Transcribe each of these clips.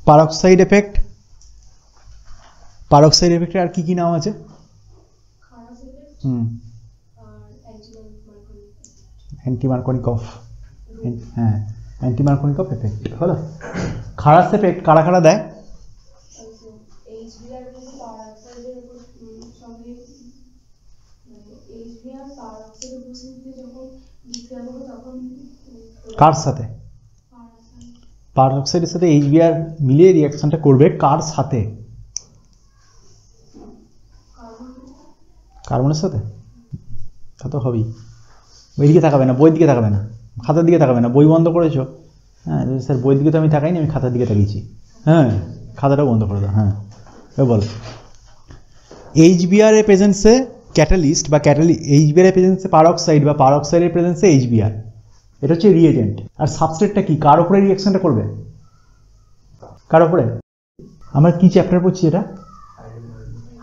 Peroxide effect, peroxide এফেক্টের আর কি কি নাম আছে? অ্যান্টিমার্কনিকভ, হ্যাঁ অ্যান্টিমার্কনিকভ এফেক্ট হলো। খারাস এফেক্ট কারা কারা দেয়? কার সাথে? পারক্সাইডের সাথে এইচবিআর মিলিয়ে রিঅ্যাকশনটা করবে কার সাথে? কার্বনের সাথে। তা তো হবেই। ওইদিকে তাকাবে না, বইয়ের দিকে তাকাবে না, খাতার দিকে তাকাবে না। বই বন্ধ করেছো? হ্যাঁ স্যার বইয়ের দিকে তো আমি তাকাইনি, আমি খাতার দিকে তাকিয়েছি। হ্যাঁ খাতাটাও বন্ধ করে দাও। হ্যাঁ বলো। এইচবিআর এর প্রেজেন্সে ক্যাটালিস্ট বা এইচবিআর এর প্রেজেন্সে পারক্সাইড বা পারক্সাইডের প্রেজেন্সে এইচবিআর, এটা হচ্ছে রিএজেন্ট। আর সাবস্ট্রেটটা কি, কার উপরে রিঅ্যাকশনটা করবে? কার উপরে? আমরা কি চ্যাপ্টার পড়ছি এটা?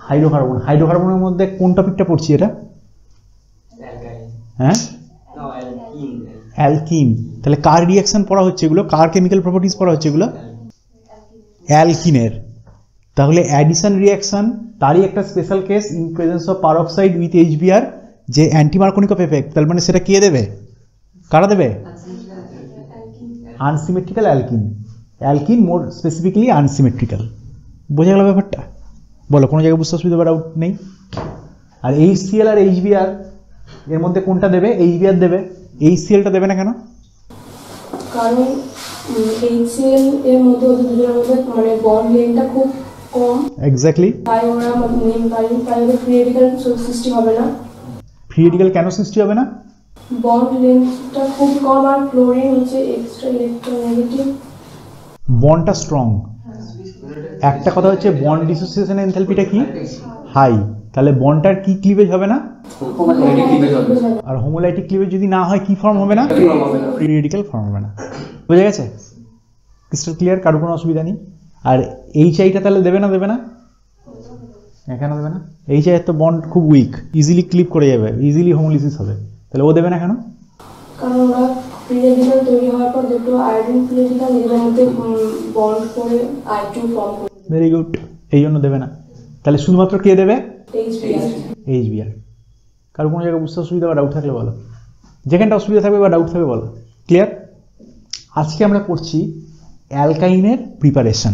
হাইড্রোকার্বন। হাইড্রোকার্বনের মধ্যে কোন টপিকটা পড়ছি এটা? হ্যাঁ অ্যালকিন। তাহলে কার রিঅ্যাকশন পড়া হচ্ছে এগুলো? কার কেমিক্যাল প্রপার্টিজ পড়া হচ্ছে এগুলো? অ্যালকিনের। তাহলে অ্যাডিশন রিঅ্যাকশন তারই একটা special case in presence of peroxide with HBR, যে অ্যান্টিমার্কনিকভ এফেক্ট। তার মানে সেটা কে দেবে? কারা দেবে? Unsymmetrical alkyne. অ্যালকিন মোর স্পেসিফিক্যালি আনসিমেট্রিক্যাল। বোঝা গেল ব্যাপারটা? বলো, কোনো জায়গায় বুঝতে অসুবিধা বা ডাউট নেই? আর এইচসিএল আর এইচবিআর এর মধ্যে কোনটা দেবে? এইচবিআর দেবে। এইচসিএলটা দেবে না কেন? কারণ এইচসিএল এর মধ্যে ওদের দুজনের মধ্যে মানে বন্ড লেন্থটা খুব কম। এক্স্যাক্টলি। তাই ওরা ওদের ফ্রি রেডিক্যাল সৃষ্টি হবে না। ফ্রি রেডিক্যাল কেন সৃষ্টি হবে না? বন্ড লেন্থটা খুব কম, আর ক্লোরিন হচ্ছে এক্সট্রা ইলেকট্রোনেগেটিভ। বন্ডটা স্ট্রং। একটা কথা হচ্ছে বন্ড ডিসোসিয়েশন এনথালপিটা কি? হাই। তাহলে বন্ডটার কি ক্লিভেজ হবে না? আর হোমোলাইটিক ক্লিভেজ যদি না হয় কি ফর্ম হবে না? ফ্রি রেডিক্যাল ফর্ম হবে না। বুঝা গেছে? Crystal clear? কারো কোনো অসুবিধা নেই? আর এইচআইটা তাহলে দেবে না? দেবে না কেন দেবে না? এইচআই এর তো বন্ড খুব উইক, ইজিলি ক্লিপ করে যাবে, ইজিলি হোমোলিসিস হবে। তাহলে ও দেবে না কেন? কারণ ওরা ফ্রি রেডিক্যাল তৈরি হওয়ার পর দুটো আয়োডিন ফ্রি রেডিক্যাল নিজেদের মধ্যে বন্ড করে I2 ফর্ম করে। ভেরি গুড, এই জন্য দেবে না। তাহলে শুধুমাত্র কে দেবে? এইচবিআর। কারো কোনো জায়গায় বুঝতে অসুবিধা বা ডাউট থাকলে বলো, যেখানটা অসুবিধা থাকবে বা ডাউট থাকবে বলো। ক্লিয়ার? আজকে আমরা পড়ছি অ্যালকাইনের প্রিপারেশন।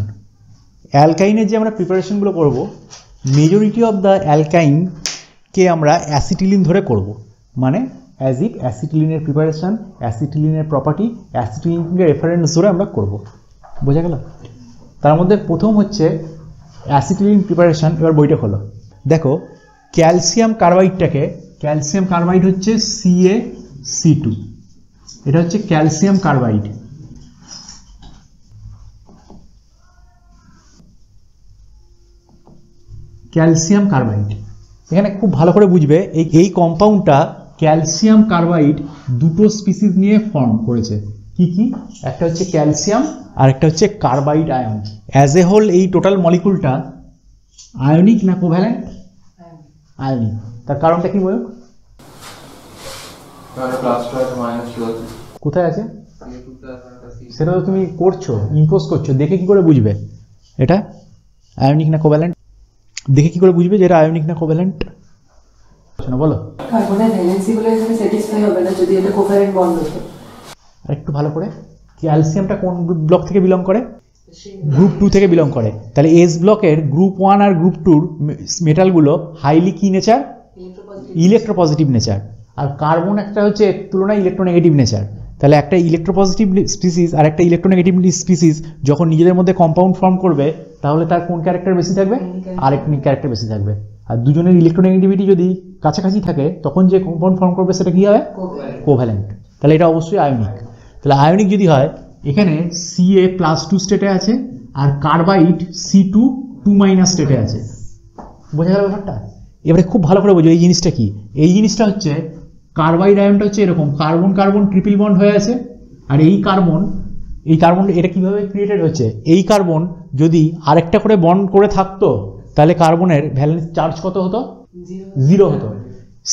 অ্যালকাইনের যে আমরা প্রিপারেশনগুলো করব, মেজরিটি অফ দ্য অ্যালকাইনকে আমরা অ্যাসিটিলিন ধরে করব। মানে অ্যাজ ইফ অ্যাসিটিলিনের প্রিপারেশন, অ্যাসিটিলিনের প্রপার্টি, অ্যাসিটিলিনকে রেফারেন্স ধরে আমরা করব। বোঝা গেল? তার মধ্যে প্রথম হচ্ছে অ্যাসিটিলিন প্রিপারেশন। এবার বইটা খোলো, দেখো ক্যালসিয়াম কার্বাইডটাকে, ক্যালসিয়াম কার্বাইড হচ্ছে CaC2, এটা হচ্ছে ক্যালসিয়াম কার্বাইড। ক্যালসিয়াম কার্বাইড এখানে খুব ভালো করে বুঝবে, এই কম্পাউন্ডটা ক্যালসিয়াম কার্বাইড দুটো স্পিসিস নিয়ে ফর্ম করেছে। কি কি? একটা হচ্ছে ক্যালসিয়াম আর একটা হচ্ছে carbide ion. As a whole এই টোটাল মলিকুলটা আয়নিক না কোভ্যালেন্ট? আয়নিক। তার কারণটা কি বলো? কোথায় আছে সেটা তো তুমি করছো, ইম্পোজ করছো, দেখে কি করে বুঝবে এটা আয়নিক না কোভ্যালেন্ট? দেখে কি করে বুঝবে যে এটা আয়নিক না কোভ্যালেন্ট? বলো। কার্বনের ভ্যালেন্সি বলে এখানে স্যাটিসফাই হবে না যদি এটা কোভ্যালেন্ট বন্ড হতো। আরেকটু ভালো করে, ক্যালসিয়ামটা কোন ব্লক থেকে বিলং করে? গ্রুপ 2 থেকে বিলং করে। তাহলে এস ব্লকের গ্রুপ 1 আর গ্রুপ 2 মেটালগুলো হাইলি কি নেচার? Electropositive nature. আর কার্বন একটা হচ্ছে এর তুলনায় ইলেকট্রোনেগেটিভ নেচার। তাহলে একটা ইলেকট্রোপজিটিভ স্পিসিস আর একটা ইলেকট্রোনেগেটিভ স্পিসিস যখন নিজেদের মধ্যে কম্পাউন্ড ফর্ম করবে, তাহলে তার কোন ক্যারেক্টার বেশি থাকবে? আরেকটনিক ক্যারেক্টার বেশি থাকবে। আর দুজনের ইলেকট্রোনেগেটিভিটি যদি কাছাকাছি থাকে, তখন যে কম্পাউন্ড ফর্ম করবে সেটা কি হবে? কোভ্যালেন্ট। তাহলে এটা অবশ্যই আয়নিক। তাহলে আয়নিক যদি হয়, এখানে Ca+2 স্টেটে আছে আর কার্বাইড C2 স্টেটে আছে। বোঝা গেল ব্যাপারটা? এবারে খুব ভালো করে বোঝো এই জিনিসটা কি। এই জিনিসটা হচ্ছে কার্বাইড আয়নটা হচ্ছে এরকম, কার্বন কার্বন ট্রিপল বন্ড হয়ে আছে। আর এই কার্বন এটা কিভাবে ক্রিয়েটেড হচ্ছে? এই কার্বন যদি আরেকটা করে বন্ড করে থাকতো, তাহলে কার্বনের ভ্যালেন্স চার্জ কত হতো? 0 হতো।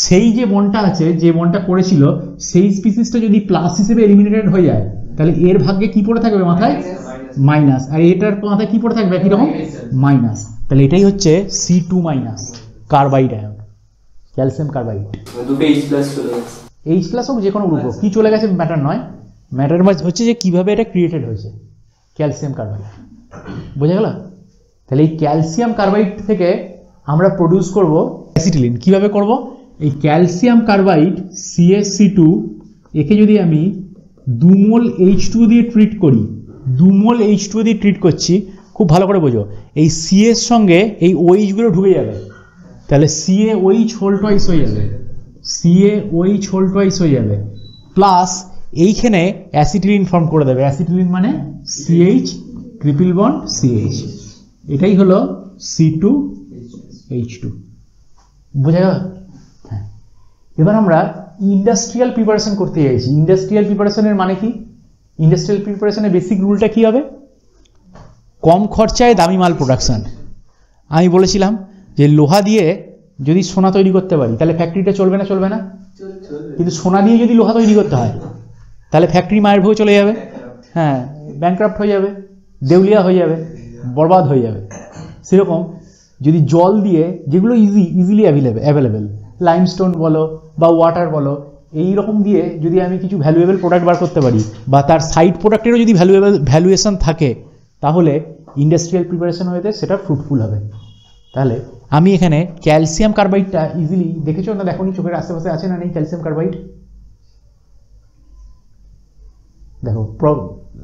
সেই যে বন্ডটা আছে, যে বন্ডটা করেছিল, সেই স্পিসিসটা যদি প্লাস হিসেবে এলিমিনেটেড হয়ে যায়, তাহলে এর ভাগ্যে কি পড়ে থাকবে? মাথায় মাইনাস, আর এটার মাথায় কি পড়ে থাকবে একই রকম মাইনাস। তাহলে এটাই হচ্ছে C2 minus carbide ion, calcium carbide. দুটো H+ চলে গেছে। H+ হোক যে কোনো গ্রুপ হোক, কি চলে গেছে ম্যাটার নয়, ম্যাটার হচ্ছে যে কিভাবে এটা ক্রিয়েটেড হয়েছে, ক্যালসিয়াম কার্বাইড। বোঝা গেল? তাহলে এই ক্যালসিয়াম কার্বাইড থেকে আমরা প্রডিউস করব অ্যাসিটিলিন। কিভাবে করব? এই ক্যালসিয়াম কার্বাইড CaC2 একে যদি আমি 2 মোল H2 দিয়ে ট্রিট করি, 2 মোল H2 দিয়ে ট্রিট করছি, খুব ভালো করে বোঝো, এই সি এর সঙ্গে এই OH গুলো ঢুকে যাবে, তাহলে CaOH হোল টুয়াইস হয়ে যাবে, CaOH হোল টুয়াইস হয়ে যাবে, প্লাস এইখানে অ্যাসিটিলিন ফর্ম করে দেবে। অ্যাসিটিলিন মানে CH ট্রিপল বন্ড CH, এটাই হলো C2H2। বোঝা গেল? হ্যাঁ, এবার আমরা ইন্ডাস্ট্রিয়াল প্রিপারেশন করতে চাইছি। ইন্ডাস্ট্রিয়াল প্রিপারেশনের মানে কি? ইন্ডাস্ট্রিয়াল প্রিপারেশনের বেসিক রুলটা কি হবে? কম খরচায় দামি মাল প্রোডাকশন। আমি বলেছিলাম যে লোহা দিয়ে যদি সোনা তৈরি করতে পারি তাহলে ফ্যাক্টরিটা চলবে না? চলবে না? কিন্তু সোনা দিয়ে যদি লোহা তৈরি করতে হয় তাহলে ফ্যাক্টরি মায়ের ভোগে চলে যাবে, হ্যাঁ, ব্যাংক্রাফট হয়ে যাবে, দেউলিয়া হয়ে যাবে, বরবাদ হয়ে যাবে। সেরকম যদি জল দিয়ে, যেগুলো ইজিলি অ্যাভেলেবেল, লাইমস্টোন বলো বা ওয়াটার বলো, এই রকম দিয়ে যদি আমি কিছু ভ্যালুয়েবল প্রোডাক্ট বার করতে পারি, বা তার সাইড প্রোডাক্টেরও যদি ভ্যালুয়েশন থাকে, তাহলে ইন্ডাস্ট্রিয়াল প্রিপারেশন হয়ে সেটা ফ্রুটফুল হবে। তাহলে আমি এখানে ক্যালসিয়াম কার্বাইডটা ইজিলি দেখেছো না দেখোনি? চোখের আশেপাশে আছে না নেই ক্যালসিয়াম কার্বাইড? দেখো,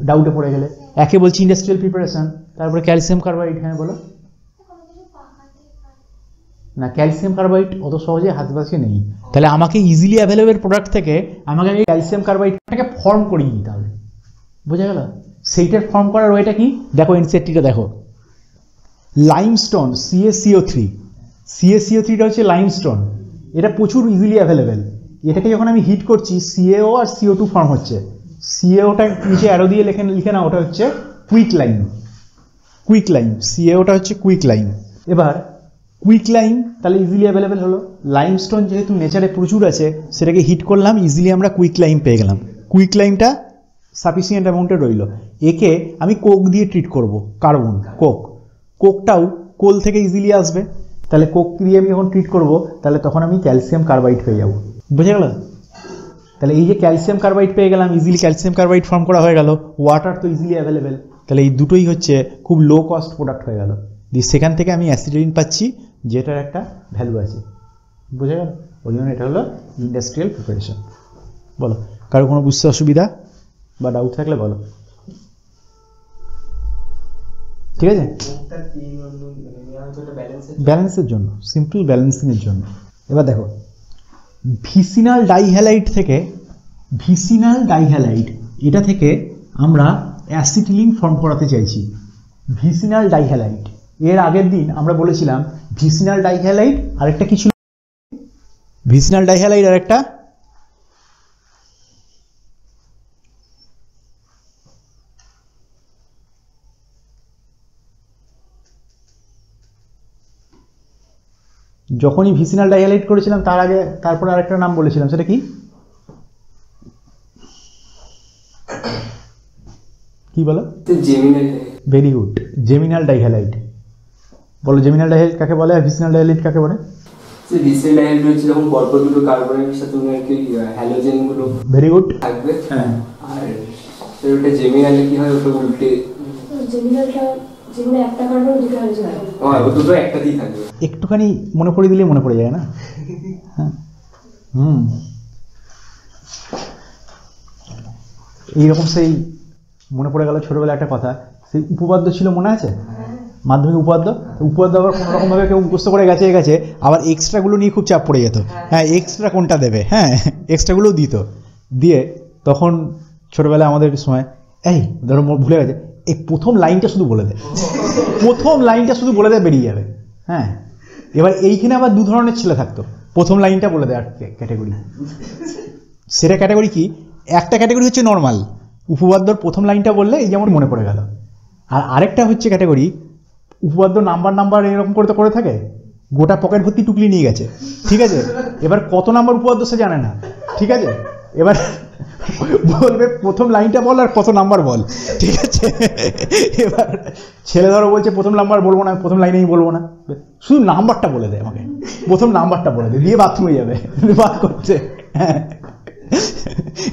ডাউটে পড়ে গেলে একে বলছি ইন্ডাস্ট্রিয়াল প্রিপারেশন, তারপরে ক্যালসিয়াম কার্বাইড। হ্যাঁ বলো না, ক্যালসিয়াম কার্বাইড অত সহজে হাতবাসে নেই। তাহলে আমাকে ইজিলি অ্যাভেলেবল প্রোডাক্ট থেকে আমাকে ক্যালসিয়াম কার্বাইডটাকে ফর্ম করিয়ে নিতে হবে। বোঝা গেল? সেইটার ফর্ম করার ওয়েটা কি? দেখো এনসিআরটিটা দেখো, লাইমস্টোন CaCO3, CaCO3টা হচ্ছে লাইমস্টোন, এটা প্রচুর ইজিলি অ্যাভেলেবেল। এটাকে যখন আমি হিট করছি CaO আর CO2 ফর্ম হচ্ছে। CaOটা নিচে অ্যারো দিয়ে লিখে না, ওটা হচ্ছে কুইক লাইম, CaOটা হচ্ছে কুইক লাইম। এবার কুইক লাইম তাহলে ইজিলি অ্যাভেলেবেল হলো। লাইমস্টোন যেহেতু নেচারে প্রচুর আছে, সেটাকে হিট করলাম, ইজিলি আমরা কুইক লাইম পেয়ে গেলাম। কুইক লাইমটা সাফিসিয়েন্ট অ্যামাউন্টে রইল। একে আমি কোক দিয়ে ট্রিট করব, কার্বন কোকটাও কোল থেকে ইজিলি আসবে, তাহলে কোক দিয়ে আমি যখন ট্রিট করব তাহলে তখন আমি ক্যালসিয়াম কার্বাইড পেয়ে যাব। বুঝে গেল? তাহলে এই যে ক্যালসিয়াম কার্বাইড পেয়ে গেলাম, ইজিলি ক্যালসিয়াম কার্বাইড ফর্ম করা হয়ে গেল, ওয়াটার তো ইজিলি অ্যাভেলেবেল, তাহলে এই দুটোই হচ্ছে খুব লো কস্ট প্রোডাক্ট হয়ে গেল। দিয়ে সেখান থেকে আমি অ্যাসিটিলিন পাচ্ছি, যেটার একটা ভ্যালু আছে। বুঝে গেল? ওই জন্য এটা হলো ইন্ডাস্ট্রিয়াল প্রিপারেশন। বলো, কারো কোনো বুঝতে অসুবিধা বা ডাউট থাকলে বলো। ঠিক আছে? ব্যালেন্সের জন্য, সিম্পল ব্যালেন্সিংয়ের জন্য। এবার দেখো, ভিসিনাল ডাইহ্যালাইড এটা থেকে আমরা অ্যাসিটিলিন ফর্ম করাতে চাইছি। ভিসিনাল ডাইহ্যালাইড, এর আগের দিন আমরা বলেছিলাম ভিসিনাল ডাইহ্যালাইড আরেকটা কি ছিল? ভিসিনাল ডাইহ্যালাইড আরেকটা যখনই ভিসিনাল ডাইহ্যালাইড করেছিলাম তারপর আরেকটা নাম বলেছিলাম, সেটা কি? কি বলো? Very good, geminal dihalide. বলো, জেমিনাল ডাইহ্যালাইড কাকে বলে আর ভিসিনাল ডাইহ্যালাইড কাকে বলে? ভিসিনাল ডাইহ্যালাইড হচ্ছে যখন পরপর দুটো কার্বনের সাথে হ্যালোজেন গুলো ভেরি গুড থাকবে। হ্যাঁ, আর ওটা জেমিনালে কি হয়? ওটা উল্টে জেমিনালটা যেখানে একটা কার্বন দুটো হাইড্রোজেন থাকে, ও দুটো একটাতেই থাকবে। একটুখানি মনে পড়ে দিলে মনে পড়ে যায় না? হ্যাঁ, এইরকম সেই মনে পড়ে গেল ছোটবেলা একটা কথা, সেই উপপাদ্য ছিল, মনে আছে? মাধ্যমিক উপপাদ্য আবার কোনো রকমভাবে কেউ মুখস্থ করে গেছে, আবার এক্সট্রাগুলো নিয়ে খুব চাপ পড়ে যেত। হ্যাঁ, এক্সট্রা কোনটা দেবে, হ্যাঁ এক্সট্রাগুলোও দিত। দিয়ে তখন ছোটবেলায় আমাদের সময়, এই ধরো ভুলে গেছে, এই প্রথম লাইনটা শুধু বলে দেয়, বেরিয়ে যাবে। হ্যাঁ, এবার এইখানে আবার দু ধরনের ছেলে থাকতো, প্রথম লাইনটা বলে দেয় ক্যাটাগরি। সেটা ক্যাটাগরি কি? একটা ক্যাটাগরি হচ্ছে নর্মাল, উপপাদ্যর প্রথম লাইনটা বললে এই যেমন মনে পড়ে গেল। আর আরেকটা হচ্ছে ক্যাটাগরি, উপপাদ্য নাম্বার এরকম করে থাকে, গোটা পকেট ভর্তি টুকলি নিয়ে গেছে, ঠিক আছে, এবার কত নাম্বার উপপাদ্য সে জানে না, ঠিক আছে, এবার বলবে প্রথম লাইনটা বল আর কত নাম্বার বল, ঠিক আছে? এবার ছেলে ধরো বলছে প্রথম নাম্বার বলবো না, প্রথম লাইনেই বলবো না, শুধু নাম্বারটা বলে দেয় আমাকে, প্রথম নাম্বারটা বলে দেয়, দিয়ে বাথরুমে যাবে বাথ করতে। হ্যাঁ,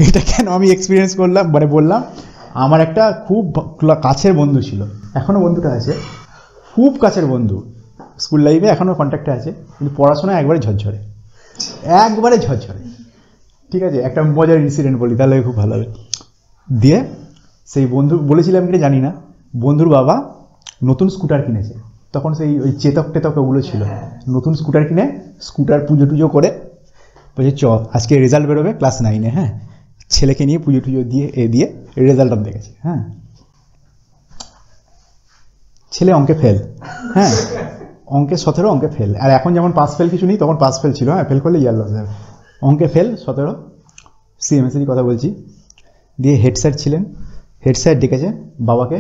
এটা কেন আমি এক্সপিরিয়েন্স করলাম মানে বললাম, আমার একটা খুব কাছের বন্ধু ছিল, এখনও বন্ধুটা আছে, খুব কাছের বন্ধু, স্কুল লাইফে এখনও কন্ট্যাক্টে আছে, কিন্তু পড়াশোনায় একবারে ঝরঝরে, একবারে ঝরঝরে, ঠিক আছে? একটা মজার ইনসিডেন্ট বলি তাহলে খুব ভালো হবে। দিয়ে সেই বন্ধু বলেছিলাম কিনা জানি না, বন্ধুর বাবা নতুন স্কুটার কিনেছে, তখন সেই ওই চেতক টেতক ওগুলো ছিল, নতুন স্কুটার কিনে স্কুটার পুজো টুজো করে বলছে চ আজকে রেজাল্ট বেরোবে ক্লাস 9-এ, হ্যাঁ, ছেলেকে নিয়ে পুজো টুজো দিয়ে রেজাল্টটা দেখেছে, হ্যাঁ, ছেলে অঙ্কে ফেল, হ্যাঁ, অঙ্কে 17, অঙ্কে ফেল, আর এখন যেমন পাস ফেল কিছু নেই, তখন পাস ফেল ছিল, হ্যাঁ, ফেল করলে ইয়ার লস যাবে, অঙ্কে ফেল 17, সিএমএসেরই কথা বলছি। দিয়ে হেড স্যার ছিলেন, হেড স্যার ডেকেছে বাবাকে,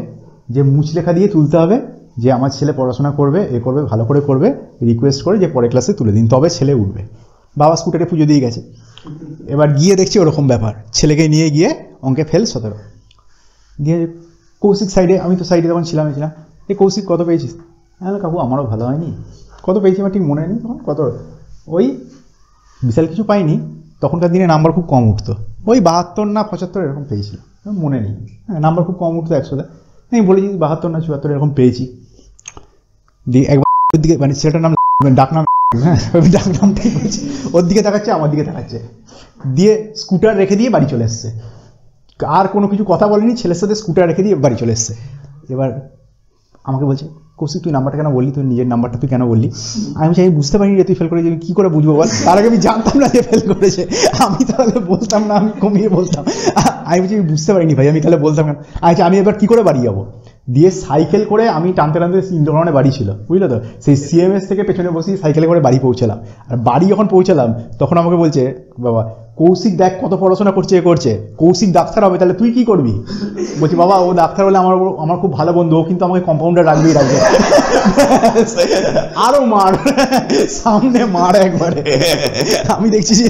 যে মুচলেখা দিয়ে তুলতে হবে যে আমার ছেলে পড়াশোনা করবে, এ করবে, ভালো করে করবে, রিকোয়েস্ট করে যে পরের ক্লাসে তুলে দিন, তবে ছেলে উঠবে। বাবা স্কুটারে পুজো দিয়ে গেছে, এবার গিয়ে দেখছি ওরকম ব্যাপার, ছেলেকে নিয়ে গিয়ে অঙ্কে ফেল 17, দিয়ে কৌশিক সাইডে, আমি তো সাইডে তখন ছিলাম, এই কৌশিক কত পেয়েছিস? হ্যাঁ কাকু আমারও ভালো হয়নি, কত পেয়েছি আমার ঠিক মনে নেই, তখন কত ওই বিশাল কিছু পাইনি, তখনকার দিনে নাম্বার খুব কম উঠতো, ওই 72 না 75 এরকম পেয়েছিল, মনে নেই, হ্যাঁ, নাম্বার খুব কম উঠতো 100-তে, আমি বলেছি 72 না 74 এরকম পেয়েছি। দিয়ে একবার ওর দিকে, মানে ছেলেটার নাম ডাকনাম, হ্যাঁ ডাকনামটাই বলছি, ওর দিকে তাকাচ্ছে, আমার দিকে তাকাচ্ছে, দিয়ে স্কুটার রেখে দিয়ে বাড়ি চলে এসছে, আর কোনো কিছু কথা বলেনি, ছেলের সাথে স্কুটার রেখে দিয়ে বাড়ি চলে এসছে। এবার আমাকে বলছে কৌশিক তুই নাম্বারটা কেন বললি, তুই নিজের নাম্বারটা তুই কেন বললি? আমি বলছি আমি বুঝতে পারিনি যে তুই ফেল করেছিস, আমি কী করে বুঝবো বল, তার আগে আমি জানতাম না যে ফেল করেছে, আমি তাহলে বলতাম না, আমি কমিয়ে বলতাম, আমি বলছি আমি বুঝতে পারিনি ভাই, আমি তাহলে বলতাম কেন? আচ্ছা আমি এবার কী করে বাড়ি যাবো? দিয়ে সাইকেল করে আমি টানতে টানতে ইন্দ্রগণে বাড়ি ছিল, বুঝলো তো, সেই সিএমএস থেকে পেছনে বসি সাইকেলে করে বাড়ি পৌঁছালাম, আর বাড়ি যখন পৌঁছালাম তখন আমাকে বলছে বাবা কৌশিক দেখ কত পড়াশোনা করছে, কৌশিক ডাক্তার হবে, তাহলে তুই কি করবি? বলছি বাবা ও ডাক্তার হলে আমার খুব ভালো বন্ধু, ও কিন্তু আমাকে কম্পাউন্ডার রাখবে। আরো মার, সামনে মার একবারে, আমি দেখছি যে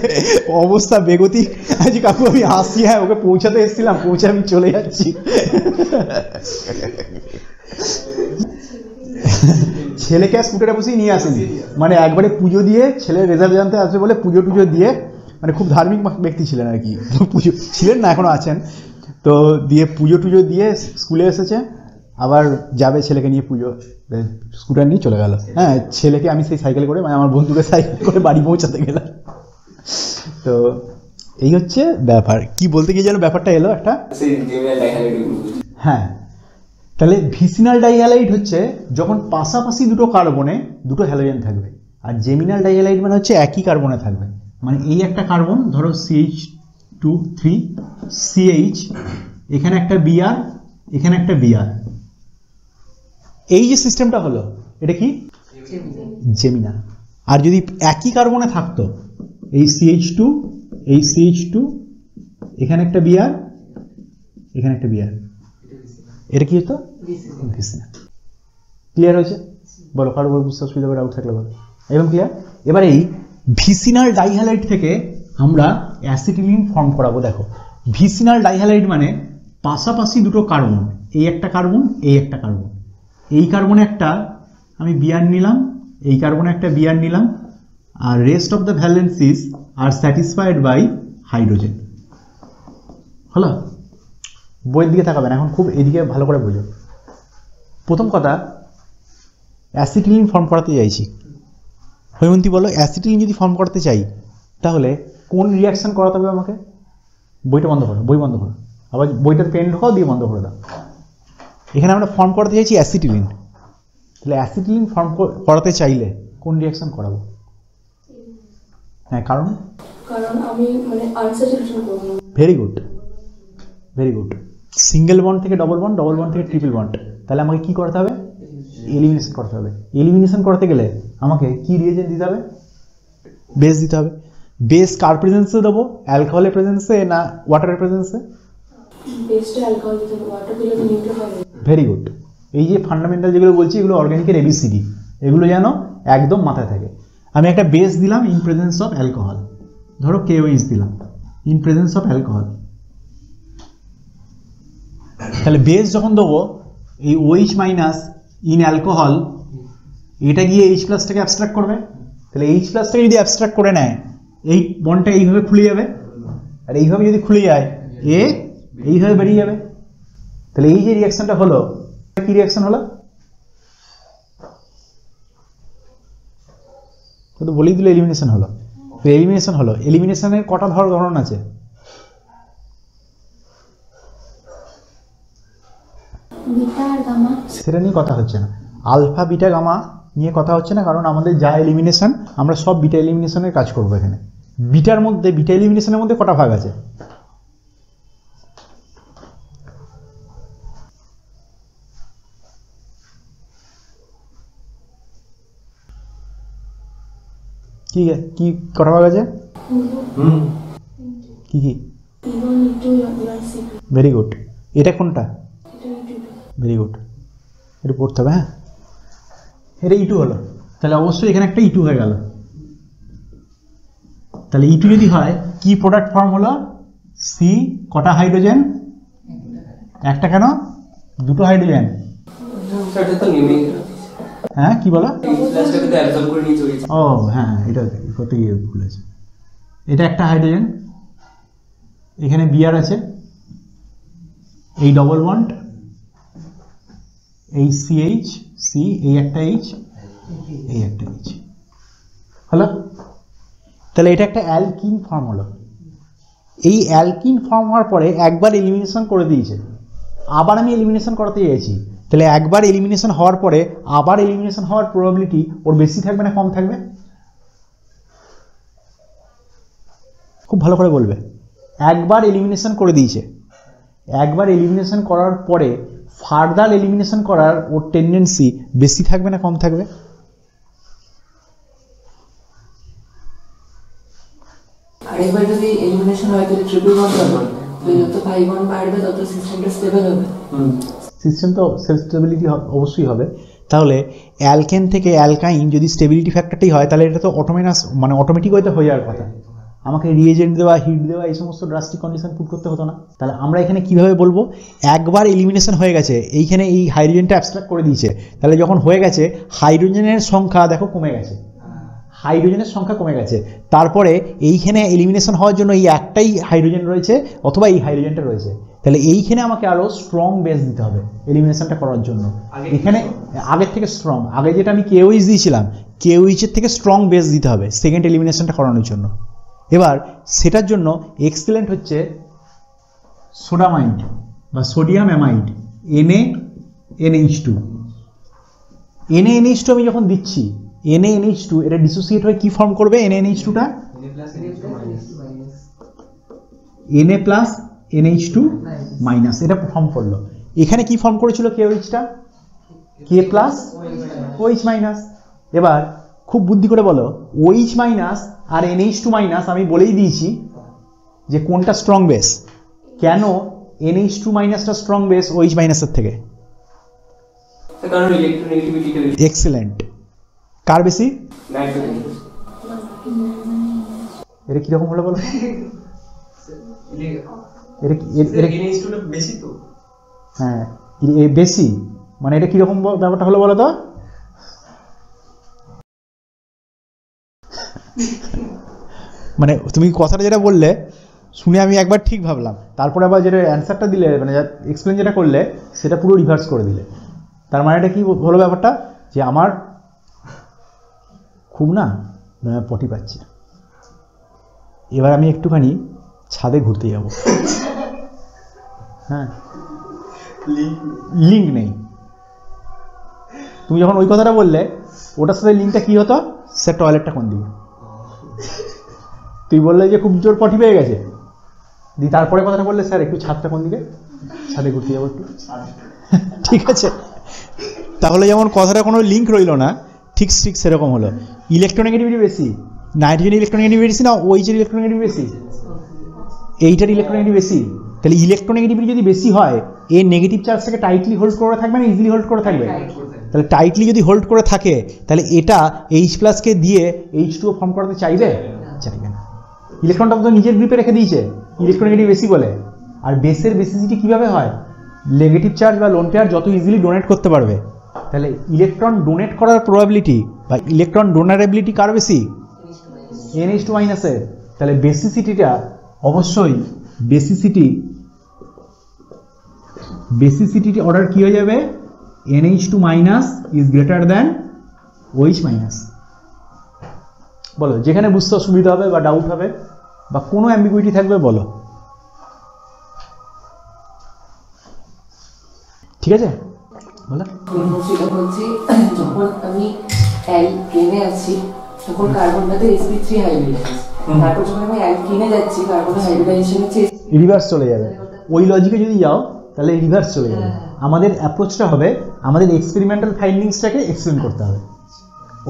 অবস্থা বেগতিক, আজকে কাকু আমি আসছি, হ্যাঁ ওকে পৌঁছাতে এসেছিলাম, পৌঁছে আমি চলে যাচ্ছি। ছেলেকে স্কুটারে বসেই নিয়ে আসেনি, মানে একবারে পুজো দিয়ে, ছেলের রেজাল্ট জানতে আসবে বলে পুজো টুজো দিয়ে, মানে খুব ধার্মিক ব্যক্তি ছিলেন আর কি, পুজো ছিলেন না এখনো আছেন, তো দিয়ে পুজো টুজো দিয়ে স্কুলে এসেছে, আবার যাবে ছেলেকে নিয়ে পুজো, স্কুটার নিয়ে চলে গেল, হ্যাঁ, ছেলেকে আমি সেই সাইকেল করে, মানে আমার বন্ধুকে সাইকেল করে বাড়ি পৌঁছাতে গেলাম। তো এই হচ্ছে ব্যাপার, কি বলতে গিয়ে যেন ব্যাপারটা এলো একটা, হ্যাঁ, তাহলে ভিসিনাল ডাইহ্যালাইড হচ্ছে যখন পাশাপাশি দুটো কার্বনে দুটো হ্যালোজেন থাকবে, আর জেমিনাল ডাইহ্যালাইড মানে হচ্ছে একই কার্বনে থাকবে, মানে এই একটা কার্বন ধরো CH2 CH, এখানে একটা Br, এখানে একটা Br, এই যে সিস্টেমটা হলো এটা কি জেমিনাল। আর যদি একই কার্বনে থাকতো এই CH2, এই CH2, এখানে একটা Br, এখানে একটা Br, এটা কি হতো ভিসিনাল। ক্লিয়ার হয়েছে? বলো কারো বুঝতে অসুবিধা করে আউট থাকলে বলো, একদম ক্লিয়ার। এবার এই ভিসিনাল ডাইহ্যালাইড থেকে আমরা অ্যাসিটিলিন ফর্ম করাবো। দেখো ভিসিনাল ডাইহ্যালাইড মানে পাশাপাশি দুটো কার্বন, এই একটা কার্বন, এই একটা কার্বন, এই কার্বনে একটা আমি বিআর নিলাম, এই কার্বনে একটা বিআর নিলাম, আর rest of the valencies are satisfied by hydrogen. হলো? বইয়ের দিকে তাকাবেন এখন, খুব এদিকে ভালো করে বোঝো। প্রথম কথা, অ্যাসিটিলিন ফর্ম করাতে চাইছি, হৈমন্তী বলো অ্যাসিটিলিন যদি ফর্ম করতে চাই তাহলে কোন রিয়াকশান করাতে হবে আমাকে? বইটা বন্ধ করো, বই বন্ধ করো, আবার বইটার পেন ঢোকাও দিয়ে বন্ধ করে দাও। এখানে আমরা ফর্ম করাতে চাইছি অ্যাসিটিলিন, তাহলে অ্যাসিটিলিন ফর্ম করাতে চাইলে কোন রিয়াকশান করাবো? হ্যাঁ, কারণ আমি মানে আনস্যাচুরেশন করব না। Very good, very good. Single bond থেকে ডবল বন্ড, ডবল বন্ড থেকে ট্রিপল বন্ড, তাহলে আমাকে কি করতে হবে? এলিমিনেশন করতে হবে। এলিমিনেশন করতে গেলে আমাকে কি রিয়েজেন্ট দিতে হবে? বেস দিতে হবে। বেস কার প্রেজেন্সে দেবো? অ্যালকোহলের প্রেজেন্সে না ওয়াটারের প্রেজেন্সে? বেসটা অ্যালকোহল দিতে হবে, ওয়াটার দিলে তো নিউট্রাল হবে। Very good. এই যে ফান্ডামেন্টাল যেগুলো বলছি এগুলো অর্গানিকের ABCD, এগুলো যেন একদম মাথায় থাকে। আমি একটা বেস দিলাম ইন প্রেজেন্স অফ অ্যালকোহল, ধরো KOH দিলাম ইন প্রেজেন্স অফ অ্যালকোহল, তাহলে বেস যখন দেবো এই OH মাইনাস ইন অ্যালকোহল এটা গিয়ে H প্লাসটাকে অ্যাবস্ট্রাক্ট করবে, তাহলে H প্লাসটাকে যদি অ্যাবস্ট্রাক্ট করে নেয় এই বন্ডটা এইভাবে খুলে যাবে, আর এইভাবে যদি খুলে যায় এ এইভাবে বেরিয়ে যাবে। তাহলে এই যে রিয়াকশনটা হলো কি রিয়াকশন হলো তো বলেই দিল এলিমিনেশন হলো। এলিমিনেশন হলো, এলিমিনেশনের কটা ধরন আছে? বিটা আর গামা। সেটা নিয়ে কথা হচ্ছে না, আলফা বিটা গামা নিয়ে কথা হচ্ছে না, কারণ আমাদের যা এলিমিনেশন আমরা সব বিটা এলিমিনেশনের কাজ করবো এখানে। বিটার মধ্যে বিটা এলিমিনেশনের মধ্যে কটা ভাগ আছে? কি কি কটা ভাগ আছে? কি কি? Very good. এটা কোনটা? ভেরি গুড, এটা পড়তে হবে। হ্যাঁ, এটা E2 হলো, তাহলে অবশ্যই এখানে একটা E2 হয়ে গেল। তাহলে E2 যদি হয় কি প্রোডাক্ট ফর্ম হলো? সি কটা হাইড্রোজেন? একটা কেন? দুটো হাইড্রোজেন। হ্যাঁ কি বলো? ও হ্যাঁ, এটা করতে গিয়ে ভুল আছে। এটা একটা হাইড্রোজেন, এখানে বিআর আছে, এই ডবল বন্ড, এই CH সি, এই একটা H, এই একটা H হলো। তাহলে এটা একটা অ্যালকিন ফর্ম হলো। এই অ্যালকিন ফর্ম হওয়ার পরে একবার এলিমিনেশন করে দিয়েছে, আবার আমি এলিমিনেশন করতে চাইছি। তাহলে একবার এলিমিনেশন হওয়ার পরে আবার এলিমিনেশন হওয়ার প্রবাবিলিটি ওর বেশি থাকবে না কম থাকবে? খুব ভালো করে বলবে। একবার এলিমিনেশন করে দিয়েছে, একবার এলিমিনেশন করার পরে ফার্দার এলিমিনেশন করার ওর টেন্ডেন্সি বেশি থাকবে না কম থাকবে? আরেকবার যদি এলিমিনেশন হয় তাহলে ট্রিপল বন্ড হবে, তো যত পাই বন্ড বাড়বে তত সিস্টেমটা স্টেবল হবে। সিস্টেম তো সেলফ স্টেবিলিটি অবশ্যই হবে। তাহলে অ্যালকেন থেকে অ্যালকাইন যদি স্টেবিলিটি ফ্যাক্টরটাই হয় তাহলে এটা তো অটোমেটিক হয়তো হয়ে যাওয়ার কথা, আমাকে রিয়েজেন্ট দেওয়া, হিট দেওয়া, এই সমস্ত ড্রাস্টিক কন্ডিশন পুট করতে হতো না। তাহলে আমরা এখানে কিভাবে বলবো? একবার এলিমিনেশন হয়ে গেছে, এইখানে এই হাইড্রোজেনটা অ্যাবস্ট্রাক্ট করে দিয়েছে, তাহলে যখন হয়ে গেছে হাইড্রোজেনের সংখ্যা দেখো কমে গেছে, হাইড্রোজেনের সংখ্যা কমে গেছে। তারপরে এইখানে এলিমিনেশন হওয়ার জন্য এই একটাই হাইড্রোজেন রয়েছে অথবা এই হাইড্রোজেনটা রয়েছে, তাহলে এইখানে আমাকে আরও স্ট্রং বেস দিতে হবে এলিমিনেশনটা করার জন্য। এখানে আগের থেকে স্ট্রং, আগে যেটা আমি KOH দিয়েছিলাম KOH-এর থেকে স্ট্রং বেস দিতে হবে সেকেন্ড এলিমিনেশনটা করানোর জন্য। এবার সেটার জন্য এক্সেলেন্ট হচ্ছে সোডামাইড বা সোডিয়াম অ্যামাইড NaNH2। NaNH2 আমি যখন দিচ্ছি NaNH2 এটা ডিসোসিয়েট হয়ে কি ফর্ম করবে? NaNH2টা Na প্লাস NH2 মাইনাস এটা ফর্ম করলো। এখানে কি ফর্ম করেছিল KOH-টা? K plus OH minus. এবার খুব বুদ্ধি করে বলো, OH মাইনাস আর NH2 মাইনাস আমি বলেই দিয়েছি যে কোনটা স্ট্রং বেস। কেন NH2 মাইনাসটা স্ট্রং বেস OH মাইনাসের থেকে? কারণ ইলেকট্রোনেগেটিভিটিটা বেশি। এক্সেলেন্ট। কার বেশি? এটা কিরকম হলো বলো? বেশি তো। হ্যাঁ বেশি, মানে এটা কিরকম ব্যাপারটা হলো বলো তো? মানে তুমি কথাটা যেটা বললে শুনে আমি একবার ঠিক ভাবলাম, তারপরে আবার যেটা অ্যান্সারটা দিলে মানে এক্সপ্লেন যেটা করলে সেটা পুরো রিভার্স করে দিলে। তার মানে এটা কি হলো ব্যাপারটা? যে আমার খুব না পটি পাচ্ছে, এবার আমি একটুখানি ছাদে ঘুরতে যাব। হ্যাঁ, লিঙ্ক নেই। তুমি যখন ওই কথাটা বললে ওটার সাথে লিঙ্কটা কি হতো? স্যার টয়লেটটা কোন দিকে? তুই বললে যে খুব জোর পটি পেয়ে গেছে, দি তারপরে কথাটা বললে স্যার একটু ছাদটা কোন দিকে? ছাদে ঘুরতে যাবো একটু। ঠিক আছে, তাহলে যেমন কথাটা কোনো লিঙ্ক রইল না, ঠিক সেরকম হলো। ইলেকট্রোনেগেটিভিটি বেশি, নাইট্রোজেন ইলেকট্রোনেগেটিভিটি বেশি না OH-এর ইলেকট্রোনেগেটিভিটি বেশি? এইটার ইলেকট্রোনেগেটিভিটি বেশি। তাহলে ইলেকট্রোনেগেটিভিটি যদি বেশি হয় এর নেগেটিভ চার্জটাকে টাইটলি হোল্ড করে থাকবে না ইজিলি হোল্ড করে থাকবে? তাহলে টাইটলি যদি হোল্ড করে থাকে তাহলে এটা H+ কে দিয়ে H2O ফর্ম করাতে চাইবে? চাইবে না। ইলেকট্রনটা তো নিজের গ্রিপে রেখে দিয়েছে ইলেকট্রোনেগেটিভ বেশি বলে। আর বেসের বেসিসিটি কিভাবে হয়? নেগেটিভ চার্জ বা লোন পেয়ার যত ইজিলি ডোনেট করতে পারবে, তাহলে ইলেকট্রন ডোনেট করার প্রবাবিলিটি বা ইলেকট্রন ডোনারেবিলিটি কার বেশি? NH2- এর। তাহলে বেসিসিটিটা অবশ্যই বেসিসিটি অর্ডার কি হয়ে যাবে? NH2- is greater than OH-। বলো, যেখানে বুঝতে অসুবিধা হবে বা ডাউট হবে বা কোনো অ্যাম্বিগুইটি থাকবে বলো, ঠিক আছে? বলো। সেটা বলছি, যখন আমি অ্যালকেনে আছি তখন কার্বনটাতে sp3 হাইব্রিড আছে, তারপর যখন আমি অ্যালকিনে যাচ্ছি কার্বনের হাইব্রিডাইজেশন হচ্ছে রিভার্স চলে যাবে। ওই লজিকে যদি যাও তাহলে রিভার্স চলে যাবে। আমাদের অ্যাপ্রোচটা হবে আমাদের এক্সপেরিমেন্টাল ফাইন্ডিংসটাকে এক্সপ্লেন করতে হবে।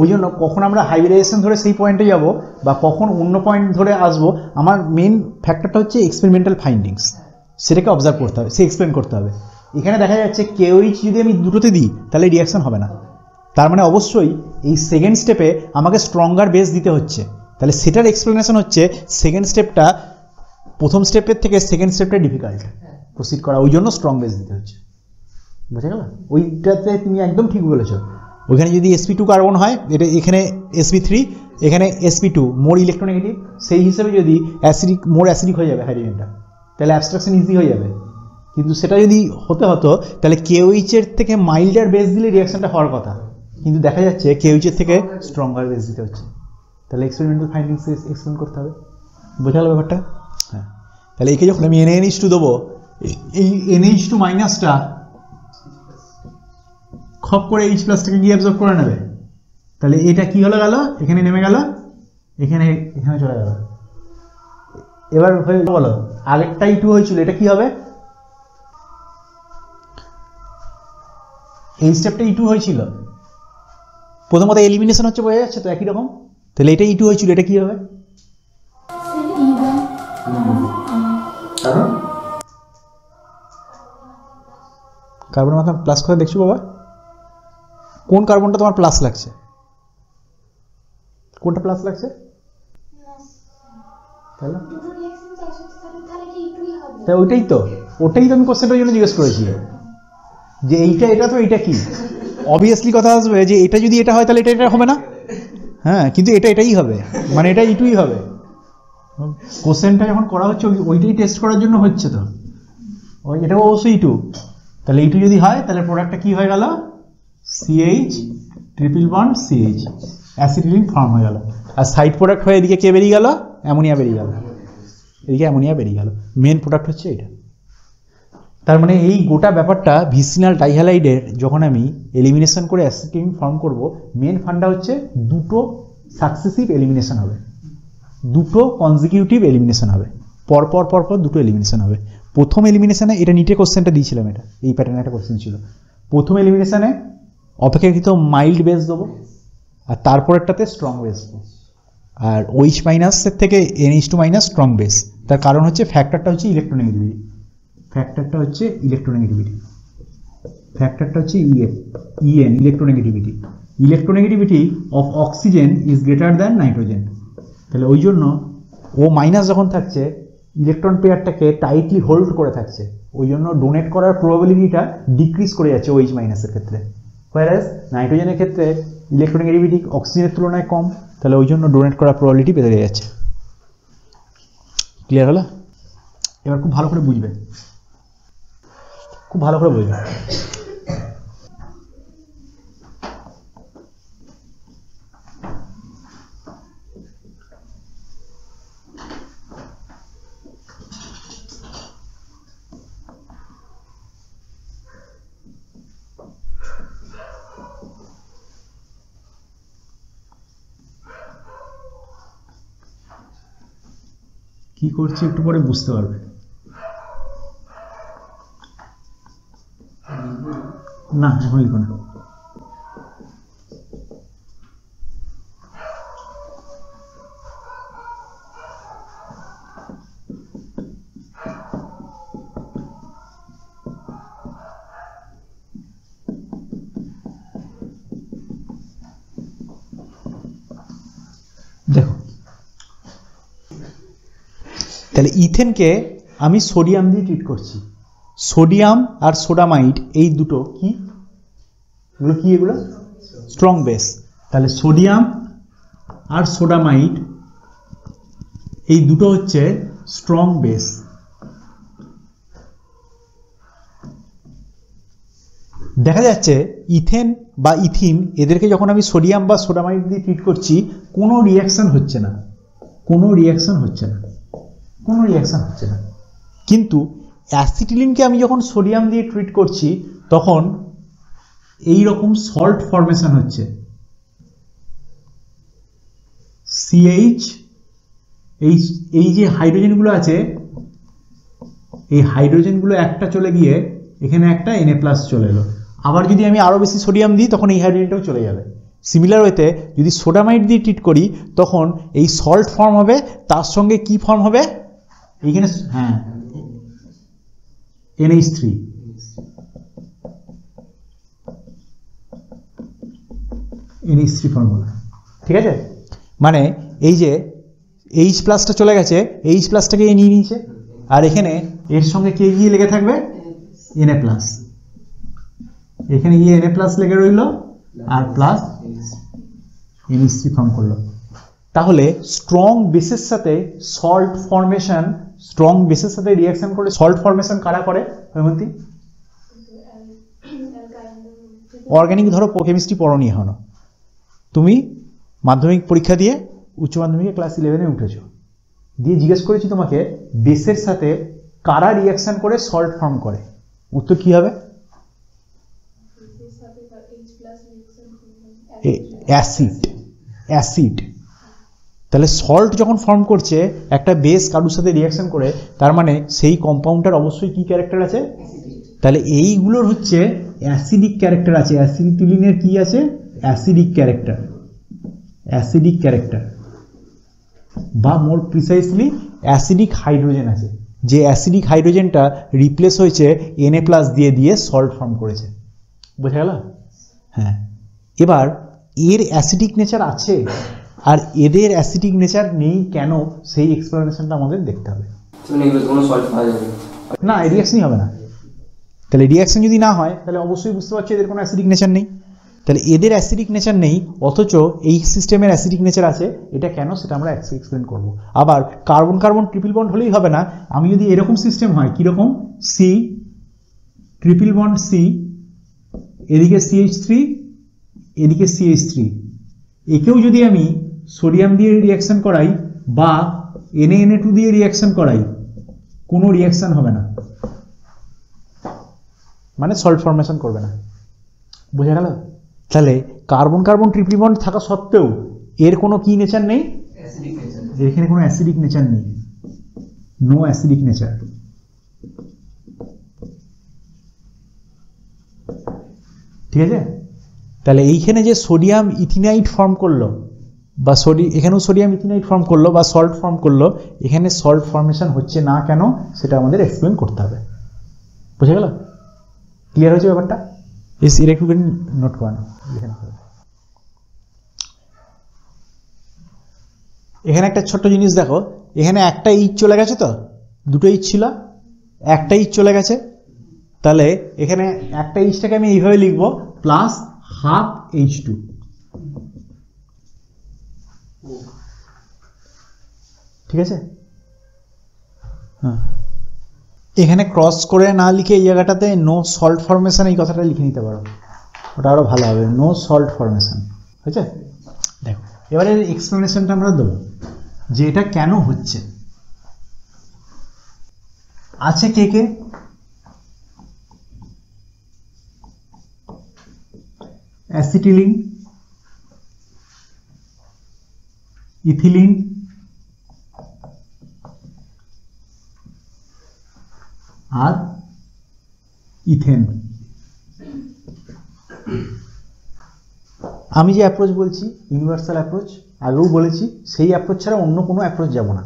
ওই জন্য কখন আমরা হাইব্রিডাইজেশন ধরে সেই পয়েন্টে যাব বা কখন অন্য পয়েন্ট ধরে আসবো, আমার মেন ফ্যাক্টরটা হচ্ছে এক্সপেরিমেন্টাল ফাইন্ডিংস, সেটাকে অবজার্ভ করতে হবে, সে এক্সপ্লেন করতে হবে। এখানে দেখা যাচ্ছে KOH যদি আমি দুটোতে দিই তাহলে রিয়াকশন হবে না, তার মানে অবশ্যই এই সেকেন্ড স্টেপে আমাকে স্ট্রঙ্গার বেস দিতে হচ্ছে। তাহলে সেটার এক্সপ্লেনেশন হচ্ছে সেকেন্ড স্টেপটা প্রথম স্টেপের থেকে সেকেন্ড স্টেপটা ডিফিকাল্ট প্রসিড করা, ওই জন্য স্ট্রং বেস দিতে হচ্ছে। বুঝে গেল? ওইটাতে তুমি একদম ঠিক বলেছো। ওইখানে যদি sp2 কার্বন হয়, এটা এখানে sp3, এখানে sp2 মোর ইলেকট্রোনেগেটিভ, সেই হিসেবে যদি অ্যাসিডিক মোর অ্যাসিডিক হয়ে যাবে হাইড্রোজেনটা, তাহলে অ্যাবস্ট্রাকশন ইজি হয়ে যাবে। কিন্তু সেটা যদি হতো তাহলে KOH এর থেকে মাইল্ডার বেস দিলে রিয়াকশনটা হওয়ার কথা, কিন্তু দেখা যাচ্ছে KOH এর থেকে স্ট্রঙ্গার বেস দিতে হচ্ছে। তাহলে এক্সপেরিমেন্টাল ফাইন্ডিংস এক্সপ্লেন করতে হবে। বোঝা গেল ব্যাপারটা? হ্যাঁ। তাহলে একে যখন আমি NaNH2 দেবো, এই NH2- খপ করে H+টাকে গিয়ে অ্যাবজর্ব করে নেবে। তাহলে এটা কি হলো গেল, এখানে নেমে গেল, এখানে চলে গেল। এবার হয়ে বলো, আগেরটা E2 হয়েছিল, এটা কি হবে? এই স্টেপটা E2 হয়েছিল, প্রথমত এলিমিনেশন হচ্ছে, বোঝা যাচ্ছে তো একই রকম। তাহলে এটা E2 হয়েছিল, এটা কি হবে? কার্বন মাথা প্লাস করে দেখছো বাবা? কোন কার্বনটা তোমার প্লাস লাগছে? কোনটা প্লাস লাগছে? তাহলে তাই ওইটাই তো আমি কোশ্চেনটার জন্য জিজ্ঞেস করেছি যে এটা তো এইটা কি। অবভিয়াসলি কথা আসবে যে এটা যদি এটা হয় তাহলে এটা হবে না, হ্যাঁ, কিন্তু এটাই হবে, মানে এটা E2ই হবে। কোশ্চেনটা যখন করা হচ্ছে ওইটাই টেস্ট করার জন্য হচ্ছে, তো এটাও অবশ্যই E2। তাহলে E2 যদি হয় তাহলে প্রোডাক্টটা কি হয়ে গেল? CH triple bond CH, acetylene form হয়ে গেল। আর সাইড প্রোডাক্ট হয়ে এদিকে কে বেরিয়ে গেল? অ্যামোনিয়া বেরিয়ে গেল, এদিকে অ্যামোনিয়া বেরিয়ে গেল। মেন প্রোডাক্ট হচ্ছে এটা। তার মানে এই গোটা ব্যাপারটা ভিসিনাল ডাইহ্যালাইডের যখন আমি এলিমিনেশন করে অ্যাসিটিলিন ফর্ম করব, মেন ফান্ডা হচ্ছে দুটো সাকসেসিভ এলিমিনেশন হবে, দুটো কনজিকিউটিভ এলিমিনেশন হবে, পরপর দুটো এলিমিনেশন হবে। প্রথম এলিমিনেশনে, এটা নিটে কোশ্চেনটা দিয়েছিলাম, এটা এই প্যাটার্নে একটা কোশ্চেন ছিল। প্রথম এলিমিনেশনে অপেক্ষাকৃত মাইল্ড বেস দেবো, আর তারপরেরটাতে স্ট্রং বেস দেবো। আর OH- এর থেকে NH2- স্ট্রং বেস। তার কারণ হচ্ছে ফ্যাক্টরটা হচ্ছে ইলেকট্রোনেগেটিভিটি, ফ্যাক্টরটা হচ্ছে EN, electronegativity of oxygen is greater than nitrogen. তাহলে ওই জন্য O- যখন থাকছে, ইলেকট্রন পেয়ারটাকে টাইটলি হোল্ড করে থাকছে, ওই জন্য ডোনেট করার প্রবাবিলিটিটা ডিক্রিজ করে যাচ্ছে OH- এর ক্ষেত্রে। হোয়ারাস নাইট্রোজেনের ক্ষেত্রে ইলেকট্রোনেগেটিভিটি অক্সিজেনের তুলনায় কম, তাহলে ওই জন্য ডোনেট করার প্রবাবিলিটি বেড়ে যাচ্ছে। ক্লিয়ার হলো? এবার খুব ভালো করে বুঝবে, কি করছি একটু পরে বুঝতে পারবে। না, এখন লিখো না। দেখো, তাহলে ইথেনকে আমি সোডিয়াম দিয়ে ট্রিট করছি, সোডিয়াম আর সোডামাইড এই দুটো কি, এগুলো কি, এগুলো স্ট্রং বেস। তাহলে সোডিয়াম আর সোডামাইড এই দুটো হচ্ছে স্ট্রং বেস। দেখা যাচ্ছে ইথেন বা ইথিন এদেরকে যখন আমি সোডিয়াম বা সোডামাইড দিয়ে ট্রিট করছি কোনো রিয়াকশন হচ্ছে না, কোনো রিয়াকশন হচ্ছে না, কোনো রিয়াকশন হচ্ছে না। কিন্তু অ্যাসিটিলিনকে আমি যখন সোডিয়াম দিয়ে ট্রিট করছি তখন এই রকম সল্ট ফর্মেশন হচ্ছে। সিএইচ, এই যে হাইড্রোজেনগুলো আছে এই হাইড্রোজেনগুলো একটা চলে গিয়ে এখানে একটা Na+ চলে এলো। আবার যদি আমি আরও বেশি সোডিয়াম দিই তখন এই হাইড্রোজেনটাও চলে যাবে। সিমিলার ওয়েতে যদি সোডামাইড দিয়ে ট্রিট করি তখন এই সল্ট ফর্ম হবে, তার সঙ্গে কি ফর্ম হবে, এইখানে হ্যাঁ NH3, NH3 ফর্মুলা, ঠিক আছে। মানে এই যে H+টা চলে গেছে, H+টাকে নিয়ে নিয়েছে, আর এখানে এর সঙ্গে কে গিয়ে লেগে থাকবে, Na+, এখানে গিয়ে Na+ লেগে রইল আর প্লাস NH3 ফর্ম করলো। তাহলে স্ট্রং বেসের সাথে সল্ট ফর্মেশন, স্ট্রং বেসের সাথে রিয়াকশন করে সল্ট ফর্মেশন কারা করে হৈমন্তী? অর্গানিক ধরো কেমিস্ট্রি পড়োনি এখনো, তুমি মাধ্যমিক পরীক্ষা দিয়ে উচ্চ মাধ্যমিকে ক্লাস 11-এ উঠেছো, দিয়ে জিজ্ঞেস করেছি তোমাকে বেসের সাথে কারা রিয়াকশন করে সল্ট ফর্ম করে, উত্তর কি হবে? Acid, acid. তাহলে সল্ট যখন ফর্ম করছে একটা বেস কারোর সাথে রিয়াকশন করে, তার মানে সেই কম্পাউন্ডটার অবশ্যই কি ক্যারেক্টার আছে, তাহলে এইগুলোর হচ্ছে অ্যাসিডিক ক্যারেক্টার আছে। অ্যাসিটিলিনের কি আছে, অ্যাসিডিক ক্যারেক্টার, অ্যাসিডিক ক্যারেক্টার, বা মোর প্রিসাইসলি অ্যাসিডিক হাইড্রোজেন আছে, যে অ্যাসিডিক হাইড্রোজেনটা রিপ্লেস হয়েছে Na+ দিয়ে দিয়ে সল্ট ফর্ম করেছে। বোঝা গেল? হ্যাঁ। এবার এর অ্যাসিডিক নেচার আছে আর এদের অ্যাসিডিক নেচার নেই কেন, সেই এক্সপ্লেনেশনটা আমাদের দেখতে হবে। না, রিয়াকশনই হবে না। তাহলে রিয়াকশন যদি না হয় তাহলে অবশ্যই বুঝতে পারছি এদের কোনো অ্যাসিডিক নেচার নেই। তাহলে এদের অ্যাসিডিক নেচার নেই অথচ এই সিস্টেমের অ্যাসিডিক নেচার আছে, এটা কেন সেটা আমরা এক্সপ্লেন করব। আবার কার্বন কার্বন ট্রিপল বন্ড হলেই হবে না, আমি যদি এরকম সিস্টেম হয়, কীরকম, সি ট্রিপল বন্ড সি, এদিকে CH3 এদিকে CH3, একেও যদি আমি সোডিয়াম দিয়ে রিয়াকশন করাই বা Na2 দিয়ে রিয়াকশন করাই কোনো রিয়াকশন হবে না, মানে সল্ট ফর্মেশন করবে না। বোঝা গেল? তাহলে কার্বন কার্বন ট্রিপল বন্ড থাকা সত্ত্বেও এর কোনো কি নেচার নেই, এখানে কোনো অ্যাসিডিক নেচার নেই, নো অ্যাসিডিক নেচার। ঠিক আছে? তাহলে এইখানে যে সোডিয়াম ইথিনাইড ফর্ম করলো বা এখানেও সোডিয়াম ইথিনাইড ফর্ম করলো বা সল্ট ফর্ম করলো, এখানে সল্ট ফর্মেশন হচ্ছে না কেন সেটা আমাদের এক্সপ্লেন করতে হবে। বুঝে গেল? ক্লিয়ার হয়েছে ব্যাপারটা? এর একটু নোট করেন। এখানে একটা ছোট্ট জিনিস দেখো, এখানে একটা ইচ চলে গেছে, তো দুটো ইচ ছিল, একটা ইচ চলে গেছে, তাহলে এখানে একটা ইচটাকে আমি এইভাবে লিখবো +12H2। ঠিক আছে? হ্যাঁ, এখানে ক্রস করে না লিখে এই জায়গাটাতে নো সল্ট ফর্মেশন এই কথাটা লিখে নিতে পারো, ওটা আরো ভালো হবে, নো সল্ট ফর্মেশন। হয়েছে? দেখো এবারে এক্সপ্লেনেশনটা আমরা দেবো যে এটা কেন হচ্ছে। আছে কে কে? অ্যাসিটিলিন, ইথিলিন, আর ইথেন। আমি যে অ্যাপ্রোচ বলছি ইউনিভার্সাল অ্যাপ্রোচ, আগেও বলেছি, সেই অ্যাপ্রোচ ছাড়া অন্য কোনো অ্যাপ্রোচ যাব না।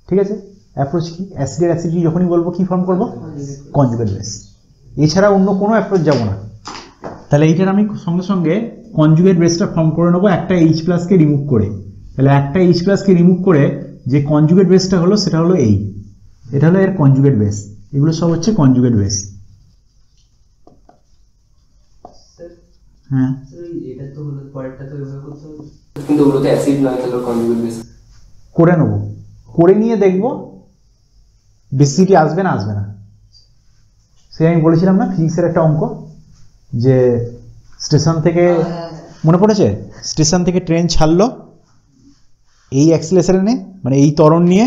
ঠিক আছে? অ্যাপ্রোচ কি? অ্যাসিডের অ্যাসিডিটি যখনই বলবো কি ফর্ম করবো? Conjugate base. এছাড়া অন্য কোনো অ্যাপ্রোচ যাব না। তাহলে এইটার আমি সঙ্গে সঙ্গে কনজুগেট বেসটা ফর্ম করে নেবো একটা H+কে রিমুভ করে। তাহলে একটা H+কে রিমুভ করে যে কনজুগেট বেসটা হলো সেটা হলো এই, এটা হলো এর কনজুগেট বেস। এগুলো সব হচ্ছে কনজুগেট বেস। হ্যাঁ এটা তো হলো পরেরটা তো এভাবে করতে হবে, কিন্তু ওগুলো তো অ্যাসিড নয়, তাহলে কনজুগেট বেস করে নেব, করে নিয়ে দেখব বেসিসিটি আসবে না আসবে না। সে আমি বলেছিলাম না ফিজিক্সের একটা অঙ্ক, যে স্টেশন থেকে, মনে পড়েছে, স্টেশন থেকে ট্রেন ছাড়লো এই অ্যাক্সিলারেশনে, মানে এই ত্বরণ নিয়ে,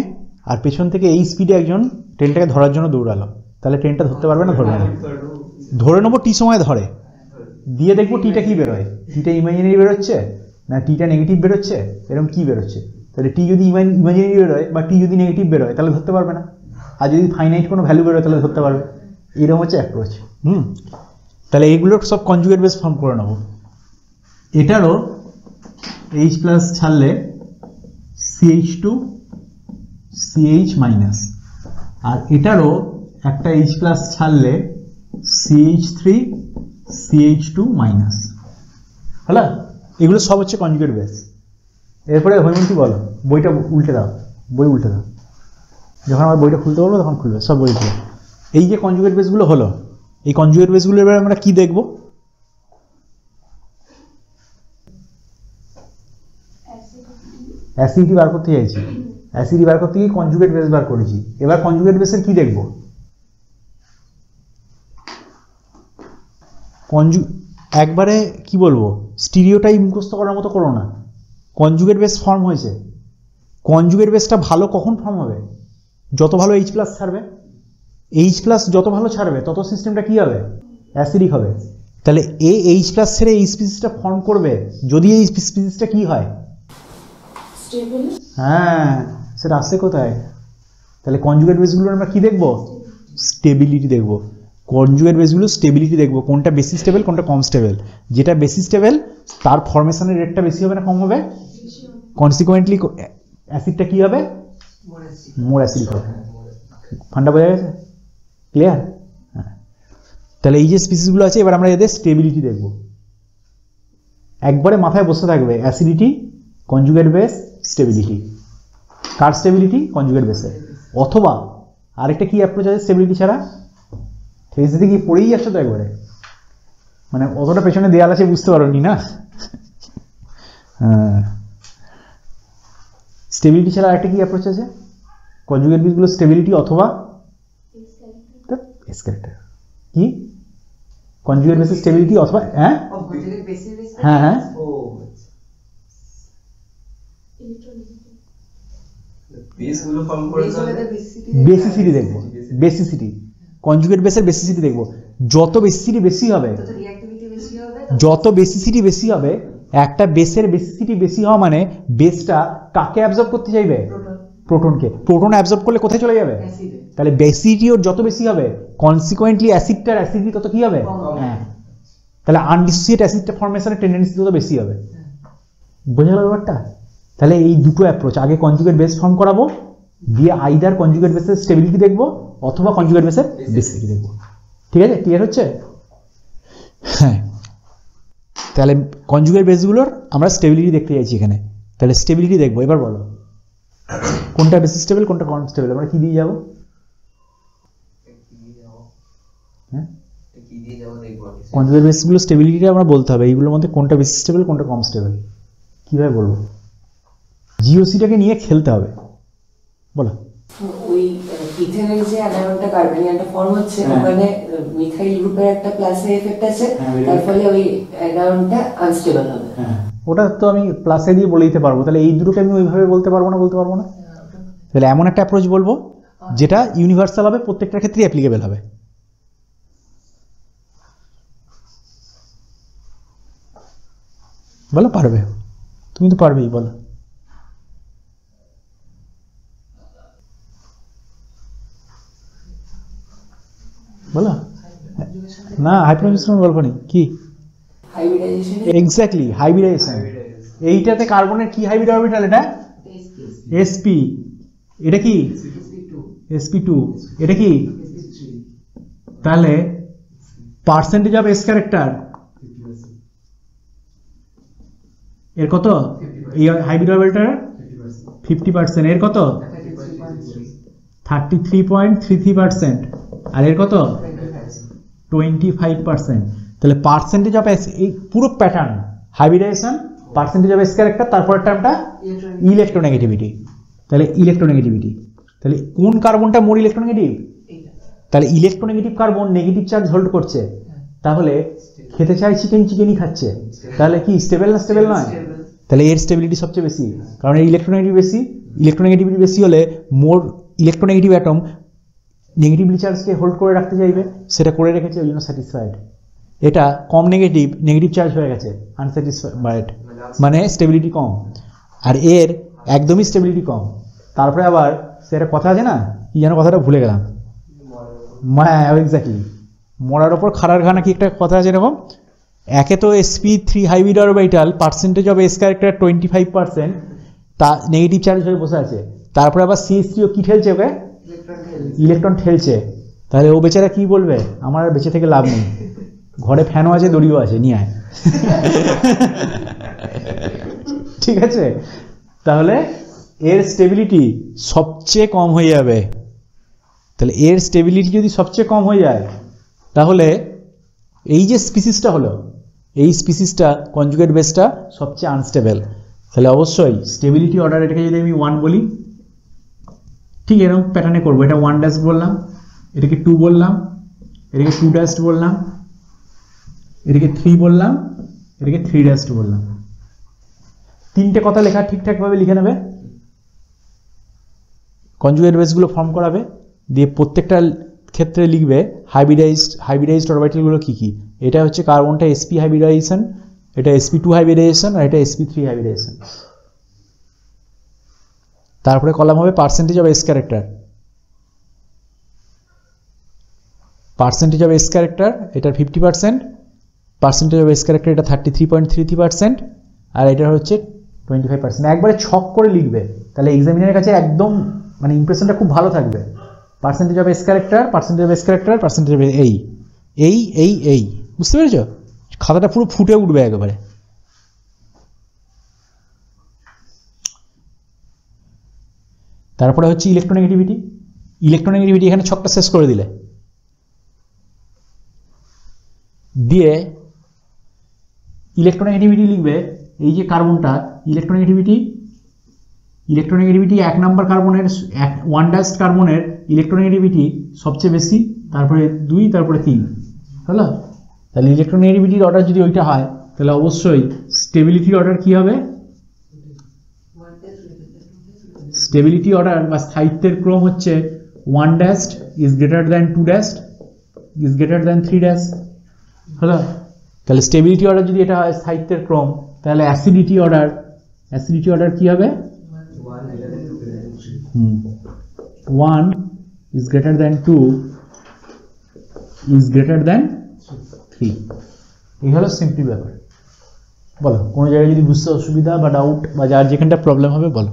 আর পেছন থেকে এই স্পিডে একজন ট্রেনটাকে ধরার জন্য দৌড়ালো, তাহলে ট্রেনটা ধরতে পারবে না ধরবে না? ধরে নেবো টি সময় ধরে, দিয়ে দেখবো টিটা কি বেরোয়, টিটা ইমাজিনারি বেরোচ্ছে না টিটা নেগেটিভ বেরোচ্ছে, এরকম কি বেরোচ্ছে। তাহলে টি যদি ইমাজিনারি বেরোয় বা টি যদি নেগেটিভ বেরোয় তাহলে ধরতে পারবে না, আর যদি ফাইনাইট কোনো ভ্যালু বেরোয় তাহলে ধরতে পারবে। এরকম হচ্ছে অ্যাপ্রোচ। তাহলে এইগুলো সব কনজুগেট বেস ফর্ম করে নেবো। এটারও H প্লাস ছাড়লে CH2 CH মাইনাস, আর এটারও একটা H প্লাস ছাড়লে CH3 CH2 মাইনাস, হলো? এগুলো সব হচ্ছে কনজুগেট বেস। এরপরে হৈমন্তী বলো, বইটা উল্টে দাও, বই উল্টে দাও, যখন আমার বইটা খুলতে বলবো তখন খুলবে, সব বই খুলবে। এই যে কনজুগেট বেসগুলো হলো, এই কনজুগেট বেসগুলো এবার আমরা কি দেখব? অ্যাসিডিটি বার করতে চাইছি, অ্যাসিডিটি বার করতে গিয়ে কনজুগেট বেস বার করেছি। এবার কনজুগেট বেসের কি দেখব? একবারে কি বলবো, স্টিরিওটাই মুখস্থ করার মতো করো না। কনজুগেট বেস ফর্ম হয়েছে, কনজুগেট বেসটা ভালো কখন ফর্ম হবে? যত ভালো H প্লাস ছাড়বে, H প্লাস যত ভালো ছাড়বে তত সিস্টেমটা কি হবে? অ্যাসিডিক হবে। তাহলে H প্লাস ছেড়ে এই স্পিসিসটা ফর্ম করবে যদি এই স্পিসিসটা কি হয়? স্টেবল। হ্যাঁ, সেটা আসছে কোথায়? তাহলে কনজুগেট বেসগুলো আমরা কি দেখব? স্টেবিলিটি দেখব। কনজুগেট বেসগুলো স্টেবিলিটি দেখব, কোনটা বেশি স্টেবল কোনটা কম স্টেবল। যেটা বেশি স্টেবল তার ফরমেশনের রেটটা বেশি হবে না কম হবে? কনসিকুয়েন্টলি অ্যাসিডটা কি হবে? মোর অ্যাসিডিক হবে। ফান্ডা বোঝা গেছে? ক্লিয়ার? হ্যাঁ। তাহলে এই যে স্পিসিসগুলো আছে, এবার আমরা এদের স্টেবিলিটি দেখব। একবারে মাথায় বসে থাকবে অ্যাসিডিটি, কনজুগেট বেস, স্টেবিলিটি। কার স্টেবিলিটি? কনজুগেট বেসের। অথবা আরেকটা কি অ্যাপ্রোচ আছে স্টেবিলিটি ছাড়া? ফেসিতে কি পড়েই আসছে তো একবারে, মানে অতটা পেছনে দেয়াল আছে বুঝতে পারোনি না। হ্যাঁ, স্টেবিলিটি ছাড়া আরেকটা কি অ্যাপ্রোচ আছে? কনজুগেট বেসগুলো স্টেবিলিটি অথবা এস ক্যারেক্টার। কি কনজুগেট বেসের স্টেবিলিটি অথবা হ্যাঁ হ্যাঁ হ্যাঁ বেসিসিটি দেখবো, বেসিসিটি কনজুগেট বেসের বেসিসিটি দেখবো। যত বেসিসিটি বেশি হবে, যত বেসিসিটি বেশি হবে, একটা বেসের বেসিসিটি বেশি হওয়া মানে বেসটা কাকে অ্যাবজর্ব করতে চাইবে? প্রোটনকে। প্রোটন অ্যাবজর্ব করলে কোথায় চলে যাবে? তাহলে বেসিসিটি ওর যত বেশি হবে, কনসিকুয়েন্টলি অ্যাসিডটার অ্যাসিডিটি তত কি হবে? হ্যাঁ, তাহলে আনডিসোসিয়েট অ্যাসিডটা ফর্মেশনের টেন্ডেন্সি তত বেশি হবে। বোঝা গেল ব্যাপারটা? তাহলে এই দুটো অ্যাপ্রোচ, আগে কনজুগেট বেস ফর্ম করাবো, দিয়ে আইদার কনজুগেট বেসের স্টেবিলিটি দেখবো অথবা কনজুগেট বেসের বেসিসিটি দেখবো। ঠিক আছে? ক্লিয়ার হচ্ছে? হ্যাঁ, তাহলে কনজুগেট বেসগুলোর আমরা স্টেবিলিটি দেখতে চাইছি এখানে, তাহলে স্টেবিলিটি দেখবো। এবার বলো কোনটা বেশি স্টেবল কোনটা কম স্টেবল, আমরা কি দিয়ে যাবো? হ্যাঁ, কনজুগেট বেসগুলো স্টেবিলিটিটা আমরা বলতে হবে, এইগুলোর মধ্যে কোনটা বেশি স্টেবল কোনটা কম স্টেবল, কিভাবে বলবো? জিওসিটাকে নিয়ে খেলতে হবে, বলো। ওই ইথেনের যে অ্যানায়নটা কার্বনিয়ানটা ফর্ম হচ্ছে, ওখানে মিথাইল গ্রুপের একটা প্লাসে এফেক্ট আছে, তার ফলে ওই অ্যানায়নটা আনস্টেবল হবে। ওটা তো আমি প্লাসে দিয়ে বলে দিতে পারবো, তাহলে এই দুটোকে আমি ওইভাবে বলতে পারবো না। তাহলে এমন একটা অ্যাপ্রোচ বলবো যেটা ইউনিভার্সাল হবে, প্রত্যেকটার ক্ষেত্রে অ্যাপ্লিকেবল হবে। বলো, পারবে? তুমি তো পারবেই, বলো। বলো না, হাইব্রিডাইজেশন গল্প নেই কি? Hybridization, exactly, hybridization. এইটাতে কার্বনের কি হাইব্রিড অরবিটাল? এটা sp, এটা কি sp2, এটা কি? তাহলে পার্সেন্টেজ অফ এস ক্যারেক্টার এর কত? এই হাইব্রিড অরবিটাল 50%, এর কত? 33.33%। আর এর কত 25%। তাহলে পার্সেন্টেজ অফ এই পুরো pattern hybridization, percentage of S character, তারপরের টার্মটা ইলেকট্রোনেগেটিভিটি। তাহলে ইলেকট্রোনেগেটিভিটি, তাহলে কোন কার্বনটা মোর ইলেকট্রোনেগেটিভ? তাহলে electronegative carbon negative charge hold করছে, তাহলে খেতে চাই চিকেন, চিকেনই খাচ্ছে, তাহলে কি স্টেবল না স্টেবল নয়? তাহলে এর স্টেবিলিটি সবচেয়ে বেশি, কারণ এর ইলেকট্রোনেগেটিভ বেশি। ইলেকট্রোনেগেটিভিটি বেশি হলে মোর ইলেকট্রোনেগেটিভ অ্যাটম নেগেটিভলি চার্জকে হোল্ড করে রাখতে চাইবে, সেটা করে রেখেছে, ওই জন্য স্যাটিসফাইড। এটা কম নেগেটিভ, নেগেটিভ চার্জ হয়ে গেছে, আনস্যাটিসফাইড, মানে স্টেবিলিটি কম। আর এর একদমই স্টেবিলিটি কম। তারপরে আবার সেটা কথা আছে না, কি যেন কথাটা ভুলে গেলাম, এক্স্যাক্টলি মরার ওপর খাড়ার ঘা নাকি একটা কথা আছে এরকম। একে তো sp3 hybrid orbital percentage of S character 25%, তা নেগেটিভ চার্জ হয়ে বসে আছে। তারপরে আবার CH3ও কি ঠেলছে ওকে? ইলেকট্রন ঠেলছে। তাহলে ও বেচারা কি বলবে, আমার আর বেঁচে থেকে লাভ নেই, ঘরে ফ্যানও আছে, দড়িও আছে, নিয়ে আয়। ঠিক আছে, তাহলে এর স্টেবিলিটি সবচেয়ে কম হয়ে যাবে। তাহলে এর স্টেবিলিটি যদি সবচেয়ে কম হয়ে যায়, তাহলে এই যে স্পিসিসটা হলো, এই স্পিসিসটা কনজুগেট বেসটা সবচেয়ে আনস্টেবল। তাহলে অবশ্যই স্টেবিলিটি অর্ডার, এটাকে যদি আমি 1 বলি, ঠিক এরকম প্যাটার্নে করবো। এটা 1 ড্যাশ বললাম, এটাকে 2 বললাম, এটাকে 2 ড্যাশ বললাম, এটাকে 3 বললাম, এটাকে 3 ড্যাশ বললাম। তিনটে কথা লেখা ঠিকঠাকভাবে লিখে নেবে, কনজুগেট বেসগুলো ফর্ম করাবে, দিয়ে প্রত্যেকটা ক্ষেত্রে লিখবে হাইব্রিডাইজড অরবিটালগুলো কী কী। এটা হচ্ছে কার্বনটা sp হাইব্রিডাইজেশন, এটা sp2 হাইব্রিডাইজেশন, আর এটা sp3 হাইব্রিডাইজেশন। তারপরে কলাম হবে percentage of S character, percentage of S character এটার 50%, পার্সেন্টেজ অফ এস ক্যারেক্টার এটা 33.33%, আর এটা হচ্ছে 25%। একবারে ছক করে লিখবে, তাহলে এক্সামিনারের কাছে একদম মানে ইমপ্রেশনটা খুব ভালো থাকবে। Percentage of S character, percentage of S character, percentage of এই, বুঝতে পেরেছ? খাতাটা পুরো ফুটে উঠবে একেবারে। তারপরে হচ্ছে ইলেকট্রোনেগেটিভিটি। ইলেকট্রোনেগেটিভিটি এখানে ছকটা শেষ করে দিলে, দিয়ে ইলেকট্রোনেগেটিভিটি লিখবে। এই যে কার্বনটা ইলেকট্রোনেগেটিভিটি 1 নাম্বার কার্বনের 1 ড্যাশ কার্বনের ইলেকট্রোনেগেটিভিটি সবচেয়ে বেশি, তারপরে 2, তারপরে 3 হলো। তাহলে ইলেকট্রোনেগেটিভিটির অর্ডার যদি ওইটা হয়, তাহলে অবশ্যই স্টেবিলিটির অর্ডার কি হবে? স্টেবিলিটি অর্ডার বা স্থায়িত্বের ক্রম হচ্ছে 1 dash is greater than 2 dash is greater than 3 dash হলো। তাহলে স্টেবিলিটি অর্ডার যদি এটা হয় স্থায়িত্বের ক্রম, তাহলে অ্যাসিডিটি অর্ডার কি হবে? 1 is greater than 2 is greater than 3। এই হলো সিম্পল ব্যাপার। বলো কোনো জায়গায় যদি বুঝতে অসুবিধা বা ডাউট বা যার যেখানটা প্রবলেম হবে বলো।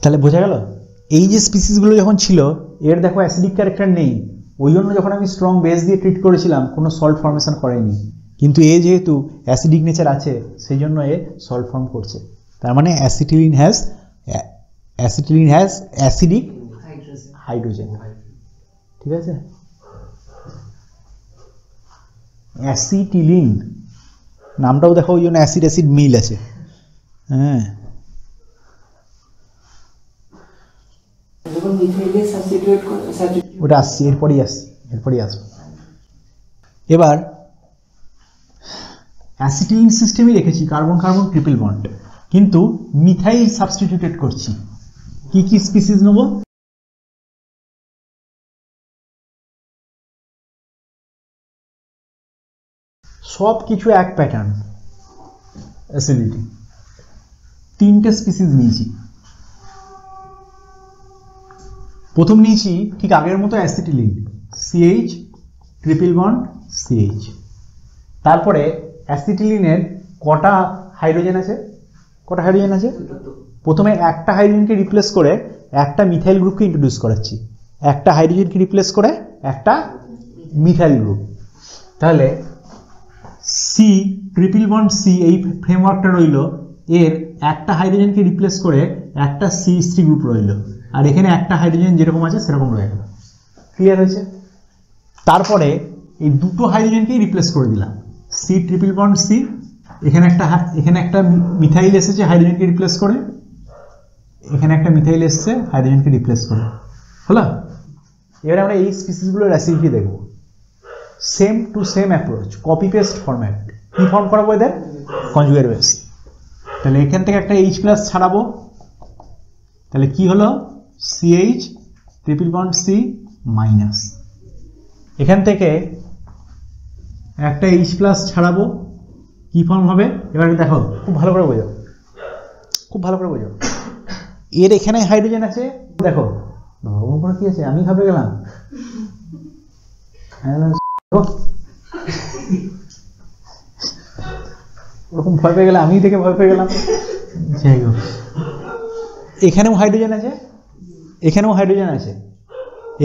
তাহলে বোঝা গেল, এই যে স্পিসিসগুলো যখন ছিল এর দেখো অ্যাসিডিক ক্যারেক্টার নেই, ওই জন্য যখন আমি স্ট্রং বেস দিয়ে ট্রিট করেছিলাম কোনো সল্ট ফর্মেশন করেনি। কিন্তু এ যেহেতু অ্যাসিডিক নেচার আছে সেই জন্য এ সল্ট ফর্ম করছে। তার মানে অ্যাসিটিলিন হ্যাজ অ্যাসিডিক হাইড্রোজেন। ঠিক আছে, অ্যাসিটিলিন নামটাও দেখো ওই জন্য অ্যাসিড মিল আছে। হ্যাঁ, ওটা আসছি, এরপরই আসবো। এবার অ্যাসিটিলিন সিস্টেমই রেখেছি, কার্বন কার্বন ট্রিপল বন্ড, কিন্তু মিথাইল সাবস্টিটিউটেড করছি। কি কি স্পিসিস নেব? সব কিছু এক প্যাটার্ন অ্যাসিডিটি। 3টে স্পিসিস নিয়েছি। প্রথম নিয়েছি ঠিক আগের মতো acetylene, CH triple bond CH। তারপরে অ্যাসিটিলিনের কটা হাইড্রোজেন আছে? প্রথমে একটা হাইড্রোজেনকে রিপ্লেস করে একটা মিথাইল গ্রুপকে ইন্ট্রোডিউস করাচ্ছি, একটা হাইড্রোজেনকে রিপ্লেস করে একটা মিথাইল গ্রুপ। তাহলে সি ট্রিপল বন্ড সি এই ফ্রেমওয়ার্কটা রইল, এর একটা হাইড্রোজেনকে রিপ্লেস করে একটা CH3 গ্রুপ রইল, আর এখানে একটা হাইড্রোজেন যেরকম আছে সেরকম রয়ে গেল। ক্লিয়ার হয়েছে? তারপরে এই দুটো হাইড্রোজেনকেই রিপ্লেস করে দিলাম, সি ট্রিপল বন্ড সি, এখানে একটা মিথাইল এসেছে হাইড্রোজেনকে রিপ্লেস করে, এখানে একটা মিথাইল এসেছে হাইড্রোজেনকে রিপ্লেস করে, হলো? এবারে আমরা এই স্পিসিসগুলোর অ্যাসিডিটি দেখব। Same to same approach, copy paste format. কি ফর্ম করাবো এদের? Conjugate base. তাহলে এখান থেকে একটা H+ ছাড়াবো, তাহলে কি হলো? CH triple bond C minus. এখান থেকে একটা H+ ছাড়াবো, কি ফর্ম হবে? এবার দেখো, খুব ভালো করে বোঝো, খুব ভালো করে বোঝো। এর এখানে হাইড্রোজেন আছে, দেখো উপরে কি আছে, আমি ঘাবড়ে গেলাম। ওরকম ভয় পেয়ে গেলে আমি দেখে ভয় পেয়ে গেলাম। যাই হোক, এখানেও হাইড্রোজেন আছে, এখানেও হাইড্রোজেন আছে,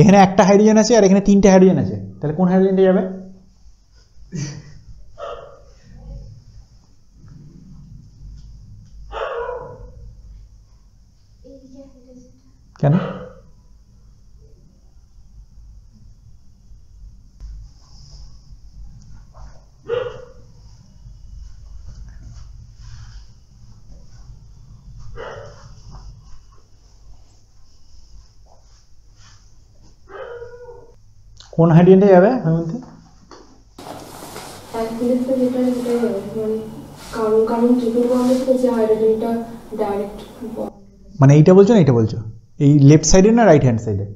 এখানে একটা হাইড্রোজেন আছে আর এখানে তিনটে হাইড্রোজেন আছে। তাহলে কোন হাইড্রোজেনটা যাবে? কেন? কোন হাইড্রোজেনটা যাবে হেমন্তী? অ্যালকিনেসটা যেটা সেটাই হবে, মানে কারণ ট্রিপল বন্ডের সাথে যে হাইড্রোজেনটা ডাইরেক্ট বন্ড, মানে এইটা বলছো না এইটা বলছো? এই লেফট সাইডে না রাইট হ্যান্ড সাইডে?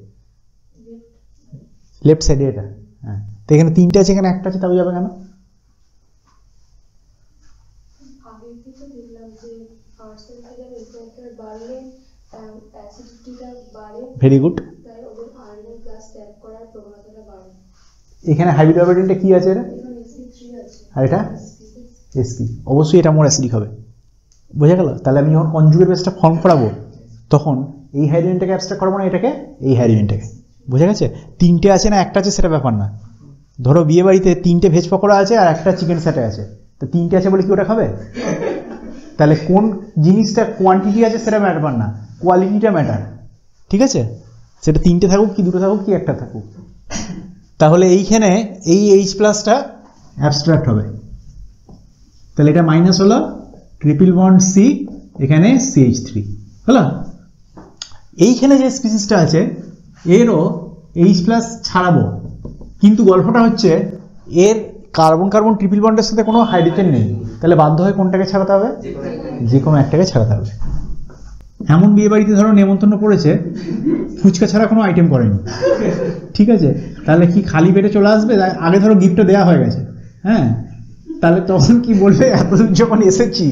লেফট সাইডে এটা। হ্যাঁ, তো এখানে তিনটে আছে, এখানে একটা আছে, তবে যাবে কেন? আগে থেকে দেখলাম যে পার্সেন্টেজের ইফেক্টর বাড়লে অ্যাসিডিটিটা বাড়ে, ভেরি গুড। তাই ওদের আয়রন প্লাস ত্যাগ করার প্রবণতাটা বাড়ে। এখানে হাইড্রোজেনটা কি আছে? এখানে Sp3 আছে আর এটা Sp, অবশ্যই এটা মোর অ্যাসিডিক হবে। বোঝা গেল? তাহলে আমি যখন কনজুগেট বেসটা ফর্ম করাবো তখন এই হাইড্রোজেনটাকে অ্যাবস্ট্রাক্ট করবো না, এটাকে, এই হাইড্রোজেনটাকে। বোঝা গেছে? তিনটে আছে না একটা আছে সেটা ব্যাপার না। ধরো বিয়ে বাড়িতে তিনটে ভেজ পকোড়া আছে আর একটা চিকেন স্যাটে আছে, তো তিনটে আছে বলে কি ওটা খাবে? তাহলে কোন জিনিসটা কোয়ান্টিটি আছে সেটা ব্যাপার না, কোয়ালিটিটা ম্যাটার। ঠিক আছে? সেটা তিনটে থাকুক কি দুটো থাকুক কি একটা থাকুক। তাহলে এইখানে এই H+টা অ্যাবস্ট্রাক্ট হবে, তাহলে এটা মাইনাস হলো, ট্রিপল বন্ড C, এখানে CH3 হলো। এইখানে যে স্পিসিসটা আছে এরও H+ ছাড়াবো, কিন্তু গল্পটা হচ্ছে এর কার্বন কার্বন ট্রিপল বন্ডের সাথে কোনো হাইড্রোজেন নেই, তাহলে বাধ্য হয়ে কোনটাকে ছাড়াতে হবে? যে কোনো একটাকে ছাড়াতে হবে। এমন বিয়ে বাড়িতে ধরো নেমন্তন্ন পড়েছে, ফুচকা ছাড়া কোনো আইটেম করেনি, ঠিক আছে? তাহলে কি খালি পেটে চলে আসবে? আগে ধরো গিফটটা দেওয়া হয়ে গেছে, হ্যাঁ, তাহলে তখন কি বলবে, এতদূর যখন এসেছি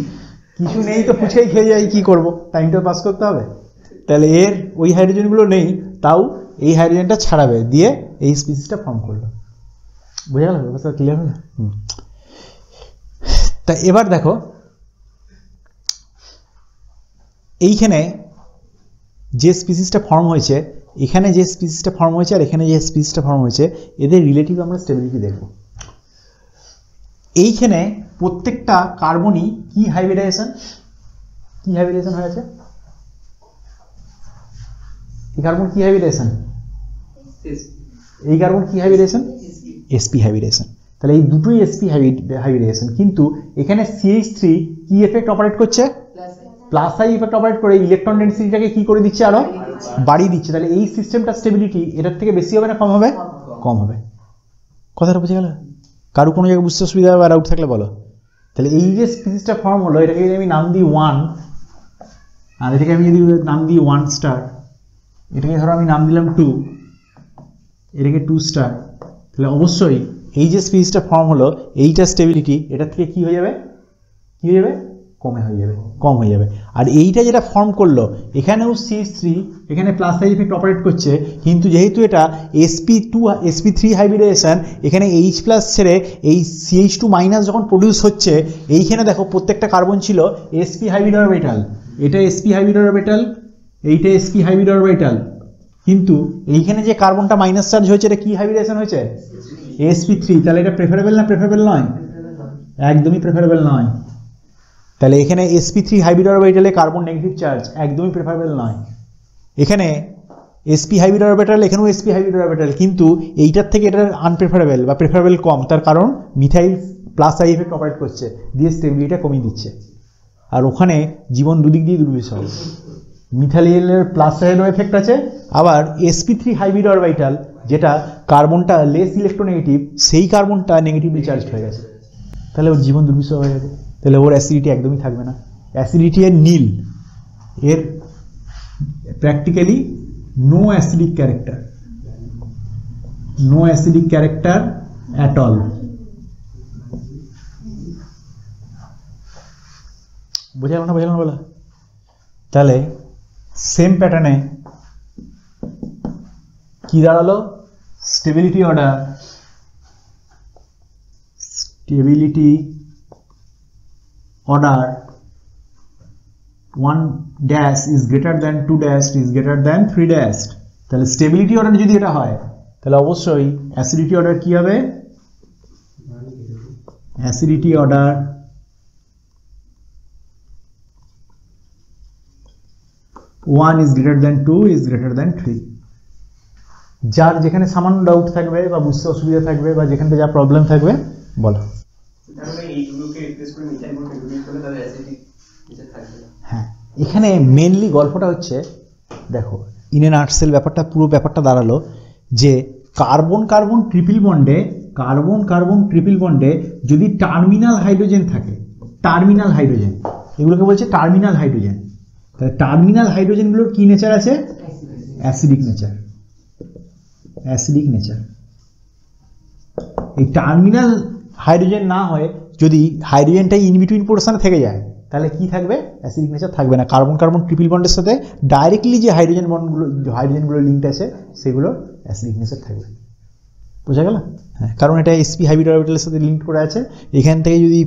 কিছু নেই তো ফুচকাই খেয়ে যাই, কি করব, টাইমটা পাস করতে হবে। তাহলে এর ওই হাইড্রোজেনগুলো নেই, তাও এই হাইড্রোজেনটা ছাড়াবে, দিয়ে এই স্পিসিসটা ফর্ম করলো। বোঝা গেল? ব্যাপারটা ক্লিয়ার হলো? তা এবার দেখো, এইখানে যে স্পিসিসটা ফর্ম হয়েছে, এখানে যে স্পিসিসটা ফর্ম হয়েছে আর এখানে যে স্পিসিসটা ফর্ম হয়েছে, এদের রিলেটিভ আমরা স্টেবিলিটি দেখব। এইখানে প্রত্যেকটা কার্বনই কি হাইব্রিডাইজেশন, কি হাইব্রিডাইজেশন হয়েছে? এই কার্বন কি হাইব্রিডাইজেশন? এই কার্বন কি হাইব্রিডাইজেশন? sp hybridization. তাহলে এই দুটোই sp হাইব্রিডাইজেশন, কিন্তু এখানে CH3 কি এফেক্ট অপারেট করছে? প্লাস আই ইফেক্ট অপারেট করে ইলেকট্রন ডেনসিটিটাকে কি করে দিচ্ছে? আরো বাড়িয়ে দিচ্ছে। তাহলে এই সিস্টেমটা স্টেবিলিটি এটার থেকে বেশি হবে না কম হবে? কম হবে। কথাটা বুঝে গেল? কারো কোনো জায়গায় বুঝতে অসুবিধা হবে আর আউট থাকলে বলো। তাহলে এই যে স্পিসিসটা ফর্ম হলো, এটাকে যদি আমি নাম দিই 1, আর এটাকে আমি যদি নাম দিই 1 স্টার, এটাকে ধরো আমি নাম দিলাম 2, এটাকে 2 স্টার, তাহলে অবশ্যই এই যে স্পিসিসটা ফর্ম হলো এইটা স্টেবিলিটি এটার থেকে কি হয়ে যাবে? কি হয়ে যাবে? কমে হয়ে যাবে, কম হয়ে যাবে। আর এইটা যেটা ফর্ম করলো, এখানেও CH3, এখানে প্লাস সাইড ইফেক্ট অপারেট করছে, কিন্তু যেহেতু এটা sp3 হাইব্রিডাইজেশন, এখানে H+ ছেড়ে এই CH2 মাইনাস যখন প্রডিউস হচ্ছে, এইখানে দেখো প্রত্যেকটা কার্বন ছিল sp হাইব্রিড অরবিটাল, এটা sp হাইব্রিড অরবিটাল, এইটা sp হাইব্রিড অরবিটাল, কিন্তু এইখানে যে কার্বনটা মাইনাস চার্জ হয়েছে এটা কি হাইব্রিডাইজেশন হয়েছে? sp3। তাহলে এটা প্রেফারেবল না প্রেফারেবল নয়? একদমই প্রেফারেবল নয়। তাহলে এখানে sp3 হাইব্রিড অরবিটালে কার্বন নেগেটিভ চার্জ একদমই প্রেফারেবল নয়। এখানে sp হাইব্রিড অরবিটাল, এখানেও sp হাইব্রিড অরবিটাল, কিন্তু এইটার থেকে এটা আনপ্রেফারেবল বা প্রেফারেবল কম। তার কারণ methyl plus I effect operate করছে, দিয়ে স্টেবিলিটিটা কমিয়ে দিচ্ছে। আর ওখানে জীবন দুদিক দিয়ে দুর্বিষহ। মিথাইলের প্লাস সাইড এফেক্ট আছে, আবার sp3 হাইব্রিড অরবিটাল যেটা কার্বনটা লেস ইলেকট্রোনেগেটিভ, সেই কার্বনটা নেগেটিভলি চার্জড হয়ে গেছে। তাহলে ওর জীবন দুর্বিষহ হয়ে গেছে। তাহলে ওর অ্যাসিডিটি একদমই থাকবে না। অ্যাসিডিটি এর নীল, এর practically no acidic character, no acidic character at all. বোঝা গেল না? বোঝা গেল না বলা? তাহলে সেম প্যাটার্নে কি দাঁড়ালো? Stability order, stability order 1 dash is greater than 2 dash is greater than 3 dash. তাহলে স্টেবিলিটি অর্ডার যদি এটা হয়, তাহলে অবশ্যই অ্যাসিডিটি অর্ডার কি হবে? Acidity order 1 is greater than 2 is greater than 3। যার যেখানে সামান্য ডাউট থাকবে বা বুঝতে অসুবিধা থাকবে বা যেখানে যা প্রবলেম থাকবে বলো। হ্যাঁ, এখানে মেনলি গল্পটা হচ্ছে, দেখো ইন এ নাটসেল ব্যাপারটা, পুরো ব্যাপারটা দাঁড়ালো যে কার্বন কার্বন ট্রিপল বন্ডে যদি টার্মিনাল হাইড্রোজেন থাকে, টার্মিনাল হাইড্রোজেন, এগুলোকে বলছে টার্মিনাল হাইড্রোজেন। তাহলে টার্মিনাল হাইড্রোজেনগুলোর কি নেচার আছে? Acidic nature, acidic nature. এই টার্মিনাল হাইড্রোজেন না হয়ে যদি হাইড্রোজেনটা ইন বিটুইন পোর্শনে থেকে যায়, তাহলে কি থাকবে? অ্যাসিডিক নেচার থাকবে না। কার্বন কার্বন ট্রিপল বন্ডের সাথে ডাইরেক্টলি যে হাইড্রোজেনগুলো লিঙ্কড আছে, সেগুলো অ্যাসিডিক নেচার থাকবে। বোঝা গেল? হ্যাঁ, কারণ এটা sp হাইব্রিড অরবিটালের সাথে লিঙ্ক করে আছে। এখান থেকে যদি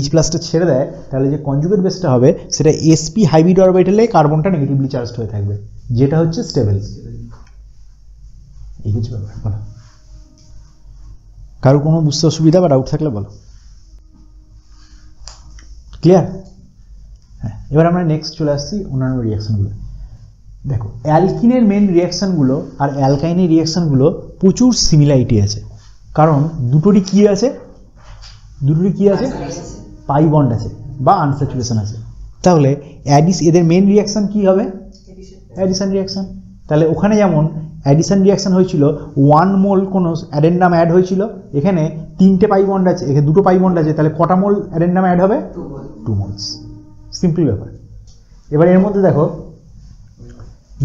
H+টা ছেড়ে দেয়, তাহলে যে কনজুগেট বেসটা হবে সেটা sp হাইব্রিড অরবিটালে কার্বনটা নেগেটিভলি চার্জড হয়ে থাকবে, যেটা হচ্ছে স্টেবল। এই কিছু ব্যাপার বলো। কারো কোনো বুঝতে অসুবিধা বা ডাউট থাকলে বলো। ক্লিয়ার? হ্যাঁ, এবার আমরা নেক্সট চলে আসছি অন্যান্য রিয়াকশনগুলো। দেখো, অ্যালকিনের মেন রিয়াকশনগুলো আর অ্যালকাইনের রিয়াকশনগুলো প্রচুর সিমিলারিটি আছে। কারণ দুটোরই কি আছে? পাই বন্ড আছে বা আনস্যাচুরেশন আছে। তাহলে এদের মেন রিয়াকশন কি হবে? Addition reaction. তাহলে ওখানে যেমন অ্যাডিশন রিয়াকশন হয়েছিল, 1 মোল কোনো অ্যাডেন্ডাম অ্যাড হয়েছিল, এখানে 3টে পাই বন্ড আছে, এখানে 2টো পাই বন্ড আছে, তাহলে কটা মোল অ্যাডেন্ডাম অ্যাড হবে? 2 মোলস। সিম্পল ব্যাপার। এবার এর মধ্যে দেখো,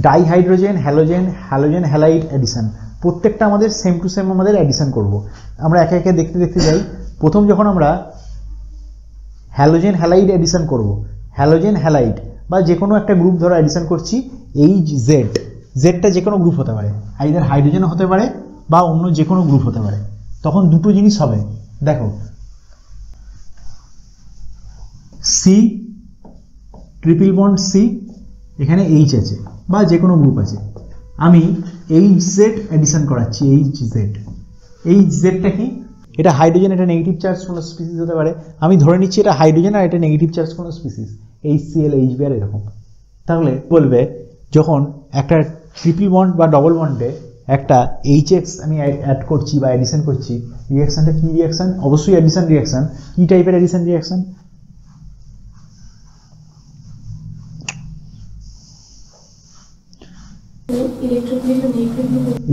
dihydrogen, halogen, halogen halide addition, প্রত্যেকটা আমাদের সেম টু সেম আমাদের অ্যাডিশন করব। আমরা একে একে দেখতে যাই। প্রথম যখন আমরা হ্যালোজেন হ্যালাইড অ্যাডিশন করব, হ্যালোজেন হ্যালাইড বা যে কোনো একটা গ্রুপ ধরো অ্যাডিশন করছি, জেডটা যে কোনো গ্রুপ হতে পারে, আইদার হাইড্রোজেন হতে পারে বা অন্য যে কোনো গ্রুপ হতে পারে। তখন দুটো জিনিস হবে, দেখো সি ট্রিপল বন্ড সি, এখানে এইচ আছে বা যে কোনো গ্রুপ আছে, আমি HZ অ্যাডিশন করাচ্ছি। HZটা কি? এটা হাইড্রোজেন, এটা নেগেটিভ চার্জ কোনো স্পিসিস হতে পারে। আমি ধরে নিচ্ছি এটা হাইড্রোজেন আর এটা নেগেটিভ চার্জ কোনো স্পিসিস, HCl, HBr এরকম। তাহলে বলবে যখন একটা ট্রিপল বন্ড বা ডবল বন্ডে একটা HX আমি অ্যাড করছি বা অ্যাডিশন করছি, রিয়াকশনটা কি রিয়াকশন? অবশ্যই অ্যাডিশন রিয়াকশন। কি টাইপের addition reaction?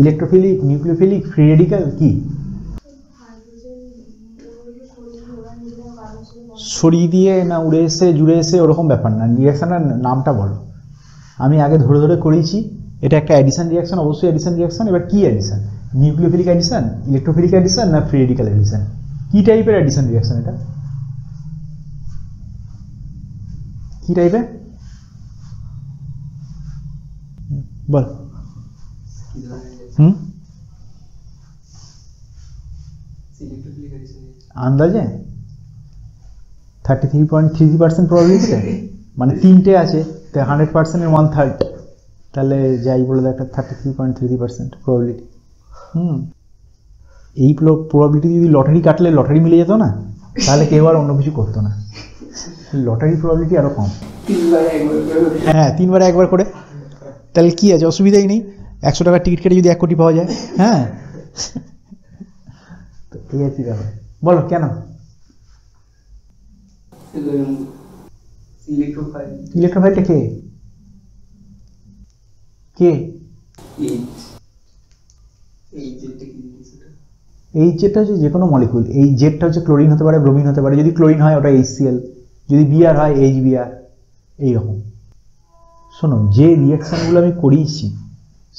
Electrophilic, nucleophilic, free radical কি? সরিয়ে দিয়ে না উড়ে এসে জুড়ে এসে ওরকম ব্যাপার না, রিয়াকশনের নামটা বলো। আমি আগে ধরে ধরে করেছি, এটা একটা অ্যাডিশন রিয়াকশন, অবশ্যই অ্যাডিশন রিয়াকশন। এবার কি addition? Nucleophilic addition, electrophilic addition না ফ্রি রেডিক্যাল অ্যাডিশন? কি টাইপের অ্যাডিশন রিয়াকশন এটা? কি টাইপের বল? আন্দাজে 33.33% প্রবাবিলিটিতে, মানে 3টে আছে, 100%-এর 1/3, তাহলে যাই বলে একটা 33.33% প্রবাবিলিটি। এই প্রবাবিলিটি যদি লটারি কাটলে লটারি মিলে যেত না, তাহলে কেউ আর অন্য কিছু করতো না, লটারি প্রবাবিলিটি আরও কম। 3 বারে 1 বার করে। হ্যাঁ 3 বারে 1 বার করে, তাহলে কি আছে, অসুবিধাই নেই। 100 টাকার টিকিট কেটে যদি 1 কোটি পাওয়া যায়, হ্যাঁ তো এই আর কি ব্যাপার, বলো কেন? ইলেকট্রোফাইলটা কে কে? এই জেটটা হচ্ছে যে কোনো মলিকুল, এই জেটটা হচ্ছে ক্লোরিন হতে পারে, ব্রোমিন হতে পারে, যদি ক্লোরিন হয় ওটা HCl, যদি বিআর হয় HBr, এইরকম। শোনো, যে রিয়াকশানগুলো আমি করিয়েছি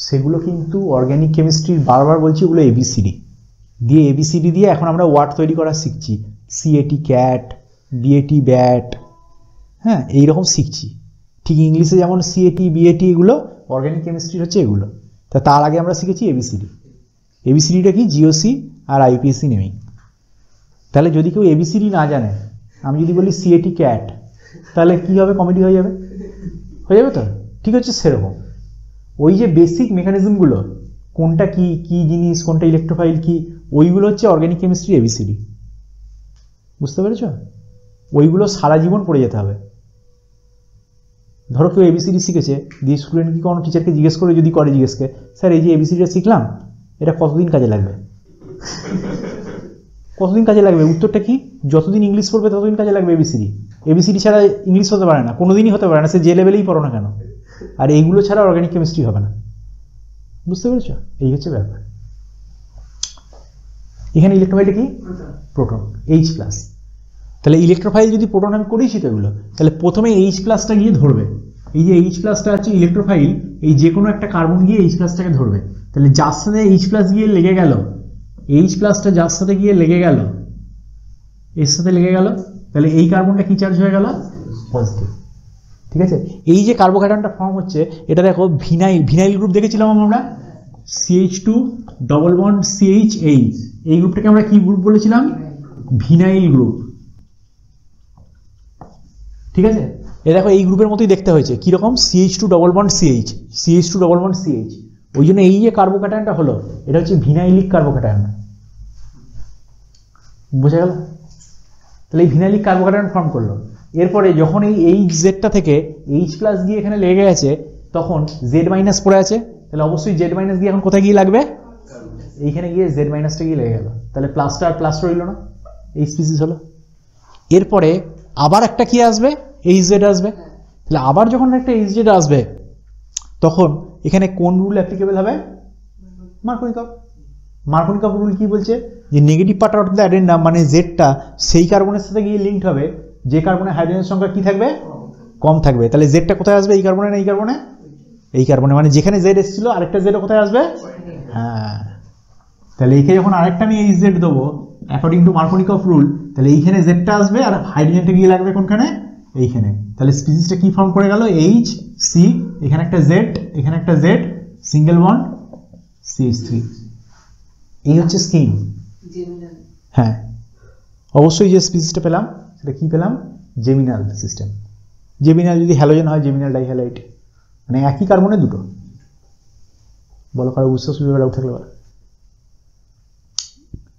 সেগুলো কিন্তু অর্গ্যানিক কেমিস্ট্রির, বারবার বলছি, ওগুলো ABCD দিয়ে, ABCD দিয়ে এখন আমরা ওয়ার্ড তৈরি করা শিখছি, CAT ক্যাট, BAT ব্যাট, হ্যাঁ এইরকম শিখছি। ঠিক ইংলিশে যেমন CAT BAT এগুলো অর্গ্যানিক কেমিস্ট্রি হচ্ছে এগুলো। তার আগে আমরা শিখেছি ABCD। ABCDটা কি? GOC আর IUPAC নেমিং। তাহলে যদি কেউ ABCD না জানে, আমি যদি বলি CAT ক্যাট, তাহলে কি হবে? কমেডি হয়ে যাবে তো? ঠিক হচ্ছে সেরকম। ওই যে বেসিক মেকানিজমগুলো, কোনটা কি কি জিনিস, কোনটা ইলেকট্রোফাইল কি, ওইগুলো হচ্ছে অর্গ্যানিক কেমিস্ট্রি ABCD। বুঝতে পেরেছ? ওইগুলো সারা জীবন পড়ে যেতে হবে। ধরো কেউ ABCD শিখেছে, দিয়ে স্টুডেন্ট কি কোনো টিচারকে জিজ্ঞেস করে, যদি করে জিজ্ঞেসকে, স্যার এই যে ABCDটা শিখলাম এটা কতদিন কাজে লাগবে? কতদিন কাজে লাগবে? উত্তরটা কি? যতদিন ইংলিশ পড়বে ততদিন কাজে লাগবে ABCD। ABCD ছাড়া ইংলিশ হতে পারে না, কোনোদিনই হতে পারে না, সে যে লেভেলেই পড়ো না কেন। আর এইগুলো ছাড়া অর্গ্যানিক কেমিস্ট্রি হবে না। বুঝতে পেরেছ? এই হচ্ছে ব্যাপার। এখানে ইলেকট্রোফাইলটা কি? Proton, H+। তাহলে ইলেকট্রোফাইল যদি প্রোটন আমি করেছি তো এগুলো, তাহলে প্রথমে H+টা গিয়ে ধরবে। এই যে H+টা আছে ইলেকট্রোফাইল, এই যে কোনো একটা কার্বন গিয়ে H+টাকে ধরবে। তাহলে যার সাথে H+ গিয়ে লেগে গেল, H+টা যার সাথে গিয়ে লেগে গেল, এর সাথে লেগে গেল, তাহলে এই কার্বনটা কি চার্জ হয়ে গেল? পজিটিভ। ঠিক আছে? এই যে কার্বোক্যাটায়নটা ফর্ম হচ্ছে, এটা দেখো ভিনাইল গ্রুপ দেখেছিলাম আমরা, CH2 ডবল বন্ড CH, এই গ্রুপটাকে আমরা কি গ্রুপ বলেছিলাম? Vinyl group. ঠিক আছে? এ দেখো এই গ্রুপের মতোই দেখতে হয়েছে, কিরকম? CH2 double bond CH, CH2 double bond CH। ওই জন্য এই যে কার্বোক্যাটায়নটা হলো, এটা হচ্ছে ভিনাইলিক কার্বোক্যাটায়ন। বোঝা গেল? তাহলে এই ভিনাইলিক কার্বোক্যাটায়ন ফর্ম করলো। এরপরে যখন এই HZ থেকে H+ গিয়ে এখানে লেগে গেছে, তখন Z- পড়ে আছে, তাহলে অবশ্যই Z- গিয়ে এখন কোথায় গিয়ে লাগবে? এইখানে গিয়ে Z- গিয়ে লেগে গেল, তাহলে প্লাসটা আর প্লাস রইল না, এই স্পিসিস হলো। এরপরে আবার একটা কি আসবে? HZ আসবে। তাহলে আবার যখন একটা HZ আসবে, তখন এখানে কোন রুল অ্যাপ্লিকেবল হবে? মার্কনিকভ রুল কি বলছে? যে negative part of the addendum, মানে জেডটা সেই কার্বনের সাথে গিয়ে লিঙ্কড হবে যে কার্বনের হাইড্রোজেনের সংখ্যা কি থাকবে? কম থাকবে। তাহলে জেডটা কোথায় আসবে? এই কার্বনে না এই কার্বনে? এই কার্বনে। মানে যেখানে জেড এসেছিল আরেকটা জেড কোথায় আসবে? হ্যাঁ। তাহলে এইখানে যখন আরেকটা আমি HZ দেবো অ্যাকর্ডিং টু মার্কনিকভ রুল, তাহলে এইখানে জেডটা আসবে আর হাইড্রোজেনটা গিয়ে লাগবে কোনখানে? এইখানে। তাহলে স্পিসিসটা কি ফর্ম করে গেল? HC, এখানে একটা জেড, এখানে একটা জেড, সিঙ্গেল বন্ড CH3। এই হচ্ছে স্কিম। হ্যাঁ, অবশ্যই যে স্পিসিসটা পেলাম সেটা কি পেলাম? জেমিনাল সিস্টেম। জেমিনাল যদি হ্যালোজেন হয় জেমিনাল ডাইহ্যালাইড, মানে একই কার্বনে দুটো। বলো কারো বুঝতে সুবিধা ডাউট থাকলে বলো।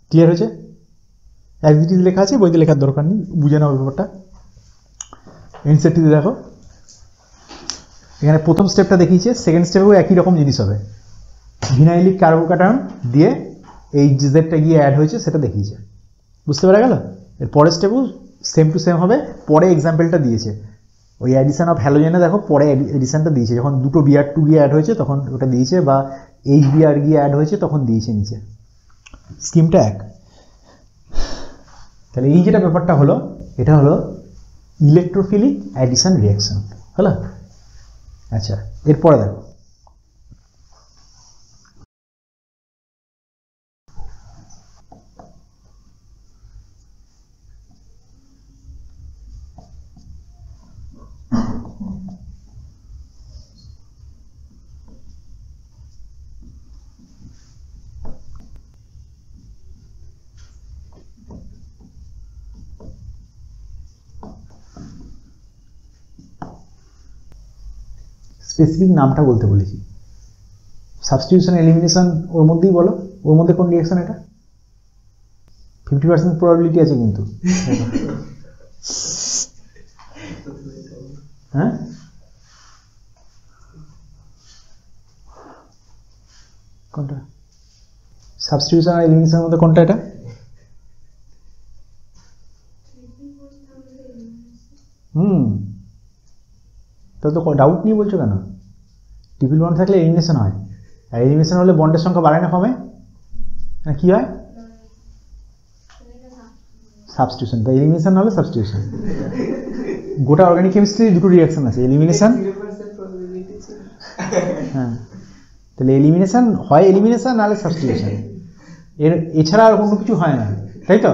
ক্লিয়ার হয়েছে? অ্যাজ ইট ইজ লেখা আছে, বইতে লেখার দরকার নেই, বুঝে নাও ব্যাপারটা। এনসিইআরটিতে দেখো, এখানে প্রথম স্টেপটা দেখিয়েছে, সেকেন্ড স্টেপেও একই রকম জিনিস হবে। ভিনাইলিক কার্বোক্যাটায়ন দিয়ে এই জেডটা গিয়ে অ্যাড হয়েছে সেটা দেখিয়েছে। বুঝতে পারা গেল? এর পরের স্টেপও সেম টু সেম হবে। পরে এক্সাম্পলটা দিয়েছে ওই অ্যাডিশন অফ হ্যালোজেনে, দেখো পরে এডিশনটা দিয়েছে, যখন দুটো Br2 গিয়ে অ্যাড হয়েছে তখন ওটা দিয়েছে, বা HBr গিয়ে অ্যাড হয়েছে তখন দিয়েছে নিচে। স্কিমটা এক। তাহলে এই যেটা ব্যাপারটা হলো, এটা হলো ইলেকট্রোফিলিক অ্যাডিশন রিয়াকশন, হলো? আচ্ছা, এরপরে দেখো স্পেসিফিক নামটা বলতে বলেছি। সাবস্টিটিউশন এলিমিনেশন ওর মধ্যেই বলো, ওর মধ্যে কোন রিয়াকশন এটা? 50% প্রবাবিলিটি আছে কিন্তু। হ্যাঁ কোনটা সাবস্টিটিউশন আর এলিমিনেশনের মধ্যে কোনটা এটা? তাহলে তো ডাউট নিয়ে বলছো কেন? ট্রিপল বন্ড থাকলে এলিমিনেশন হয়, আর এলিমিনেশন হলে বন্ডের সংখ্যা বাড়ায় না কমে না, কি হয়? সাবস্টিটিউশন। তো এলিমিনেশন হলে সাবস্টিটিউশন। গোটা অর্গানিক কেমিস্ট্রি দুটো রিঅ্যাকশন আছে, এলিমিনেশন। হ্যাঁ, তাহলে এলিমিনেশন হয়, এলিমিনেশন নাহলে সাবস্টিটিউশন, এছাড়া আর কোনো কিছু হয় না, তাই তো?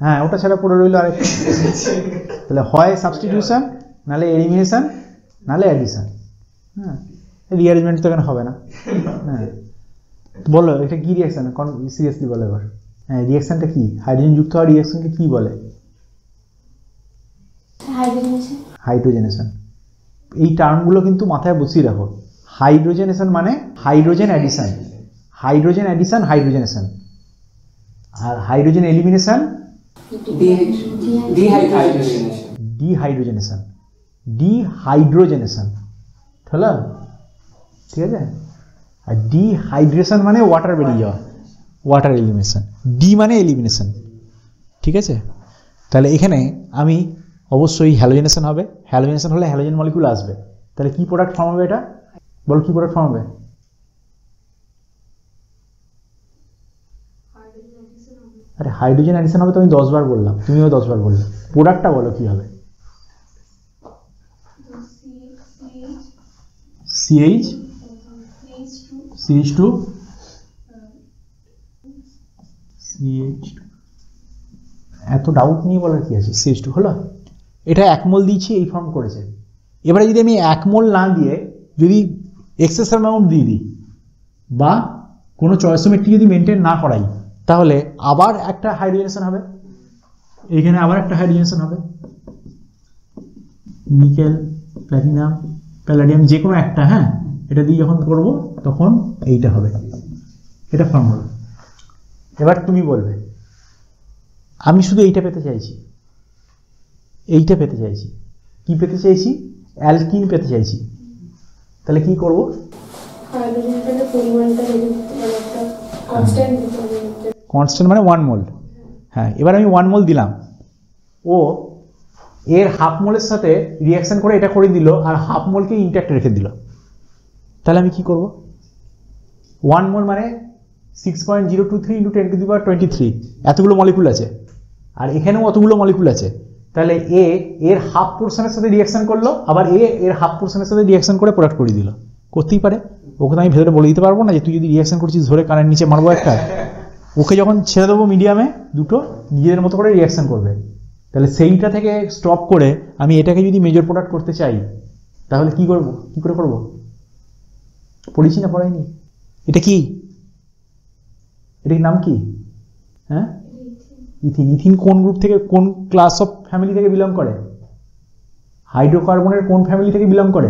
হ্যাঁ, ওটা ছাড়া পড়ে রইল আরেকটা। তাহলে হয় সাবস্টিটিউশন, নাহলে এলিমিনেশন, নাহলে অ্যাডিশন। হ্যাঁ, রিঅ্যারেঞ্জমেন্ট তো এখানে হবে না। হ্যাঁ, বলো এটা কি রিঅ্যাকশন, সিরিয়াসলি বলো এবার। হ্যাঁ, রিঅ্যাকশনটা কি? হাইড্রোজেন যুক্ত হওয়া রিঅ্যাকশনকে কি বলে? হাইড্রোজেনেশন। এই টার্মগুলো কিন্তু মাথায় বসিয়ে রাখো। হাইড্রোজেনেশন মানে hydrogen addition, hydrogen addition hydrogenation, আর হাইড্রোজেন এলিমিনেশন ডিহাইড্রোজেনেশন। ডিহাইড্রোজেনেশন হলো, ঠিক আছে? আর ডিহাইড্রেশন মানে ওয়াটার বেরিয়ে যাওয়া, ওয়াটার এলিমিনেশন। ডি মানে এলিমিনেশন, ঠিক আছে? তাহলে এখানে আমি অবশ্যই হ্যালোজেনেশন হবে, হ্যালোজেনেশন হলে হ্যালোজেন মলিকুল আসবে। তাহলে কি প্রোডাক্ট ফর্ম হবে এটা? বল কি প্রোডাক্ট ফর্ম হবে? আরে হাইড্রোজেন অ্যাডিশন হবে তো আমি 10 বার বললাম, তুমিও 10 বার বললে। প্রোডাক্টটা বলো কি হবে? CH CH2 CH2। এত ডাউট নিয়ে বলার কি আছে? CH2 হলো। এটা 1 মোল দিয়েছি, এই ফর্ম করেছে। এবারে যদি আমি 1 মোল না দিয়ে যদি এক্সেস অ্যামাউন্ট দিয়ে দিই বা কোনো চয়েসোমেট্রি যদি মেনটেন না করাই, তাহলে আবার একটা হাইড্রোজেনেশন হবে, এখানে আবার একটা হাইড্রোজেনেশন হবে, নিকেল, প্ল্যাটিনাম, প্যালাডিয়াম, যে কোনো একটা। হ্যাঁ, এটা দিয়ে যখন করব তখন এইটা হবে, এটা ফর্ম হবে। এবার তুমি বলবে আমি শুধু এইটা পেতে চাইছি, এইটা পেতে চাইছি। কি পেতে চাইছি? অ্যালকিন পেতে চাইছি। তাহলে কি করব? কনস্ট্যান্ট মানে 1 মোল। হ্যাঁ, এবার আমি 1 মোল দিলাম, ও এর হাফ মোলের সাথে রিঅ্যাকশন করে এটা করে দিল, আর হাফ মোলকে ইনট্যাক্ট রেখে দিল। তাহলে আমি কি করব? 1 মোল মানে 6.023 × 10⁻23 এতগুলো মলিকুল আছে, আর এখানেও অতগুলো মলিকুল আছে। তাহলে এ এর হাফ পোর্শনের সাথে রিঅ্যাকশন করলো, আবার এ এর হাফ পোর্শনের সাথে রিঅ্যাকশন করে প্রোডাক্ট করে দিল। করতেই পারে, ওকে তো আমি ভেতরে বলে দিতে পারবো না যে তুই যদি রিঅ্যাকশন করছিস ধরে কানের নিচে মারবো একটা। ওকে যখন ছেড়ে দেবো মিডিয়ামে, দুটো নিজেদের মতো করে রিঅ্যাকশন করবে। তাহলে সেইটা থেকে স্টপ করে আমি এটাকে যদি মেজর প্রোডাক্ট করতে চাই, তাহলে কি করব? কি করে করব? পড়েছি না পড়াইনি? এটা কি? এটার নাম কি? হ্যাঁ, ইথিন। ইথিন কোন গ্রুপ থেকে, কোন ক্লাস অফ ফ্যামিলি থেকে বিলং করে? হাইড্রোকার্বনের কোন ফ্যামিলি থেকে বিলং করে?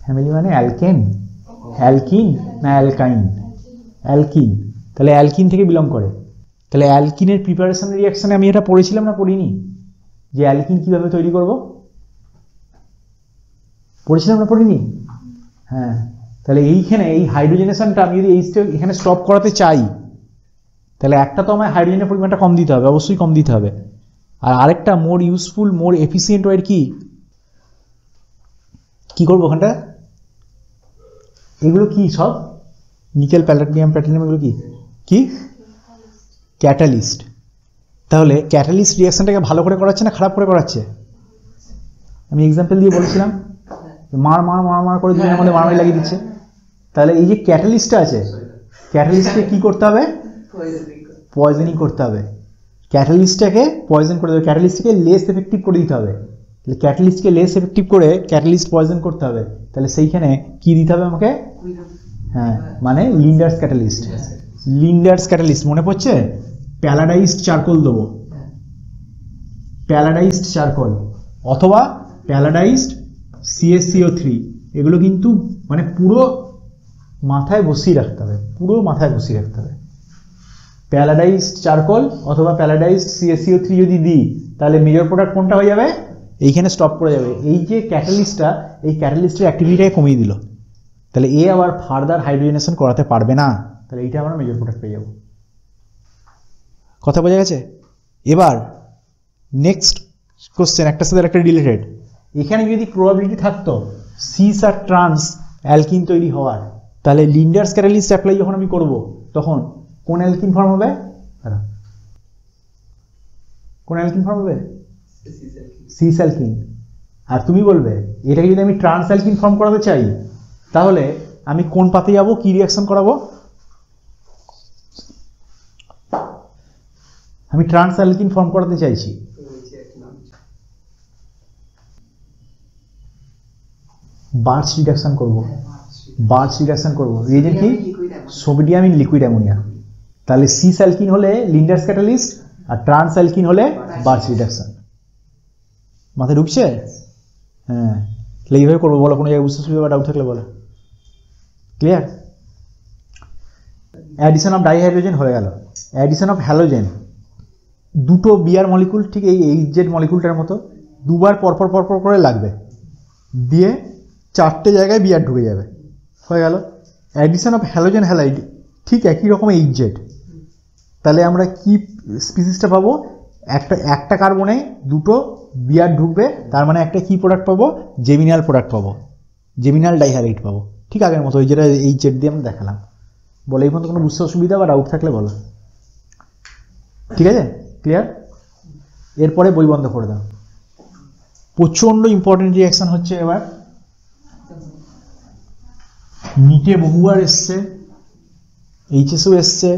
ফ্যামিলি মানে অ্যালকেন, অ্যালকিন না অ্যালকাইন? অ্যালকিন। তাহলে অ্যালকিন থেকে বিলং করে। তাহলে অ্যালকিনের প্রিপারেশন রিঅ্যাকশনে আমি এটা পড়েছিলাম না পড়িনি? যে অ্যালকিন কিভাবে তৈরি করব, পড়েছিলাম না পড়িনি? হ্যাঁ, তাহলে এইখানে এই হাইড্রোজেনেশনটা আমি যদি এখানে স্টপ করাতে চাই, তাহলে একটা তো আমার হাইড্রোজেনের পরিমাণটা কম দিতে হবে, অবশ্যই কম দিতে হবে। আর আরেকটা মোর ইউজফুল, মোর এফিসিয়েন্ট ওয়ের কি করবো ওখানটা? এগুলো কি সব? নিকেল, প্যালাডিয়াম, প্ল্যাটিনাম, এগুলো কি কি? ক্যাটালিস্ট। তাহলে ক্যাটালিস্ট রিঅ্যাকশনটাকে ভালো করে করাচ্ছে না খারাপ করে করাচ্ছে? আমি এক্সাম্পল দিয়ে বলেছিলাম, মার মার মার মার করে দুজনের মধ্যে মারামারি লাগিয়ে দিচ্ছে। তাহলে এই যে ক্যাটালিস্টটা আছে, ক্যাটালিস্টকে কি করতে হবে? পয়জনিং করতে হবে। ক্যাটালিস্টটাকে পয়জন করে দেবে, ক্যাটালিস্টকে লেস এফেক্টিভ করে দিতে হবে। তাহলে ক্যাটালিস্টকে লেস এফেক্টিভ করে ক্যাটালিস্ট পয়জন করতে হবে। তাহলে সেইখানে কি দিতে হবে আমাকে? হ্যাঁ, মানে লিন্ডার্স ক্যাটালিস্ট। লিন্ডার্স ক্যাটালিস্ট মনে পড়ছে? প্যালাডাইজড চারকোল দেবো, প্যালাডাইজড চারকোল, অথবা প্যালাডাইজড CaCO3। এগুলো কিন্তু মানে পুরো মাথায় বসিয়ে রাখতে হবে, পুরো মাথায় বসিয়ে রাখতে হবে। প্যারাডাইজড চারকোল অথবা প্যারাডাইজড CaCO3 যদি দিই তাহলে মেজর প্রোডাক্ট কোনটা হয়ে যাবে, এইখানে স্টপ করে যাবে। এই যে ক্যাটালিস্টটা, এই ক্যাটালিস্টের অ্যাক্টিভিটিটাকে কমিয়ে দিল, তাহলে এ আবার ফার্দার হাইড্রোজেনেশন করাতে পারবে না, তাহলে এইটা আমরা মেজর প্রোডাক্ট পেয়ে যাব। কথা বোঝা গেছে? এবার নেক্সট কোশ্চেন একটার সাথে একটা রিলেটেড। এখানে যদি প্রবাবিলিটি থাকতো সিস আর ট্রান্স অ্যালকিন তৈরি হওয়ার, তাহলে লিন্ডার্স ক্যাটালিস্ট অ্যাপ্লাই যখন আমি করব তখন কোন অ্যালকিন ফর্ম হবে? কোন অ্যালকিন ফর্ম হবে? Cis alkene. আর তুমি বলবে এটাকে যদি আমি ট্রান্স অ্যালকিন ফর্ম করাতে চাই তাহলে আমি কোন পাতে যাব, কি রিঅ্যাকশন করাবো? আমি ট্রান্স অ্যালকিন ফর্ম করাতে চাইছি, বার্চ রিডাকশন করব। বার্চ রিডাকশন করব, রিয়েজেন্ট কি? Sodium in liquid ammonia. তাহলে সিস অ্যালকিন হলে লিন্ডার্স ক্যাটালিস্ট আর ট্রান্স অ্যালকিন হলে বার্চ রিডাকশন। মাথায় ঢুকছে? হ্যাঁ, তাহলে এইভাবে করবো। বলো কোনো জায়গায় বুঝতে সুবিধা বা ডাউট থাকলে বলো। ক্লিয়ার? অ্যাডিশন অফ ডাইহাইড্রোজেন হয়ে গেল। অ্যাডিশন অফ হ্যালোজেন, দুটো বিআর মলিকুল ঠিক এই HZ মলিকুলটার মতো দুবার পরপর পরপর করে লাগবে, দিয়ে 4টে জায়গায় বিআর ঢুকে যাবে, হয়ে গেল। অ্যাডিশন অফ হ্যালোজেন হ্যালাইড ঠিক একই রকম HZ। তাহলে আমরা কি স্পিসিসটা পাবো? একটা কার্বনে দুটো বিআর ঢুকবে, তার মানে একটা কি প্রোডাক্ট পাবো? জেমিনাল প্রোডাক্ট পাবো, জেমিনাল ডাইহাইলাইড পাবো। ঠিক আগের মতো ওই যেটা HZ দিয়ে আমরা দেখালাম। বলে এই মতো কোনো বুঝতে অসুবিধা বা ডাউট থাকলে বলো। ঠিক আছে? ক্লিয়ার? এরপরে বই বন্ধ করে দাও। প্রচণ্ড ইম্পর্টেন্ট রিঅ্যাকশন হচ্ছে এবার। নিটে বহুবার এসছে, HSও এসছে,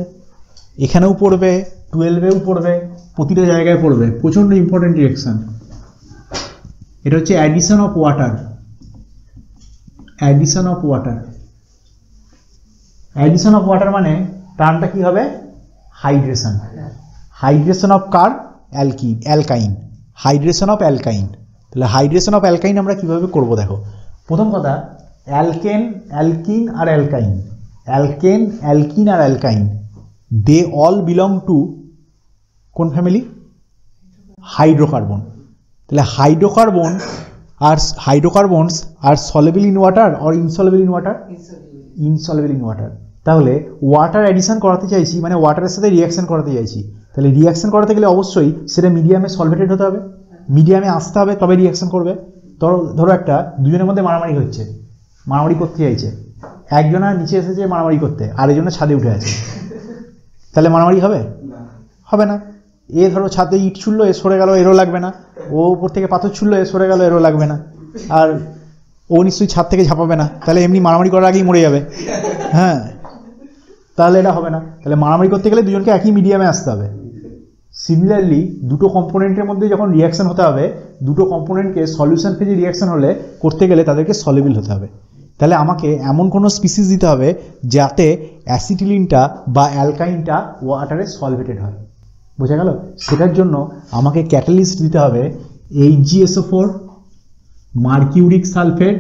এখানেও পড়বে, 12এও পড়বে, প্রতিটা জায়গায় পড়বে। প্রচণ্ড ইম্পর্টেন্ট রিঅ্যাকশন। এটা হচ্ছে addition of water. Addition of water, addition of water মানে টার্মটা কি হবে? Hydration. Hydration of car? অ্যালকাইন। Hydration of অ্যালকাইন। তাহলে হাইড্রেশন অফ অ্যালকাইন আমরা কিভাবে করব দেখো। প্রথম কথা, অ্যালকেন, অ্যালকিন আর অ্যালকাইন, অ্যালকেন, অ্যালকিন আর alkyne, they all belong to কোন ফ্যামিলি? হাইড্রোকার্বন। তাহলে hydrocarbons are soluble in water or insoluble in water? Insoluble in water. তাহলে ওয়াটার অ্যাডিশন করাতে চাইছি মানে ওয়াটারের সাথে রিঅ্যাকশন করাতে চাইছি। তাহলে রিঅ্যাকশন করাতে গেলে অবশ্যই সেটা মিডিয়ামে সলভেটেড হতে হবে, মিডিয়ামে আসতে হবে, তবে রিঅ্যাকশন করবে। ধরো একটা দুজনের মধ্যে মারামারি হচ্ছে, মারামারি করতে চাইছে, একজনা নিচে এসেছে মারামারি করতে, আরেকজনের ছাদে উঠে আছে, তাহলে মারামারি হবে? হবে না। এ ধরো ছাদে ইট ছুড়লো, এ সরে গেল, এরও লাগবে না। ও উপর থেকে পাথর ছুড়লো, এ সরে গেল, এরও লাগবে না। আর ও নিশ্চয়ই ছাদ থেকে ঝাঁপাবে না, তাহলে এমনি মারামারি করার আগেই মরে যাবে। হ্যাঁ, তাহলে এটা হবে না। তাহলে মারামারি করতে গেলে দুজনকে একই মিডিয়ামে আসতে হবে। সিমিলারলি দুটো কম্পোনেন্টের মধ্যে যখন রিঅ্যাকশন হতে হবে, দুটো কম্পোনেন্টকে সলিউশন ফেজে রিঅ্যাকশন হলে করতে গেলে তাদেরকে সলিবল হতে হবে। তাহলে আমাকে এমন কোনো স্পিসিস দিতে হবে যাতে অ্যাসিটিলিনটা বা অ্যালকাইনটা ওয়াটারে সলভেটেড হয়। বোঝা গেল? সেটার জন্য আমাকে ক্যাটালিস্ট দিতে হবে HgSO4, mercuric sulphate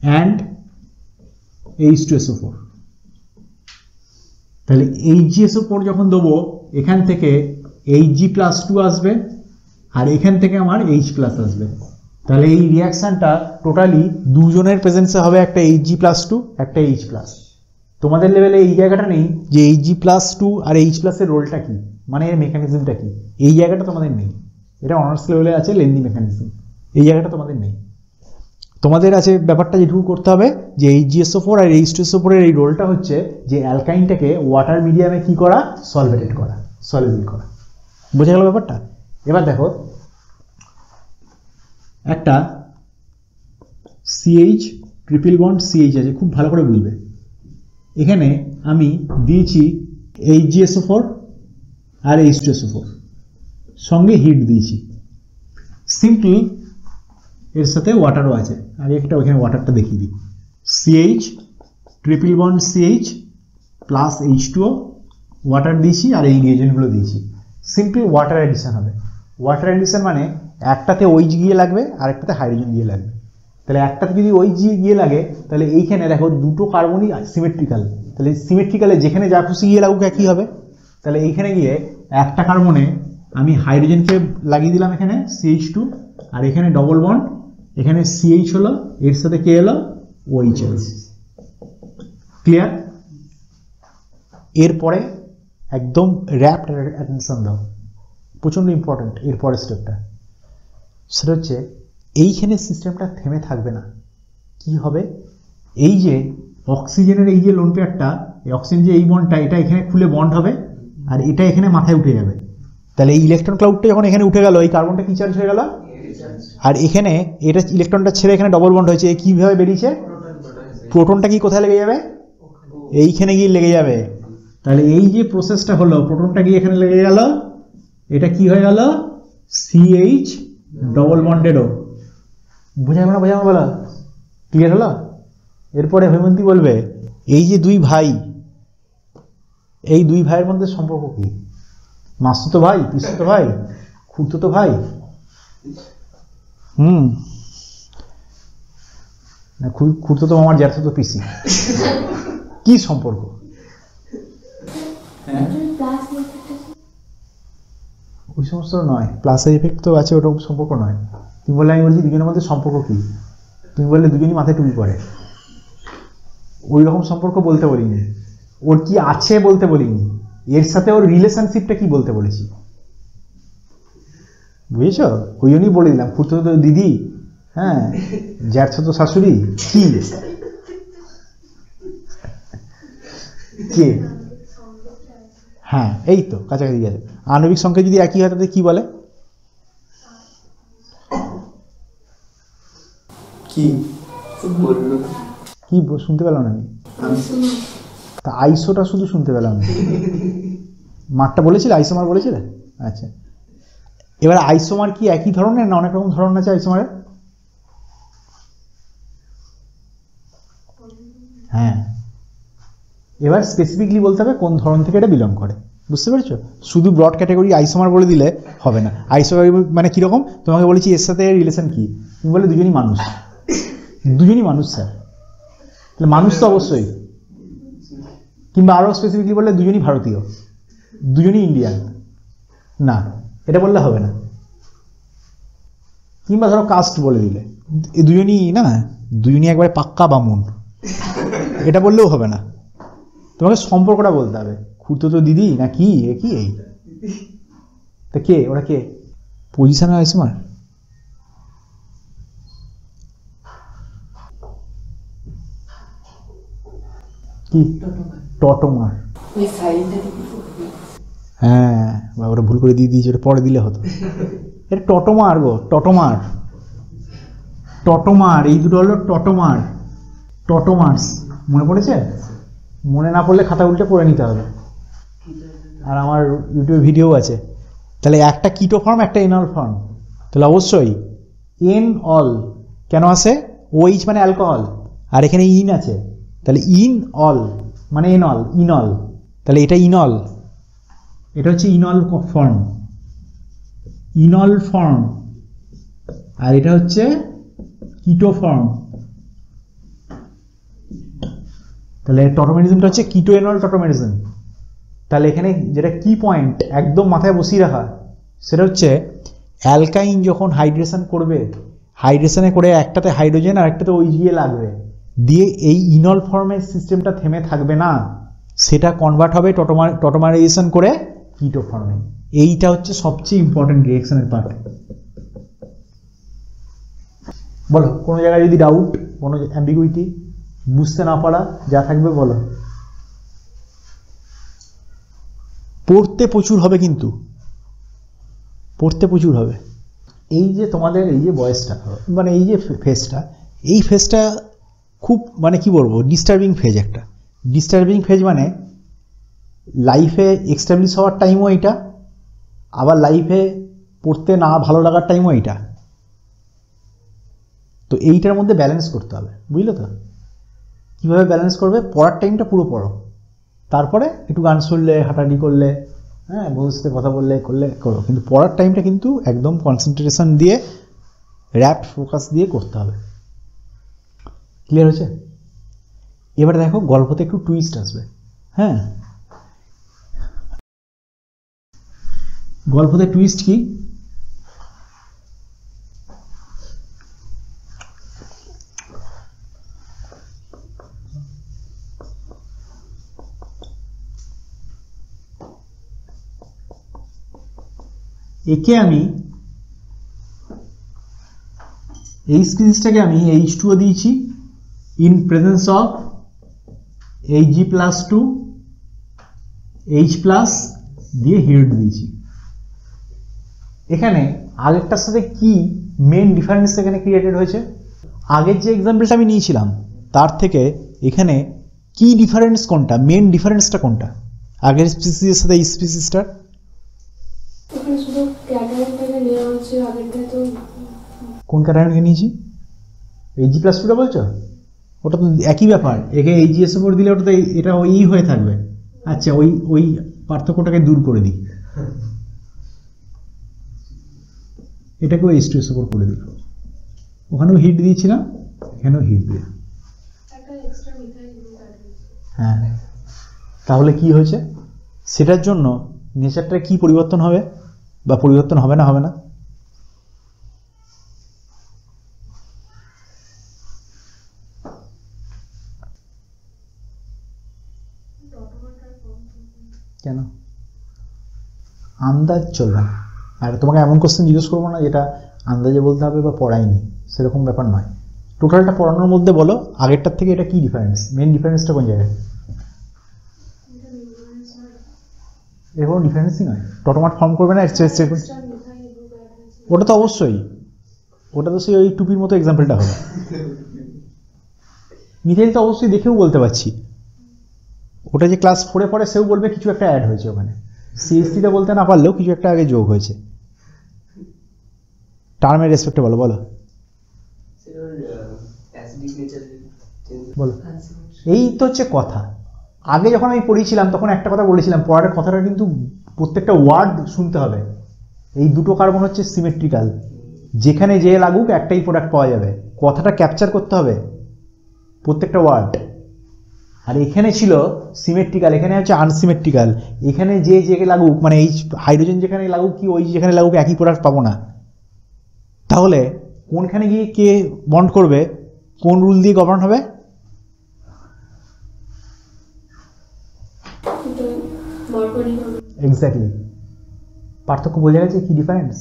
and H2SO4। তাহলে HgSO4 যখন দেবো, এখান থেকে Hg+2 আসবে আর এখান থেকে আমার H+ আসবে। তাহলে এই রিঅ্যাকশানটা টোটালি দুজনের প্রেজেন্সে হবে, একটা Hg+2 একটা H+। তোমাদের লেভেলে এই জায়গাটা নেই যে Hg+2 আর H+ এর রোলটা কি, মানে এর মেকানিজমটা কি, এই জায়গাটা তোমাদের নেই। এটা অনার্স লেভেলে আছে লেন্দি মেকানিজম, এই জায়গাটা তোমাদের নেই। তোমাদের আছে ব্যাপারটা যেটুকু করতে হবে যে HgSO4 আর H2SO4 এর এই রোলটা হচ্ছে যে অ্যালকাইনটাকে ওয়াটার মিডিয়ামে কি করা? সলভেটেড করা, সলিবল করা। বোঝা গেল ব্যাপারটা? এবার দেখো, একটা CH ট্রিপল বন্ড CH আছে, খুব ভালো করে বুঝবে। এখানে আমি দিয়েছি HgSO4 আর H2SO4, সঙ্গে হিট দিয়েছি। সিম্পল এর সাথে ওয়াটারও আছে, আর একটা ওইখানে ওয়াটারটা দেখিয়ে দিই। CH triple bond CH plus H2O, water দিয়েছি আর এই রিয়েজেন্টগুলো দিয়েছি। সিম্পল ওয়াটার অ্যাডিশন হবে। ওয়াটার অ্যাডিশন মানে একটাতে OH গিয়ে লাগবে আর একটাতে হাইড্রোজেন গিয়ে লাগবে। তাহলে একটাতে যদি ওই গিয়ে লাগে তাহলে এইখানে দেখো দুটো কার্বনই সিমেট্রিক্যাল, তাহলে সিমেট্রিক্যালে যেখানে যা খুশি গিয়ে লাগুক একই হবে। তাহলে এইখানে গিয়ে একটা কার্বনে আমি হাইড্রোজেনকে লাগিয়ে দিলাম এখানে CH2, আর এখানে ডবল বন্ড, এখানে CH হলো, এর সাথে কে এলো, OH এলো। ক্লিয়ার? এরপরে একদম র্যাপ্ট অ্যাটেনশন দাও, প্রচণ্ড ইম্পর্টেন্ট এরপরের স্টেপটা। সেটা হচ্ছে এইখানে সিস্টেমটা থেমে থাকবে না। কি হবে, এই যে অক্সিজেনের এই যে লোন পেয়ারটা, এই অক্সিজেন যে এই বন্ডটা, এটা এখানে খুলে বন্ড হবে, আর এটা এখানে মাথায় উঠে যাবে। তাহলে এই ইলেকট্রন ক্লাউডটা যখন এখানে উঠে গেল, এই কার্বনটা কি চার্জ হয়ে গেল, আর এখানে এটা ইলেকট্রনটা ছেড়ে এখানে ডবল বন্ড হয়েছে, কিভাবে বেরিয়েছে, প্রোটনটা কি কোথায় লেগে যাবে, এইখানে গিয়ে লেগে যাবে। তাহলে এই যে প্রসেসটা হলো, প্রোটনটা গিয়ে এখানে লেগে গেল, এটা কি হয়ে গেল, CH ডবল বন্ডেডও। বোঝাবো না বলো, ক্লিয়ার হলো? এরপরে হৈমন্তী বলবে এই যে দুই ভাই, এই দুই ভাইয়ের মধ্যে সম্পর্ক কি, মাসতুতো ভাই, পিসতুতো ভাই, খুড়তুতো ভাই? না, খুড়তুতো আমার জ্যাঠতুতো পিসি, কি সম্পর্ক? ওই সমস্ত নয়, প্লাস এফেক্ট তো আছে, ওরকম সম্পর্ক নয়। তুমি বললে, আমি বলছি দুজনের মধ্যে সম্পর্ক কি, তুমি বললে দুজনই মাথায় টুপি পরে, ওই রকম সম্পর্ক বলতে বলিনি, ওর কি আছে বলতে বলিনি, এর সাথে ওর রিলেশনশিপটা কি বলতে বলেছি, বুঝেছ? ওই জন্যই বলে দিলাম, খুড়তুতো দিদি, হ্যাঁ, জ্যাঠতুতো শাশুড়ি, কি কে, হ্যাঁ এই তো কাছাকাছি গেছে। আণবিক সংখ্যা যদি একই হয় তাহলে কি বলে, কি বললো, কি শুনতে পেলাম না আমি, তা আইসোটা শুধু শুনতে পেলাম না, মারটা বলেছিলে, আইসোমার বলেছিলে? আচ্ছা, এবার আইসোমার কি একই ধরনের না অনেক রকম ধরন আছে আইসোমারের? হ্যাঁ, এবার স্পেসিফিকলি বলতে হবে কোন ধরন থেকে এটা বিলং করে, বুঝতে পেরেছো? শুধু ব্রড ক্যাটাগরি আইসোমার বলে দিলে হবে না। আইসোমার মানে কিরকম, তোমাকে বলেছি এর সাথে রিলেশন কি, তুমি বলে দুজনই মানুষ, দুজনই মানুষ স্যার, তাহলে মানুষ তো অবশ্যই, কিংবা আরও স্পেসিফিকলি বললে দুজনই ভারতীয়, দুজনই ইন্ডিয়ান, না এটা বললে হবে না। কিংবা ধরো কাস্ট বলে দিলে, এই দুজনই না, দুজনই একবারে পাক্কা বামুন, এটা বললেও হবে না, তোমাকে সম্পর্কটা বলতে হবে, খুড়তুতো দিদি না কি, এ কি, এই তা কে, ওরা কে, পজিশন আইসোমার? কি টটোমার? হ্যাঁ, বা ওরা ভুল করে দিয়ে দিয়েছে, ওটা পরে দিলে হতো। এটা টটোমার গো, টটোমার, টটোমার, এই দুটো হলো টটোমার, টটোমার্স। মনে পড়েছে? মনে না পড়লে খাতা উল্টে পড়ে নিতে হবে, আর আমার ইউটিউবে ভিডিও আছে। তাহলে একটা কিটো ফর্ম, একটা এনল ফর্ম, তাহলে অবশ্যই এন অল কেন আসে, ওইচ মানে অ্যালকোহল, আর এখানে ইন আছে, তাহলে ইন অল মানে এনল, ইনল, তাহলে এটা ইনল, এটা হচ্ছে ইনল ফর্ম, ইনল ফর্ম, আর এটা হচ্ছে কিটো ফর্ম। তাহলে টটোমেরিজমটা হচ্ছে কিটো এনল টটোমেরিজম। তাহলে এখানে যেটা কি পয়েন্ট একদম মাথায় বসিয়ে রাখা, সেটা হচ্ছে অ্যালকাইন যখন হাইড্রেশন করবে, হাইড্রেশনে করে একটাতে হাইড্রোজেন আর একটাতে ওই গিয়ে লাগবে, দিয়ে এই ইনল ফর্মের সিস্টেমটা থেমে থাকবে না, সেটা কনভার্ট হবে টটোমারাইজেশন করে কিটো ফর্মে। এইটা হচ্ছে সবচেয়ে ইম্পর্টেন্ট রিঅ্যাকশনের পার্ট। বলো কোনো জায়গায় যদি ডাউট, কোনো অ্যাম্বিগুইটি, বুঝতে না পারা যা থাকবে বলো। পড়তে প্রচুর হবে, কিন্তু পড়তে প্রচুর হবে। এই যে তোমাদের এই যে বয়সটা, মানে এই যে ফেজটা, এই ফেজটা খুব মানে কি বলবো, ডিস্টার্বিং ফেজ, একটা ডিস্টার্বিং ফেজ। মানে লাইফে এক্সটাবলিশ হওয়ার টাইমও এইটা, আবার লাইফে পড়তে না ভালো লাগার টাইমও এইটা। তো এইটার মধ্যে ব্যালেন্স করতে হবে, বুঝলে তো? কীভাবে ব্যালেন্স করবে, পড়ার টাইমটা পুরো পড়ো, তারপরে একটু গান শুনলে, হাঁটাহাঁটি করলে, হ্যাঁ বন্ধুর সাথে কথা বললে করো, কিন্তু পড়ার টাইমটা কিন্তু একদম কনসেন্ট্রেশন দিয়ে, র্যাপ্ট ফোকাস দিয়ে করতে হবে। ক্লিয়ার হয়েছে? এবার দেখো গল্পতে একটু টুইস্ট আসবে। হ্যাঁ, গল্পতে টুইস্ট কি? একে আমি এই স্পিসিসটাকে আমি H2O দিয়েছি in presence of Hg+2 H+ দিয়ে হিট দিয়েছি। এখানে আগেরটার সাথে কি মেন ডিফারেন্স এখানে ক্রিয়েটেড হয়েছে? আগের যে এক্সাম্পলটা আমি নিয়েছিলাম তার থেকে এখানে কি ডিফারেন্স কোনটা, মেন ডিফারেন্সটা কোনটা আগের স্পিসিসের সাথে এই স্পিসিসটার? এখানে শুধু ক্যাটায়নটাকে নেওয়া হচ্ছে, আগেরটায় তো কোন ক্যাটায়নকে নিয়েছি? Hg+2টা বলছো? ওটা তো একই ব্যাপার, একে Hgs উপর দিলে ওটা তো এটা ওই হয়ে থাকবে। আচ্ছা, ওই পার্থক্যটাকে দূর করে দিই, এটাকেও H2S উপর করে দিল। ওখানেও হিট দিয়েছিলাম, এখানেও হিট দিয়ে। একটা এক্সট্রা মিথাইল গ্রুপ অ্যাড হয়েছে। হ্যাঁ, তাহলে কি হয়েছে? সেটার জন্য নেচারটা কি পরিবর্তন হবে বা পরিবর্তন হবে না? হবে না? কেন? আন্দাজ চলবে না। আর তোমাকে এমন কোশ্চেন জিজ্ঞেস করবো না যেটা আন্দাজে বলতে হবে বা পড়ায়নি, সেরকম ব্যাপার নয়। টোটালটা পড়ানোর মধ্যে বলো আগেরটার থেকে এটা কি ডিফারেন্স, মেন ডিফারেন্সটা কোন জায়গায়? এর কোনো ডিফারেন্সই নয়, টটোমাট ফর্ম করবে না। ওটা তো অবশ্যই, ওটা তো সেই ওই টুপির মতো এক্সাম্পলটা হবে। মিথাইল তো অবশ্যই দেখেও বলতে পারছি, ওটা যে ক্লাস 4-এ পড়ে সেও বলবে কিছু একটা অ্যাড হয়েছে ওখানে। CH3টা বলতে না পারলেও কিছু একটা আগে যোগ হয়েছে। টার্মের রেসপেক্টে বলো বলো বলো। এই তো হচ্ছে কথা। আগে যখন আমি পড়িয়েছিলাম তখন একটা কথা বলেছিলাম, পড়ার কথাটা কিন্তু প্রত্যেকটা ওয়ার্ড শুনতে হবে। এই দুটো কার্বন হচ্ছে সিমেট্রিক্যাল, যেখানে যে লাগুক একটাই প্রোডাক্ট পাওয়া যাবে, কথাটা ক্যাপচার করতে হবে প্রত্যেকটা ওয়ার্ড। আর এখানে ছিল সিমেট্রিক্যাল, এখানে হচ্ছে আনসিমেট্রিক্যাল। এখানে যে লাগুক, মানে এই হাইড্রোজেন যেখানে লাগুক কি ওই যেখানে লাগুক একই প্রোডাক্ট পাবো না। তাহলে কোনখানে গিয়ে কে বন্ড করবে, কোন রুল দিয়ে গভর্ন হবে? এক্স্যাক্টলি, পার্থক্য বোঝা গেছে কি ডিফারেন্স?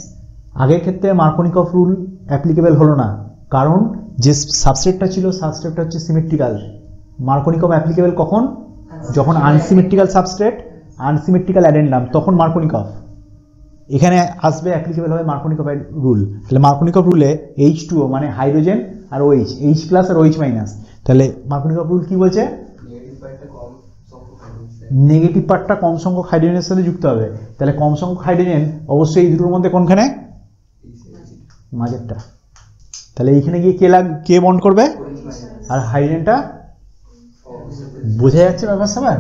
আগের ক্ষেত্রে মার্কোনিকফ রুল অ্যাপ্লিকেবল হলো না, কারণ যে সাবস্ট্রেটটা ছিল সাবস্ট্রেটটা হচ্ছে সিমেট্রিক্যাল। মার্কোনিকফ অ্যাপ্লিকেবল কখন? যখন আনসিমেট্রিক্যাল সাবস্ট্রেট, আনসিমেট্রিক্যাল অ্যাডেন্ডাম, তখন মার্কোনিকফ এখানে আসবে, অ্যাপ্লিকেবল হবে মার্কোনিকফ রুল। তাহলে মার্কোনিকফ রুলে H2O মানে হাইড্রোজেন আর OH, H+ আর OH-, তাহলে মার্কোনিকফ রুল কি বলছে? নেগেটিভ পার্টটা কম সংখ্যক হাইড্রোজেনের সাথে যুক্ত হবে। তাহলে কম সংখ্যক হাইড্রোজেন অবশ্যই এই দুটোর মধ্যে কোনখানে? মাঝেরটা। তাহলে এইখানে গিয়ে কে বন্ড করবে? আর হাইড্রোজেনটা বোঝা যাচ্ছে ব্যাপার স্যাপার?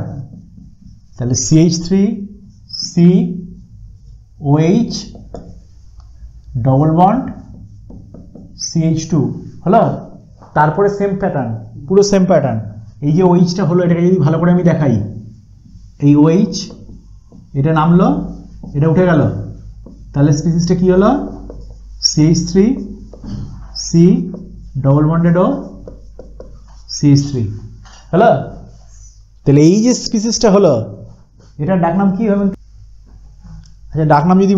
তাহলে CH3COH ডবল বন্ড CH2 হলো। তারপরে সেম প্যাটার্ন, পুরো সেম প্যাটার্ন। এই যে OH-টা হলো, এটাকে যদি ভালো করে আমি দেখাই, এই OH এটা নামলো, এটা উঠে গেল, তাহলে স্পিসিসটা কি হলো? CH3C ডবল বন্ডেড ও CH3 হলো। তাহলে এই যে স্পিসিসটা হলো, এটার ডাকনাম কি হবে? আচ্ছা, ডাকনাম যদি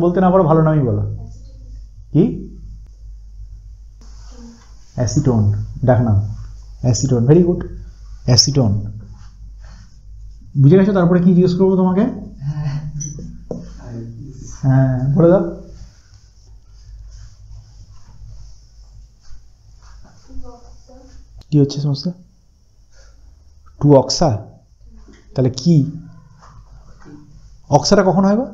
বলতে না পারো ভালো নামই বলো। কি? অ্যাসিটোন ডাকনাম, অ্যাসিটোন। Very good, acetone. বুঝে গেছো? তারপরে কি জিজ্ঞেস করবো তোমাকে? হ্যাঁ, বলে দাও। কি হচ্ছে সমস্যা? 2-অক্সা। তাহলে কি অক্সাটা কখন হয় গো?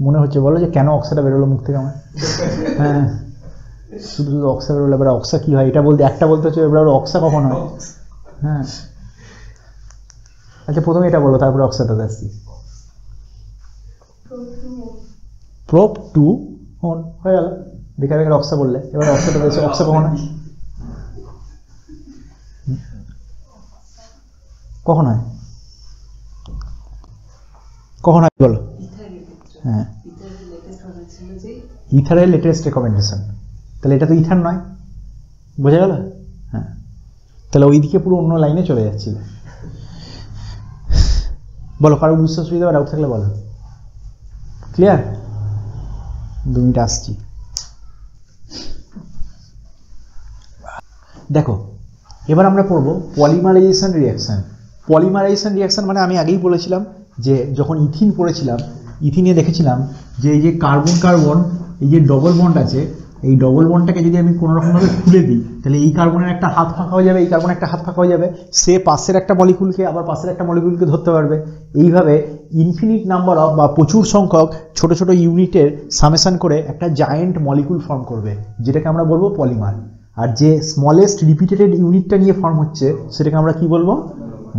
মনে হচ্ছে, বলো যে কেন অক্সাটা বেরোলো মুখ থেকে আমার? হ্যাঁ, শুধু অক্সা বেরোলো। এবার অক্সা কি হয় এটা বলতে, একটা বলতে হচ্ছে, এবার অক্সা কখন হয়? হ্যাঁ, আচ্ছা প্রথমে এটা বলো, তারপরে অক্সাটাতে আসছি। প্রোপ টু হয়ে গেল, বেকার বেকার অক্সা বললে। এবার অক্সাটা রয়েছে, অক্সা কখন হয়? কখন হয়? কখন হয় বলো? হ্যাঁ, ইথারের লেটেস্ট রেকমেন্ডেশন। তাহলে এটা তো ইথার নয়, বোঝা গেল? হ্যাঁ, তাহলে ওইদিকে পুরো অন্য লাইনে চলে যাচ্ছিল। বলো, কারো বুঝতে অসুবিধা বা ডাউট থাকলে বলো। ক্লিয়ার? 2 মিনিট আসছি। দেখো, এবার আমরা পড়বো পলিমারাইজেশন রিঅ্যাকশন। পলিমারাইজেশন রিঅ্যাকশন মানে আমি আগেই বলেছিলাম যে যখন ইথিন পড়েছিলাম, ইথিনে দেখেছিলাম যে এই যে কার্বন কার্বন এই যে ডবল বন্ড আছে, এই ডবল বন্ডটাকে যদি আমি কোনো রকমভাবে খুলে দিই, তাহলে এই কার্বনের একটা হাত ফাঁকা হয়ে যাবে, এই কার্বনের একটা হাত ফাঁকা হয়ে যাবে, সে পাশের একটা মলিকুলকে আবার পাশের একটা মলিকুলকে ধরতে পারবে। এইভাবে ইনফিনিট নাম্বার অফ বা প্রচুর সংখ্যক ছোট ছোট ইউনিটের সামেশন করে একটা জায়েন্ট মলিকুল ফর্ম করবে, যেটাকে আমরা বলবো পলিমার। আর যে স্মলেস্ট রিপিটেটেড ইউনিটটা নিয়ে ফর্ম হচ্ছে সেটাকে আমরা কি বলবো?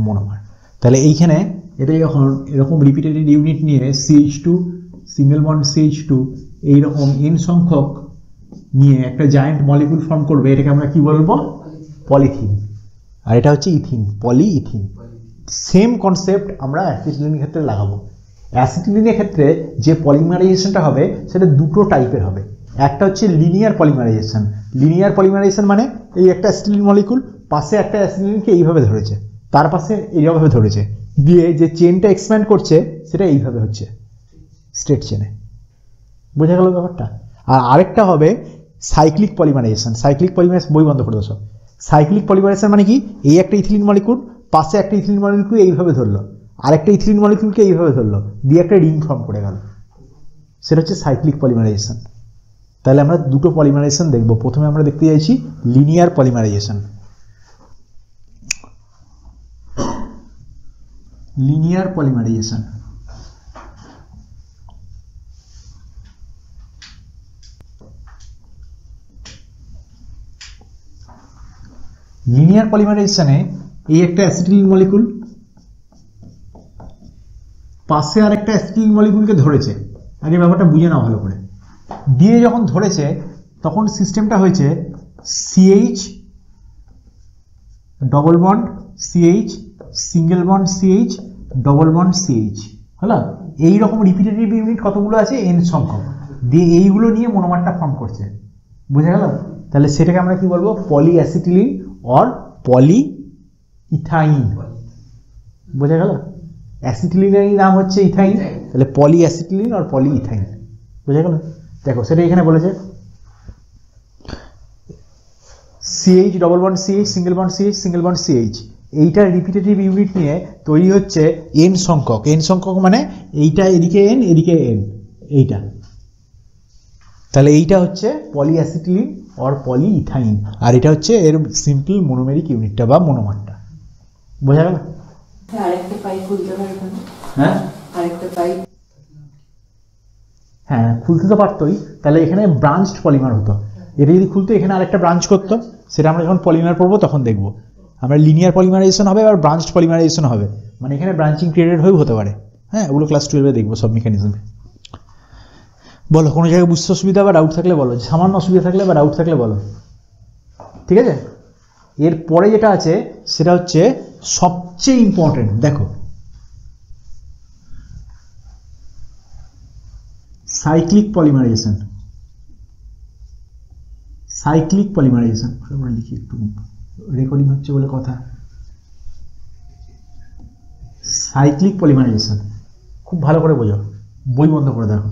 মনোমার। তাহলে এইখানে এটা যখন এরকম রিপিটেটেড ইউনিট নিয়ে CH2 সিঙ্গেল বন্ড CH2 এইরকম n সংখ্যক নিয়ে একটা জায়েন্ট মলিকুল ফর্ম করবে, এটাকে আমরা কি বলবো? পলিথিন। আর এটা হচ্ছে ইথিন, পলিইথিন। সেম কনসেপ্ট আমরা অ্যাসিটিলিনের ক্ষেত্রে লাগাবো। অ্যাসিটিলিনের ক্ষেত্রে যে পলিমারাইজেশনটা হবে সেটা দুটো টাইপের হবে। একটা হচ্ছে লিনিয়ার পলিমারাইজেশন। লিনিয়ার পলিমারাইজেশন মানে এই একটা অ্যাসিটিলিন মলিকুল পাশে একটা অ্যাসিটিলিনকে এইভাবে ধরেছে, তার পাশে এইভাবে ধরেছে, দিয়ে যে চেনটা এক্সপ্যান্ড করছে সেটা এইভাবে হচ্ছে স্ট্রেট চেনে। বোঝা গেল ব্যাপারটা? আর আরেকটা হবে সাইক্লিক পলিমারাইজেশন। সাইক্লিক পলিমারাইজেশন, বই বন্ধ করে দাও সব। সাইক্লিক পলিমারাইজেশন মানে কি? এই একটা ইথিলিন মলিকুল পাশে একটা ইথিলিন মলিকুল এইভাবে ধরলো, আরেকটা ইথিলিন মলিকুলকে এইভাবে ধরলো, দিয়ে একটা রিং ফর্ম করে গেল, সেটা হচ্ছে সাইক্লিক পলিমারাইজেশন। তাহলে আমরা দুটো পলিমারাইজেশন দেখব। প্রথমে আমরা দেখতে চাইছি linear polymerisation. Linear polymerisation linear পলিমারাইজেশনে এই একটা অ্যাসিটিলিন মলিকুল পাশে আর একটা অ্যাসিটিলিন মলিকুলকে ধরেছে। আগে ব্যাপারটা বুঝে নাও ভালো করে। দিয়ে যখন ধরেছে তখন সিস্টেমটা হয়েছে CH double bond CH single bond CH double bond CH, হলো? এইরকম রিপিটেটিভ ইউনিট কতগুলো আছে? n সংখ্যক। দিয়ে এইগুলো নিয়ে মনোমারটা ফর্ম করছে। বুঝা গেল? তাহলে সেটাকে আমরা কি বলবো? পলিঅ্যাসিটিলিন অর পলিইথাইন। বোঝা গেল? অ্যাসিটিলিনেরই নাম হচ্ছে ইথাইন, তাহলে পলিঅ্যাসিটিলিন অর পলিইথাইন। বোঝা গেল? দেখো সেটা এখানে বলেছে CH double bond CH single bond CH single bond CH। এইটার রিপিটেটিভ ইউনিট নিয়ে তৈরি হচ্ছে n সংখ্যক। n সংখ্যক মানে এইটা এদিকে n এদিকে n, এইটা। তাহলে এইটা হচ্ছে পলিঅ্যাসিটিলিন অর পলিইথাইন, আর এটা হচ্ছে এর সিম্পল মনোমেরিক ইউনিটটা বা মনোমারটা। বোঝা গেল? আরেকটা পাইপ খুলতে পারবেন? হ্যাঁ, আরেকটা পাইপ, হ্যাঁ খুলতে তো পারতোই, তাহলে এখানে ব্রাঞ্চড পলিমার হতো। এটা যদি খুলতো এখানে আরেকটা ব্রাঞ্চ করতো, সেটা আমরা যখন পলিমার পড়বো তখন দেখবো। আমরা লিনিয়ার পলিমারাইজেশন হবে আর ব্রাঞ্চড পলিমারাইজেশন হবে, মানে এখানে ব্রাঞ্চিং ক্রিয়েটেড হয়েও হতে পারে। হ্যাঁ, ওগুলো ক্লাস 12-এ দেখবো সব মেকানিজমে। বলো, কোনো জায়গায় বুঝতে অসুবিধা বা ডাউট থাকলে বলো, সামান্য অসুবিধা থাকলে বা ডাউট থাকলে বলো। ঠিক আছে? এরপরে যেটা আছে সেটা হচ্ছে সবচেয়ে ইম্পর্টেন্ট। দেখো, সাইক্লিক পলিমারাইজেশন। সাইক্লিক পলিমারাইজেশন আমরা লিখি, একটু রেকর্ডিং হচ্ছে বলে কথা। সাইক্লিক পলিমারাইজেশন খুব ভালো করে বোঝো, বই বন্ধ করে দেখো।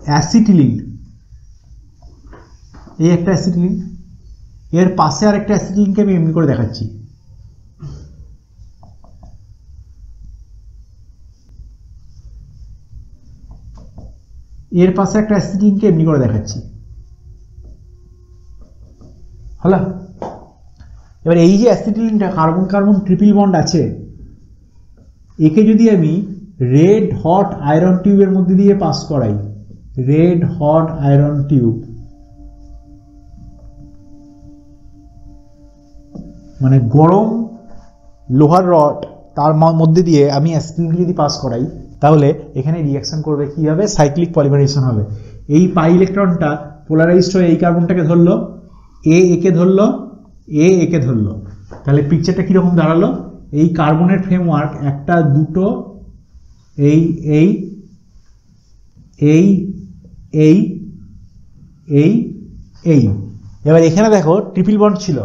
অ্যাসিটিলিন, এই একটা অ্যাসিটিলিন, এর পাশে আর একটা অ্যাসিটিলিনকে আমি এমনি করে দেখাচ্ছি। এর পাশে একটা অ্যাসিটিলিনকে এমনি করে দেখাচ্ছি, হলো? এবার এই যে অ্যাসিটিলিনটা কার্বন কার্বন ট্রিপল বন্ড আছে, একে যদি আমি রেড হট আয়রন টিউবের মধ্যে দিয়ে পাস করাই, রেড হট আয়রন টিউব মানে গরম লোহার রড তার মধ্যে দিয়ে আমি অ্যাসিটিলিন যদি পাস করাই, তাহলে এখানে রিঅ্যাকশন করবে কি হবে, সাইক্লিক পলিমারাইজেশন হবে। এই পাই ইলেকট্রনটা পোলারাইজড হয়ে এই কার্বনটাকে ধরলো, একে ধরলো, একে ধরলো, তাহলে পিকচারটা কীরকম দাঁড়ালো, এই কার্বনের ফ্রেমওয়ার্ক একটা দুটো এই এই এই এই এই এই। এবার এখানে দেখো ট্রিপল বন্ড ছিল,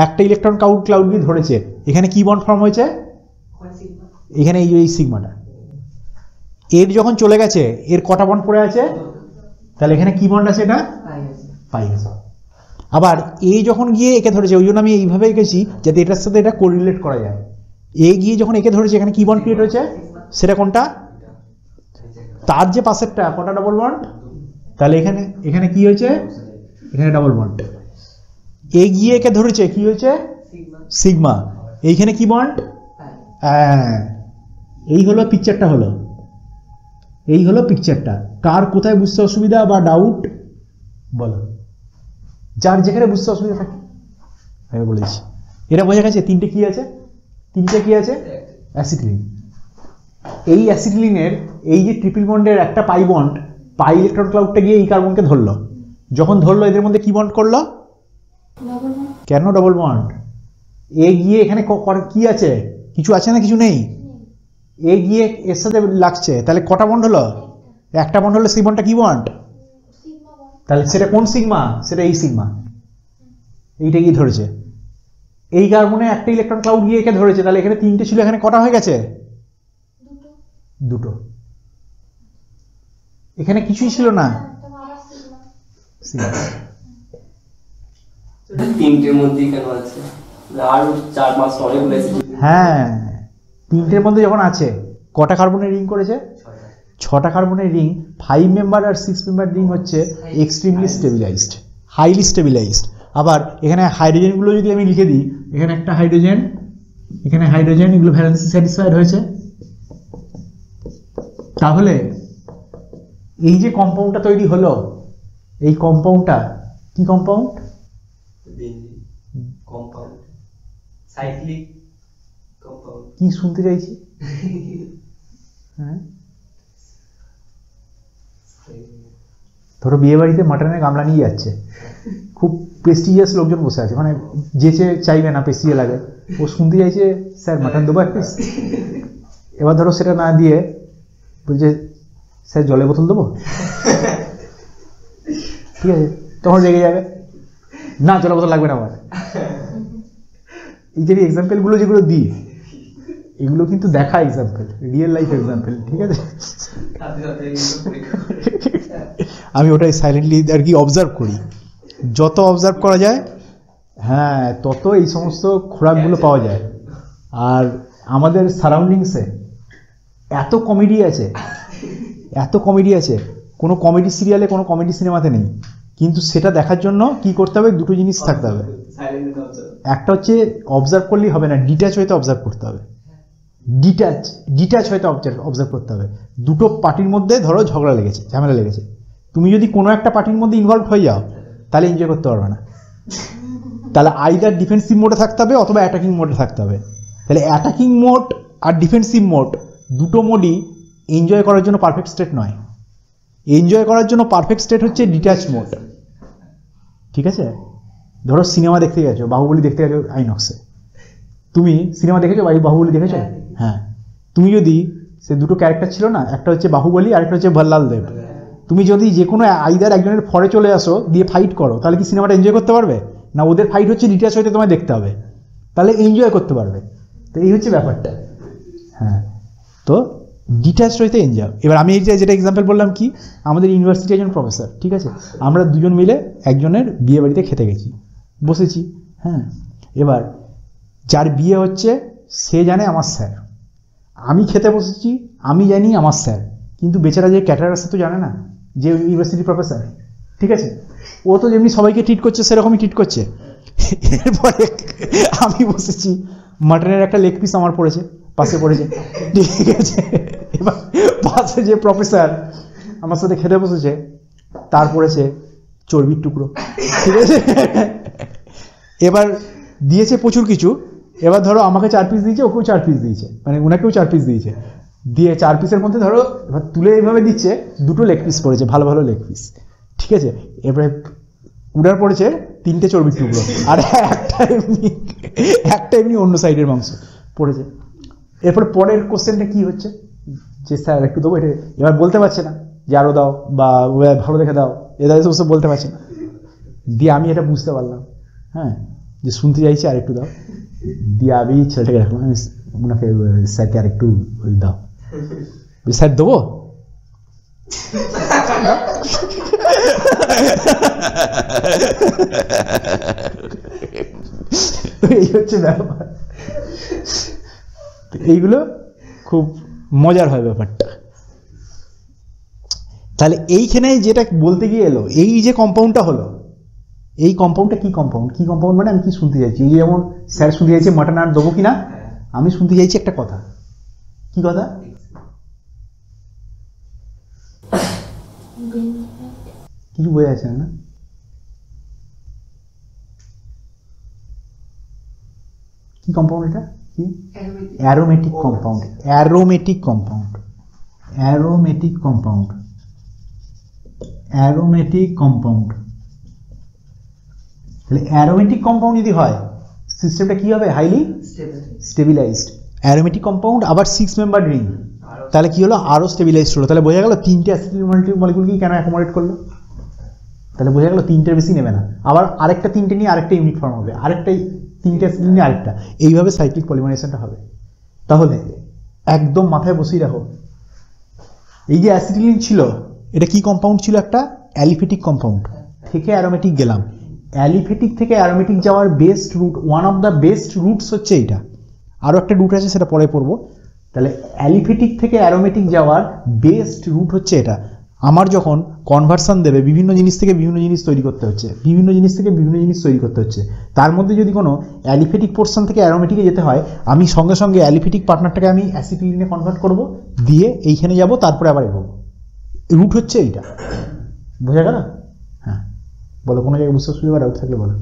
একটা ইলেকট্রন ক্লাউড দিয়ে ধরেছে, এখানে কি বন্ড ফর্ম হয়েছে, এখানে এই সিগমাটা। এর যখন চলে গেছে এর কটা বন্ড পড়ে আছে, তাহলে এখানে কি বন্ড আছে, এটা পাই আছে। আবার এ যখন গিয়ে একে ধরেছে, ওই জন্য আমি এইভাবে এঁকেছি যাতে এটার সাথে এটা কোরিলেট করা যায়। এ গিয়ে যখন একে ধরেছে এখানে কি বন্ড ক্রিয়েট হয়েছে, সেটা কোনটা, তার যে পাশেরটা কটা ডবল বন্ড, তাহলে এখানে এখানে কি হয়েছে, এখানে ডবল বন্ড। এ গিয়ে একে ধরেছে কি হয়েছে, সিগমা, এইখানে কি বন্ড, এই হলো পিকচারটা, হলো এই হলো পিকচারটা। কার কোথায় বুঝতে অসুবিধা বা ডাউট বলো, যার যেখানে বুঝতে অসুবিধা থাকে আমি বলেছি। এটা বোঝা গেছে তিনটে কি আছে, তিনটে কি আছে, অ্যাসিটিলিন। এই অ্যাসিটিলিনের এই যে ট্রিপল বন্ডের একটা পাই বন্ড, পাই ইলেকট্রন ক্লাউডটা গিয়ে এই কার্বনকে ধরলো, যখন ধরলো এদের মধ্যে কি বন্ড করলো, কেন ডবল বন্ড, এ গিয়ে এখানে কি আছে, কিছু আছে না কিছু নেই, এ গিয়ে এর সাথে লাগছে, তাহলে কটা বন্ড হলো, একটা বন্ড হলো, সেই বন্ডটা কি বন্ড, তাহলে সেটা কোন সিগমা, সেটা এই সিগমা, এইটা গিয়ে ধরেছে। এই কার্বনে একটা ইলেকট্রন ক্লাউড গিয়ে একে ধরেছে, তাহলে এখানে তিনটে ছিল, এখানে কটা হয়ে গেছে, দুটো। এখানে কিছুই ছিল না, তিনটের মধ্যেই কেন আছে, আর 4-5 অনেকগুলো অ্যাসিড। হ্যাঁ, তিনটের মধ্যে যখন আছে কটা কার্বনের রিং করেছে, 6টা কার্বনের রিং, 5 মেম্বার আর 6 মেম্বার রিং হচ্ছে এক্সট্রিমলি স্টেবিলাইজড, হাইলি স্টেবিলাইজড। আবার এখানে হাইড্রোজেনগুলো যদি আমি লিখে দিই, এখানে একটা হাইড্রোজেন, এখানে হাইড্রোজেন, এগুলো ভ্যালেন্সি স্যাটিসফাইড হয়েছে। তাহলে এই যে কম্পাউন্ডটা তৈরি হলো, এই কম্পাউন্ডটা কি কম্পাউন্ড, কম্পাউন্ড, সাইক্লিক কম্পাউন্ড। কি শুনতে চাইছি, হ্যাঁ, ধরো বিয়ে বাড়িতে মাটনের গামলা নিয়ে যাচ্ছে, খুব প্রেস্টিজিয়াস লোকজন বসে আছে, মানে যে চাইবে না প্রেস্টিজিয়াস লাগে, ও শুনতে চাইছে স্যার মাটন দেবো এক পিস। এবার ধরো সেটা না দিয়ে বলছে স্যার জলের বোতল দেবো, ঠিক আছে, তখন রেগে যাবে, না জলের বোতল লাগবে না আমার। এই যে এক্সাম্পলগুলো যেগুলো দিই, এগুলো কিন্তু দেখা এক্সাম্পল, রিয়েল লাইফ এক্সাম্পল, ঠিক আছে। আমি ওটাই সাইলেন্টলি আর কি অবজার্ভ করি, যত অবজার্ভ করা যায়, হ্যাঁ, তত এই সমস্ত খোরাকগুলো পাওয়া যায়। আর আমাদের সারাউন্ডিংসে এত কমেডি আছে, এত কমেডি আছে, কোনো কমেডি সিরিয়ালে, কোনো কমেডি সিনেমাতে নেই, কিন্তু সেটা দেখার জন্য কি করতে হবে, দুটো জিনিস থাকতে হবে। একটা হচ্ছে অবজার্ভ করলেই হবে না, ডিট্যাচ হয়তো অবজার্ভ করতে হবে, ডিট্যাচ হয়তো অবজার্ভ করতে হবে। দুটো পার্টির মধ্যে ধরো ঝগড়া লেগেছে, ঝামেলা লেগেছে, তুমি যদি কোনো একটা পার্টির মধ্যে ইনভলভ হয়ে যাও, তাহলে এনজয় করতে পারবে না। তাহলে আইদার ডিফেন্সিভ মোডে থাকতে হবে অথবা অ্যাটাকিং মোডে থাকতে হবে। তাহলে অ্যাটাকিং মোড আর ডিফেন্সিভ মোড দুটো মোডই এনজয় করার জন্য পারফেক্ট স্টেট নয়। এনজয় করার জন্য পারফেক্ট স্টেট হচ্ছে ডিট্যাচ মোড, ঠিক আছে। ধরো সিনেমা দেখতে গেছো, বাহুবলী দেখতে গেছো আইনক্সে, তুমি সিনেমা দেখেছো, বাহুবলী দেখেছো, হ্যাঁ, তুমি যদি সে দুটো ক্যারেক্টার ছিল না, একটা হচ্ছে বাহুবলী আর একটা হচ্ছে ভল্লাল দেব, তুমি যদি যে কোনো আইদার একজনের ফরে চলে আসো দিয়ে ফাইট করো, তাহলে কি সিনেমাটা এনজয় করতে পারবে না? ওদের ফাইট হচ্ছে ডিট্যাচ হইতে তোমায় দেখতে হবে, তাহলে এনজয় করতে পারবে। তো এই হচ্ছে ব্যাপারটা, হ্যাঁ। তো ডিট্যাচ হইতে এনজয়। এবার আমি এই যেটা এক্সাম্পল বললাম, কি আমাদের ইউনিভার্সিটি একজন প্রফেসর, ঠিক আছে, আমরা দুজন মিলে একজনের বিয়ে বাড়িতে খেতে গেছি, বসেছি, হ্যাঁ। এবার যার বিয়ে হচ্ছে সে জানে আমার স্যার, আমি খেতে বসেছি, আমি জানি আমার স্যার, কিন্তু বেচারা যে ক্যাটারার আছে তো জানে না যে ইউনিভার্সিটি প্রফেসর, ঠিক আছে। ও তো যেমনি সবাইকে ট্রিট করছে সেরকমই ট্রিট করছে। এরপরে আমি বসেছি, মাটনের একটা লেগ পিস আমার পড়েছে, পাশে পড়েছে, ঠিক আছে। এবার পাশে যে প্রফেসর আমার সাথে খেতে বসেছে তার পড়েছে চর্বির টুকরো, ঠিক আছে। এবার দিয়েছে প্রচুর কিছু, এবার ধরো আমাকে 4 পিস দিয়েছে, ওকেও 4 পিস দিয়েছে, মানে ওনাকেও 4 পিস দিয়েছে, দিয়ে 4 পিসের মধ্যে ধরো এবার তুলে এইভাবে দিচ্ছে, 2টো লেগ পিস পড়েছে, ভালো ভালো লেগ পিস, ঠিক আছে। এবারে উড়ার পড়েছে 3টে চর্বির টুকরো, আর একটা এমনি অন্য সাইডের মাংস পড়েছে। এরপর পরের কোশ্চেনটা কি হচ্ছে, যে স্যার একটু দেবো, এটা এবার বলতে পারছে না যে আরও দাও বা ভালো দেখে দাও, এটা সমস্ত বলতে পারছে না। দিয়ে আমি এটা বুঝতে পারলাম, হ্যাঁ, যে শুনতে চাইছি আর একটু দাও। দিয়ে আমি ছেলেটাকে রাখলাম, আমি ওনাকে স্যারকে আর একটু দাও, স্যার দেবো। এই হচ্ছে ব্যাপার, এইগুলো খুব মজার হয় ব্যাপারটা। তাহলে এইখানে যেটা বলতে গিয়ে এলো, এই যে কম্পাউন্ডটা হলো, এই কম্পাউন্ডটা কি কম্পাউন্ড, কি কম্পাউন্ড মানে আমি কি শুনতে চাইছি, এই যে যেমন স্যার শুনতে চাইছে মাটন আর দেবো কিনা, আমি শুনতে চাইছি একটা কথা, কি কথা, কিছু বোঝা যাচ্ছে না, কি কম্পাউন্ড এটা, কি aromatic compound, aromatic compound, aromatic compound, aromatic compound. তাহলে অ্যারোমেটিক কম্পাউন্ড যদি হয়, সিস্টেমটা কি হবে, হাইলি স্টেবিলাইজড। অ্যারোমেটিক কম্পাউন্ড আবার 6 মেম্বার রিং, তাহলে কি হলো, আরো স্টেবিলাইজড হলো। তাহলে বোঝা গেল 3টে অ্যাসিটিল মলিকিউলকে কেন অ্যাকোমোডেট করলো, তাহলে বোঝা গেল 3টের বেশি নেবে না, আবার আরেকটা 3টে নিয়ে আরেকটা ইউনিট ফর্ম হবে, আরেকটা 3টে অ্যাসিটিল নিয়ে আরেকটা, এইভাবে সাইক্লিক পলিমারাইজেশনটা হবে। তাহলে একদম মাথায় বসিয়ে রাখো, এই যে অ্যাসিটিলিন ছিল, এটা কি কম্পাউন্ড ছিল, একটা অ্যালিফেটিক কম্পাউন্ড, থেকে অ্যারোমেটিক গেলাম, অ্যালিফেটিক থেকে অ্যারোমেটিক যাওয়ার best route, one of the best routes হচ্ছে এইটা, আরও একটা রুট আছে সেটা পরে পড়বো। তাহলে অ্যালিফেটিক থেকে অ্যারোমেটিক যাওয়ার বেস্ট রুট হচ্ছে এটা। আমার যখন কনভার্সন দেবে, বিভিন্ন জিনিস থেকে বিভিন্ন জিনিস তৈরি করতে হচ্ছে, বিভিন্ন জিনিস থেকে বিভিন্ন জিনিস তৈরি করতে হচ্ছে, তার মধ্যে যদি কোনো অ্যালিফেটিক পোর্শন থেকে অ্যারোমেটিকে যেতে হয়, আমি সঙ্গে সঙ্গে অ্যালিফেটিক পার্টনারটাকে আমি অ্যাসিটিলিনে কনভার্ট করব, দিয়ে এইখানে যাব, তারপরে আবার এগোবো, রুট হচ্ছে এইটা, বোঝা গেল? হ্যাঁ, বলো, কোনো জায়গায় বুঝতে অসুবিধা ডাউট থাকলে বলো,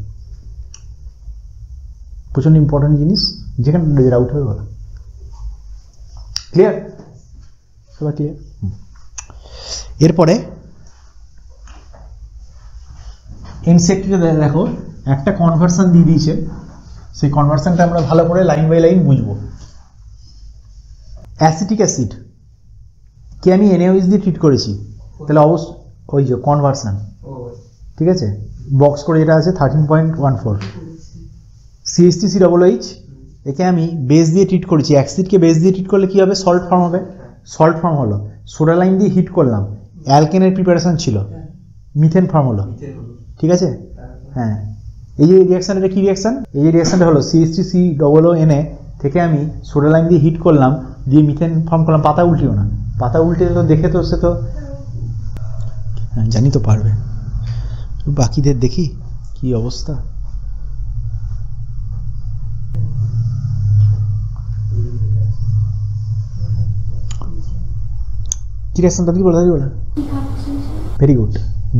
প্রচণ্ড ইম্পর্টেন্ট জিনিস, যেখানে ডাউট হবে বলো। ক্লিয়ার? সবাই ক্লিয়ার? এরপরে এনসেটটিতে দেখো একটা কনভার্সন দিয়ে দিয়েছে, সেই কনভার্সনটা আমরা ভালো করে লাইন বাই লাইন বুঝবো। অ্যাসিটিক অ্যাসিড কে আমি NaOH দিয়ে ট্রিট করেছি, তাহলে অবশ্য ওই যে কনভার্সন, ঠিক আছে, বক্স করে যেটা আছে 13.14 CH3COOH, একে আমি বেস দিয়ে ট্রিট করেছি, অ্যাসিডকে বেস দিয়ে ট্রিট করলে কি হবে, সল্ট ফর্ম হবে, সল্ট ফর্ম হলো, সোডা লাইন দিয়ে হিট করলাম, অ্যালকেনের প্রিপারেশন ছিল, মিথেন ফর্ম হলো, ঠিক আছে। হ্যাঁ, এই যে রিয়াকশন, এটা কি রিয়াকশন, এই যে রিয়াকশনটা হলো CH3COONA থেকে আমি সোডা লাইন দিয়ে হিট করলাম, দিয়ে মিথেন ফর্ম করলাম। পাতা উল্টিও না, পাতা উল্টে তো দেখে তো সে তো, হ্যাঁ জানি তো পারবে, বাকিদের দেখি কি অবস্থা। কি রিয়াকশন তাড়াতাড়ি বলো, ভেরি গুড,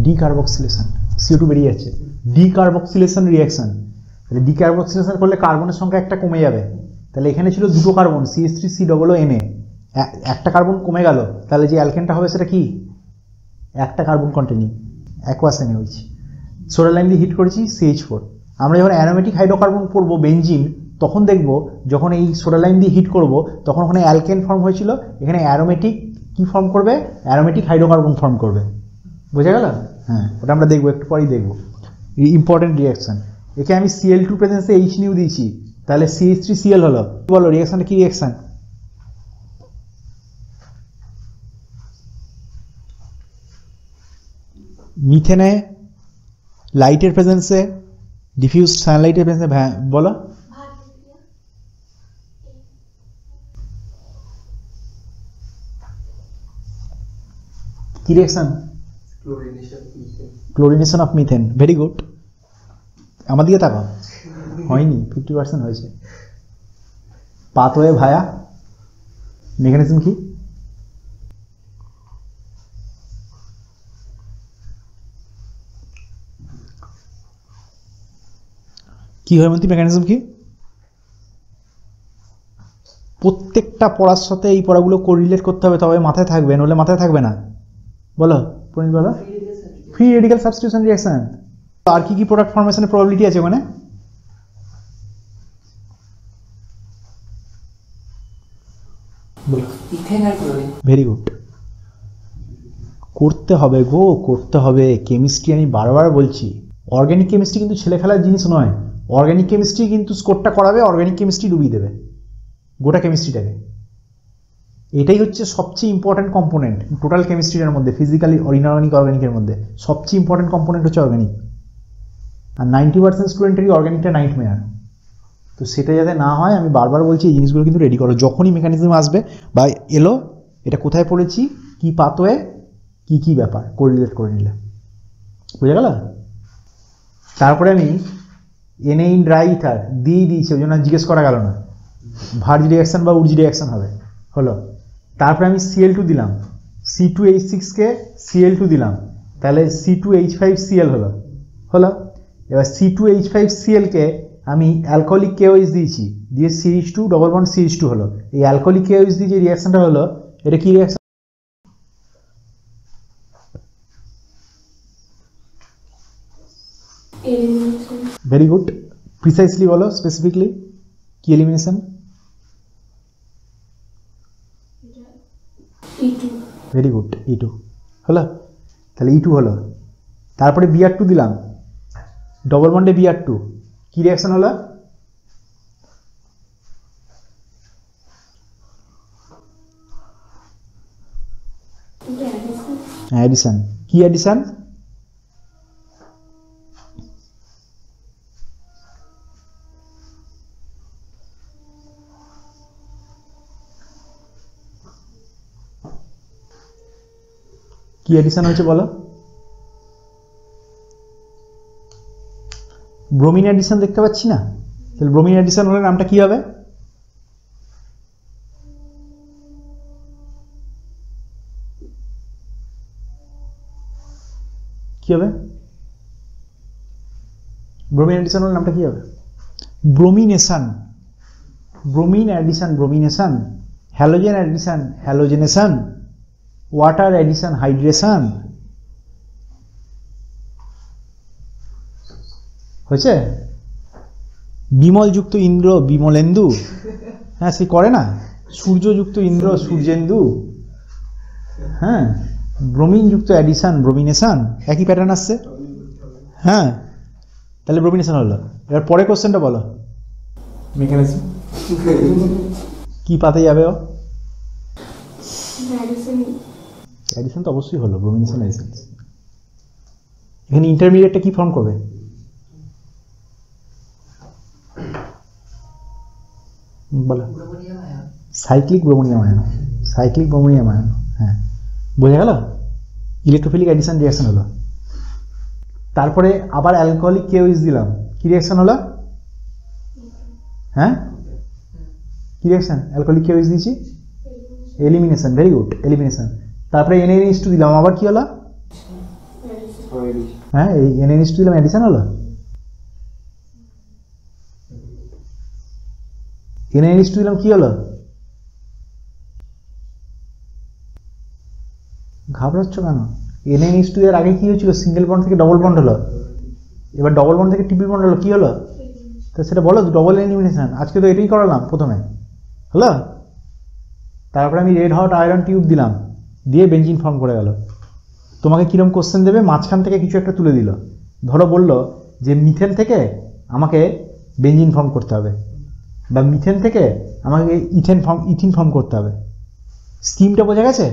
ডিকার্বক্সিলেশন, CO2 বেরিয়ে যাচ্ছে, ডিকার্বক্সিলেশন রিয়াকশন। তাহলে ডিকার্বক্সিলেশন করলে কার্বনের সংখ্যা একটা কমে যাবে, তাহলে এখানে ছিল 2টো কার্বন CH3COONA, একটা কার্বন কমে গেল, তাহলে যে অ্যালকেনটা হবে সেটা কি, একটা carbon containing aqueous NaOH, soda line দিয়ে হিট করেছি CH4। আমরা যখন অ্যারোমেটিক হাইড্রোকার্বন পড়বো বেনজিন, তখন দেখব যখন এই সোডা লাইন দিয়ে হিট করব, তখন ওখানে অ্যালকেন ফর্ম হয়েছিল, এখানে অ্যারোমেটিক কি ফর্ম করবে, অ্যারোমেটিক হাইড্রোকার্বন ফর্ম করবে, বোঝা গেল? হ্যাঁ, ওটা আমরা দেখবো, একটু পরেই দেখবো, ইম্পর্টেন্ট রিয়াকশন। একে আমি Cl2 প্রেজেন্সে H নিউ দিয়েছি, তাহলে CH3Cl হলো, বলো রিয়াকশনটা কি রিয়াকশন, মিথেনে লাইটের প্রেজেন্সে, ডিফিউজ সানলাইটের প্রেজেন্সে, বলো কি reaction, chlorination of methane, very good. আমার দিকে তাকাও, হয়নি, 50% হয়েছে। পাথওয়ে ভায়া মেকানিজম কি, কি হয় মন্ত্রী, মেকানিজম কি, প্রত্যেকটা পড়ার সাথে এই পড়াগুলো কোরিলেট করতে হবে, তবে মাথায় থাকবে, নইলে মাথায় থাকবে না। বলো প্রণীত বলো। Free radical substitution reaction. আর কি কি প্রোডাক্ট ফর্মেশনের প্রবাবিলিটি আছে ওখানে? ইথেন আর ক্লোরিন। Very good. করতে হবে গো, করতে হবে। কেমিস্ট্রি আমি বারবার বলছি, অর্গানিক কেমিস্ট্রি কিন্তু ছেলে খেলার জিনিস নয়। অর্গানিক কেমিস্ট্রি কিন্তু স্কোরটা করাবে, অর্গানিক কেমিস্ট্রি ডুবিয়ে দেবে গোটা কেমিস্ট্রিটাকে। এটাই হচ্ছে সবচেয়ে ইম্পর্টেন্ট কম্পোনেন্ট টোটাল কেমিস্ট্রির মধ্যে, ফিজিক্যালি ইনঅর্গানিক অর্গানিকের মধ্যে সবচেয়ে ইম্পর্টেন্ট কম্পোনেন্ট হচ্ছে অর্গানিক। আর 90% স্টুডেন্টেরই অর্গানিকটা নাইটমেয়ার। তো সেটা যাতে না হয় আমি বারবার বলছি এই জিনিসগুলো কিন্তু রেডি করো। যখনই মেকানিজম আসবে বা এলো, এটা কোথায় পড়েছি, কি পাথওয়ে, কি কি ব্যাপার কোরিলেট করে নিলে বুঝে গেল। তারপরে আমি এনএ ইন ড্রাই ইথার দিয়েই দিয়েছি, ওই জন্য জিজ্ঞেস করা গেল না। ভার্জ রিঅ্যাকশন বা উর্জি রিঅ্যাকশন হবে, হলো। তারপরে আমি Cl2 দিলাম, C2H6 কে Cl2 দিলাম, তাহলে C2H5Cl হলো, হলো। এবার C2H5Cl কে আমি অ্যালকোহলিক KOH দিয়েছি, দিয়ে CH2 ডবল বন্ড CH2 হলো। এই অ্যালকোহলিক KOH দিয়ে যে রিঅ্যাকশনটা হলো, এটা কি reaction? Elimination. Very good. Precisely বলো, স্পেসিফিকলি কি elimination? E2। Very good, E2 হলো। তাহলে E2 হলো। তারপরে Br2 দিলাম, ডবল বন্ডে Br2, কি রিঅ্যাকশন হলো? অ্যাডিশন। কি অ্যাডিশন? কি অ্যাডিশন হয়েছে বলো? ব্রোমিন অ্যাডিশন দেখতে পাচ্ছি না, তাহলে ব্রোমিন অ্যাডিশন হলে নামটা কি হবে? কি হবে? ব্রোমিন অ্যাডিশন হলে নামটা কি হবে? Bromination. Bromine addition, bromination. Halogen addition, halogenation. Water addition, hydration. হয়েছে? বিমলযুক্ত ইন্দ্র, বিমলেন্দু। হ্যাঁ, সে করে না? সূর্যযুক্ত ইন্দ্র, সূর্যেন্দু। হ্যাঁ, ব্রোমিনযুক্ত অ্যাডিশন, ব্রোমিনেশন। একই প্যাটার্ন আসছে। হ্যাঁ, তাহলে ব্রোমিনেশন হলো। এবার পরের কোশ্চেনটা বলো। মেকানিজম কি পাতে যাবে ও? অ্যাডিশন। অ্যাডিশন তো অবশ্যই হলো, ব্রোমিনেশন অ্যাডিশন। এখানে ইন্টারমিডিয়েটটা কি ফর্ম করবে? বলো। Cyclic bromonium ion. Cyclic bromonium ion. হ্যাঁ, বোঝা গেল? ইলেকট্রোফিলিক অ্যাডিশন রিঅ্যাকশন হলো। তারপরে আবার অ্যালকোহলিক KOH দিলাম, কি রিঅ্যাকশন হলো? হ্যাঁ, কি রিঅ্যাকশন? অ্যালকোহলিক KOH দিয়েছি, এলিমিনেশন। Very good, elimination. তারপরে NaNH2 দিলাম, আবার কি হলো? হ্যাঁ, এই NaNH2 দিলাম, অ্যাডিশন হলো। NaNH2 দিলাম, কি হলো? ঘাবড়াচ্ছ কেন? NaNH2 এর আগে কি হয়েছিল? সিঙ্গেল বন্ড থেকে ডবল বন্ড হলো, এবার ডবল বন্ড থেকে ট্রিপল বন্ড হলো, কি হলো? তো সেটা বলো, ডবল এলিমিনেশন। আজকে তো এটাই করালাম প্রথমে, হলো। তারপরে আমি রেড হট আয়রন টিউব দিলাম, দিয়ে বেঞ্জিন ফর্ম করে গেল। তোমাকে কিরকম কোশ্চেন দেবে? মাঝখান থেকে কিছু একটা তুলে দিল, ধরো বললো যে মিথেন থেকে আমাকে বেঞ্জিন ফর্ম করতে হবে, বা মিথেন থেকে আমাকে ইথিন ফর্ম করতে হবে। স্কিমটা বোঝা গেছে?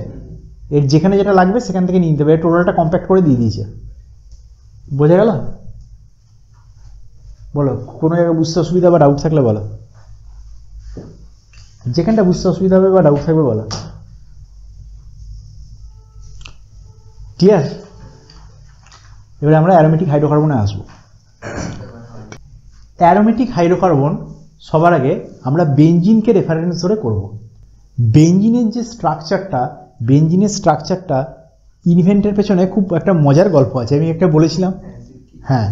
এর যেখানে যেটা লাগবে সেখান থেকে নিয়ে নিতে হবে, টোটালটা কম্প্যাক্ট করে দিয়ে দিয়েছে। বোঝা গেল? বলো, কোনো জায়গায় বুঝতে অসুবিধা বা ডাউট থাকলে বলো। যেখানটা বুঝতে অসুবিধা হবে বা ডাউট থাকবে বলো। ক্লিয়ার? এবারে আমরা অ্যারোমেটিক হাইড্রোকার্বনে আসবো। অ্যারোমেটিক হাইড্রোকার্বন সবার আগে আমরা বেঞ্জিনকে রেফারেন্স ধরে করব। বেঞ্জিনের যে স্ট্রাকচারটা ইনভেন্টের পেছনে খুব একটা মজার গল্প আছে, আমি একটা বলেছিলাম। হ্যাঁ,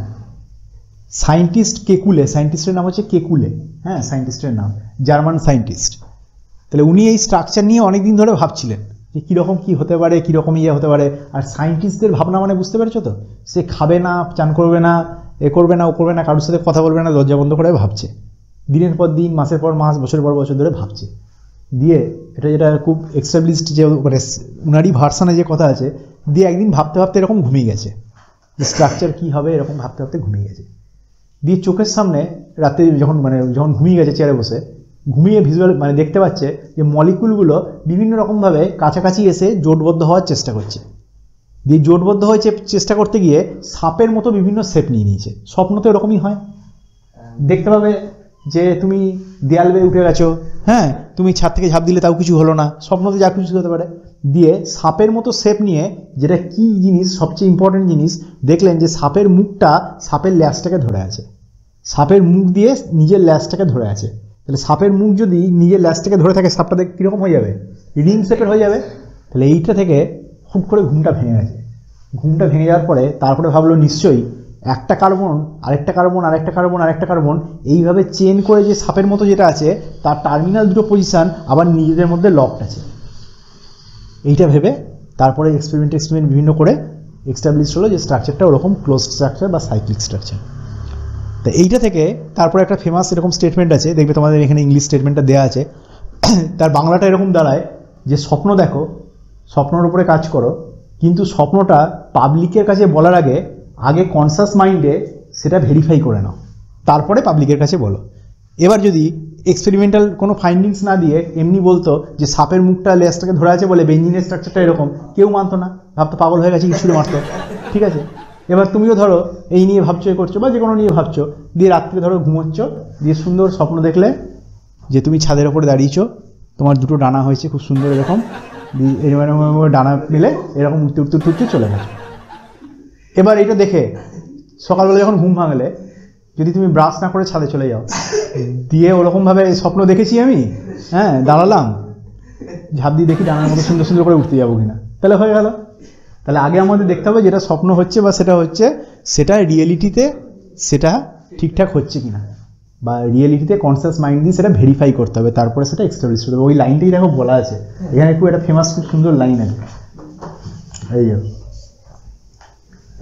সায়েন্টিস্ট কেকুলে, সায়েন্টিস্টের নাম হচ্ছে কেকুলে। হ্যাঁ, সায়েন্টিস্টের নাম, জার্মান সায়েন্টিস্ট। তাহলে উনি এই স্ট্রাকচার নিয়ে অনেকদিন ধরে ভাবছিলেন যে কীরকম কী হতে পারে, কীরকম ইয়ে হতে পারে। আর সায়েন্টিস্টদের ভাবনা মানে বুঝতে পেরেছো তো, সে খাবে না, চান করবে না, এ করবে না, ও করবে না, কারোর সাথে কথা বলবে না, দরজা বন্ধ করে ভাবছে, দিনের পর দিন, মাসের পর মাস, বছরের পর বছর ধরে ভাবছে। দিয়ে এটা যেটা খুব এক্সটাবলিশড যে মানে উনারই ভার্সানে যে কথা আছে, দিয়ে একদিন ভাবতে ভাবতে এরকম ঘুমিয়ে গেছে, স্ট্রাকচার কী হবে এরকম ভাবতে ভাবতে ঘুমিয়ে গেছে। দিয়ে চোখের সামনে রাতে যখন ঘুমিয়ে গেছে চেয়ারে বসে, ঘুমিয়ে ভিজুয়াল মানে দেখতে পাচ্ছে যে মলিকুলগুলো বিভিন্ন রকমভাবে কাছাকাছি এসে জোটবদ্ধ হওয়ার চেষ্টা করছে। দিয়ে জোটবদ্ধ হয়েছে চেষ্টা করতে গিয়ে সাপের মতো বিভিন্ন শেপ নিয়ে নিয়েছে। স্বপ্ন তো এরকমই হয়, দেখতে পাবে যে তুমি দেয়াল বেয়ে উঠে গেছো, হ্যাঁ, তুমি ছাদ থেকে ঝাঁপ দিলে তাও কিছু হলো না, স্বপ্নতে যা কিছু হতে পারে। দিয়ে সাপের মতো শেপ নিয়ে, যেটা কি জিনিস সবচেয়ে ইম্পর্টেন্ট জিনিস, দেখলেন যে সাপের মুখটা সাপের ল্যাজটাকে ধরে আছে, সাপের মুখ দিয়ে নিজের ল্যাজটাকে ধরে আছে। তাহলে সাপের মুখ যদি নিজের ল্যাজটাকে ধরে থাকে, সাপটা দেখে কীরকম হয়ে যাবে, রিং শেপের হয়ে যাবে। তাহলে এইটা থেকে খুব করে ঘুমটা ভেঙে গেছে। ঘুমটা ভেঙে যাওয়ার পরে তারপরে ভাবলো নিশ্চয়ই একটা কার্বন, আরেকটা কার্বন, আরেকটা কার্বন, আরেকটা কার্বন, এইভাবে চেন করে যে সাপের মতো যেটা আছে তার টার্মিনাল দুটো পজিশান আবার নিজেদের মধ্যে লকড আছে। এইটা ভেবে তারপরে এক্সপেরিমেন্ট বিভিন্ন করে এস্টাবলিশ হলো যে স্ট্রাকচারটা ওরকম ক্লোজ স্ট্রাকচার বা সাইক্লিক স্ট্রাকচার। তো এইটা থেকে তারপরে একটা ফেমাস এরকম স্টেটমেন্ট আছে, দেখবে তোমাদের এখানে ইংলিশ স্টেটমেন্টটা দেওয়া আছে, তার বাংলাটা এরকম দাঁড়ায় যে স্বপ্ন দেখো, স্বপ্নের উপরে কাজ করো, কিন্তু স্বপ্নটা পাবলিকের কাছে বলার আগে কনসাস মাইন্ডে সেটা ভেরিফাই করে নাও, তারপরে পাবলিকের কাছে বলো। এবার যদি এক্সপেরিমেন্টাল কোনো ফাইন্ডিংস না দিয়ে এমনি বলতো যে সাপের মুখটা লেজটাকে ধরে আছে বলে বেঞ্জিনের স্ট্রাকচারটা এরকম, কেউ মানতো না, ভাবতো পাগল হয়ে গেছে, কিছু মারতো। ঠিক আছে, এবার তুমিও ধরো এই নিয়ে ভাবছো, এ করছো, বা যে কোনো নিয়ে ভাবছো, দিয়ে রাত্রে ধরো ঘুমোচ্ছ, দিয়ে সুন্দর স্বপ্ন দেখলে যে তুমি ছাদের ওপরে দাঁড়িয়েছো, তোমার দুটো ডানা হয়েছে খুব সুন্দর এরকম, ডানা মিলে এরকম উঠতে উঠতে উঠতে উঠতে চলে গেছো। এবার এটা দেখে সকালবেলা যখন ঘুম ভাঙলে যদি তুমি ব্রাশ না করে ছাদে চলে যাও, দিয়ে ওরকমভাবে স্বপ্ন দেখেছি আমি, হ্যাঁ, দাঁড়ালাম, ঝাঁপ দিয়ে দেখি ডানার মতো সুন্দর সুন্দর করে উঠতে যাবো কিনা, তাহলে হয়ে গেল। তাহলে আগে আমাদের দেখতে হবে যেটা স্বপ্ন হচ্ছে বা সেটা হচ্ছে, সেটা রিয়েলিটিতে সেটা ঠিকঠাক হচ্ছে কিনা, বা রিয়েলিটিতে কনসিয়াস মাইন্ড দিয়ে সেটা ভেরিফাই করতে হবে, তারপরে সেটা এক্সটাবলিশ করতে হবে। ওই লাইনটাই দেখো বলা আছে এখানে, একটু একটা ফেমাস খুব সুন্দর লাইন আছে,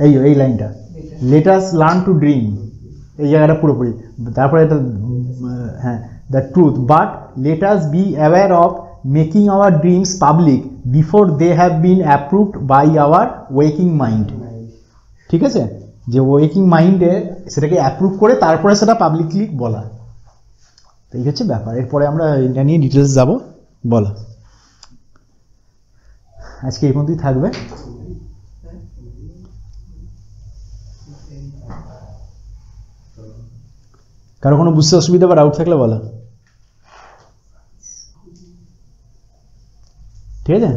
এই লাইনটা, let us learn to dream, এই জায়গাটা পুরোপুরি। তারপরে এটা, হ্যাঁ, the truth, but let us be aware of making our dreams public before they have been approved by our waking mind. ঠিক আছে, যে ওয়েকিং মাইন্ডে সেটাকে অ্যাপ্রুভ করে তারপরে সেটা পাবলিকলি বলা, এই হচ্ছে ব্যাপার। এরপরে আমরা এটা নিয়ে ডিটেলস যাবো। বলো, আজকে এই পর্যন্তই থাকবে। কারো কোনো বুঝতে অসুবিধা বা ডাউট থাকলে বলো, ঠিক আছে।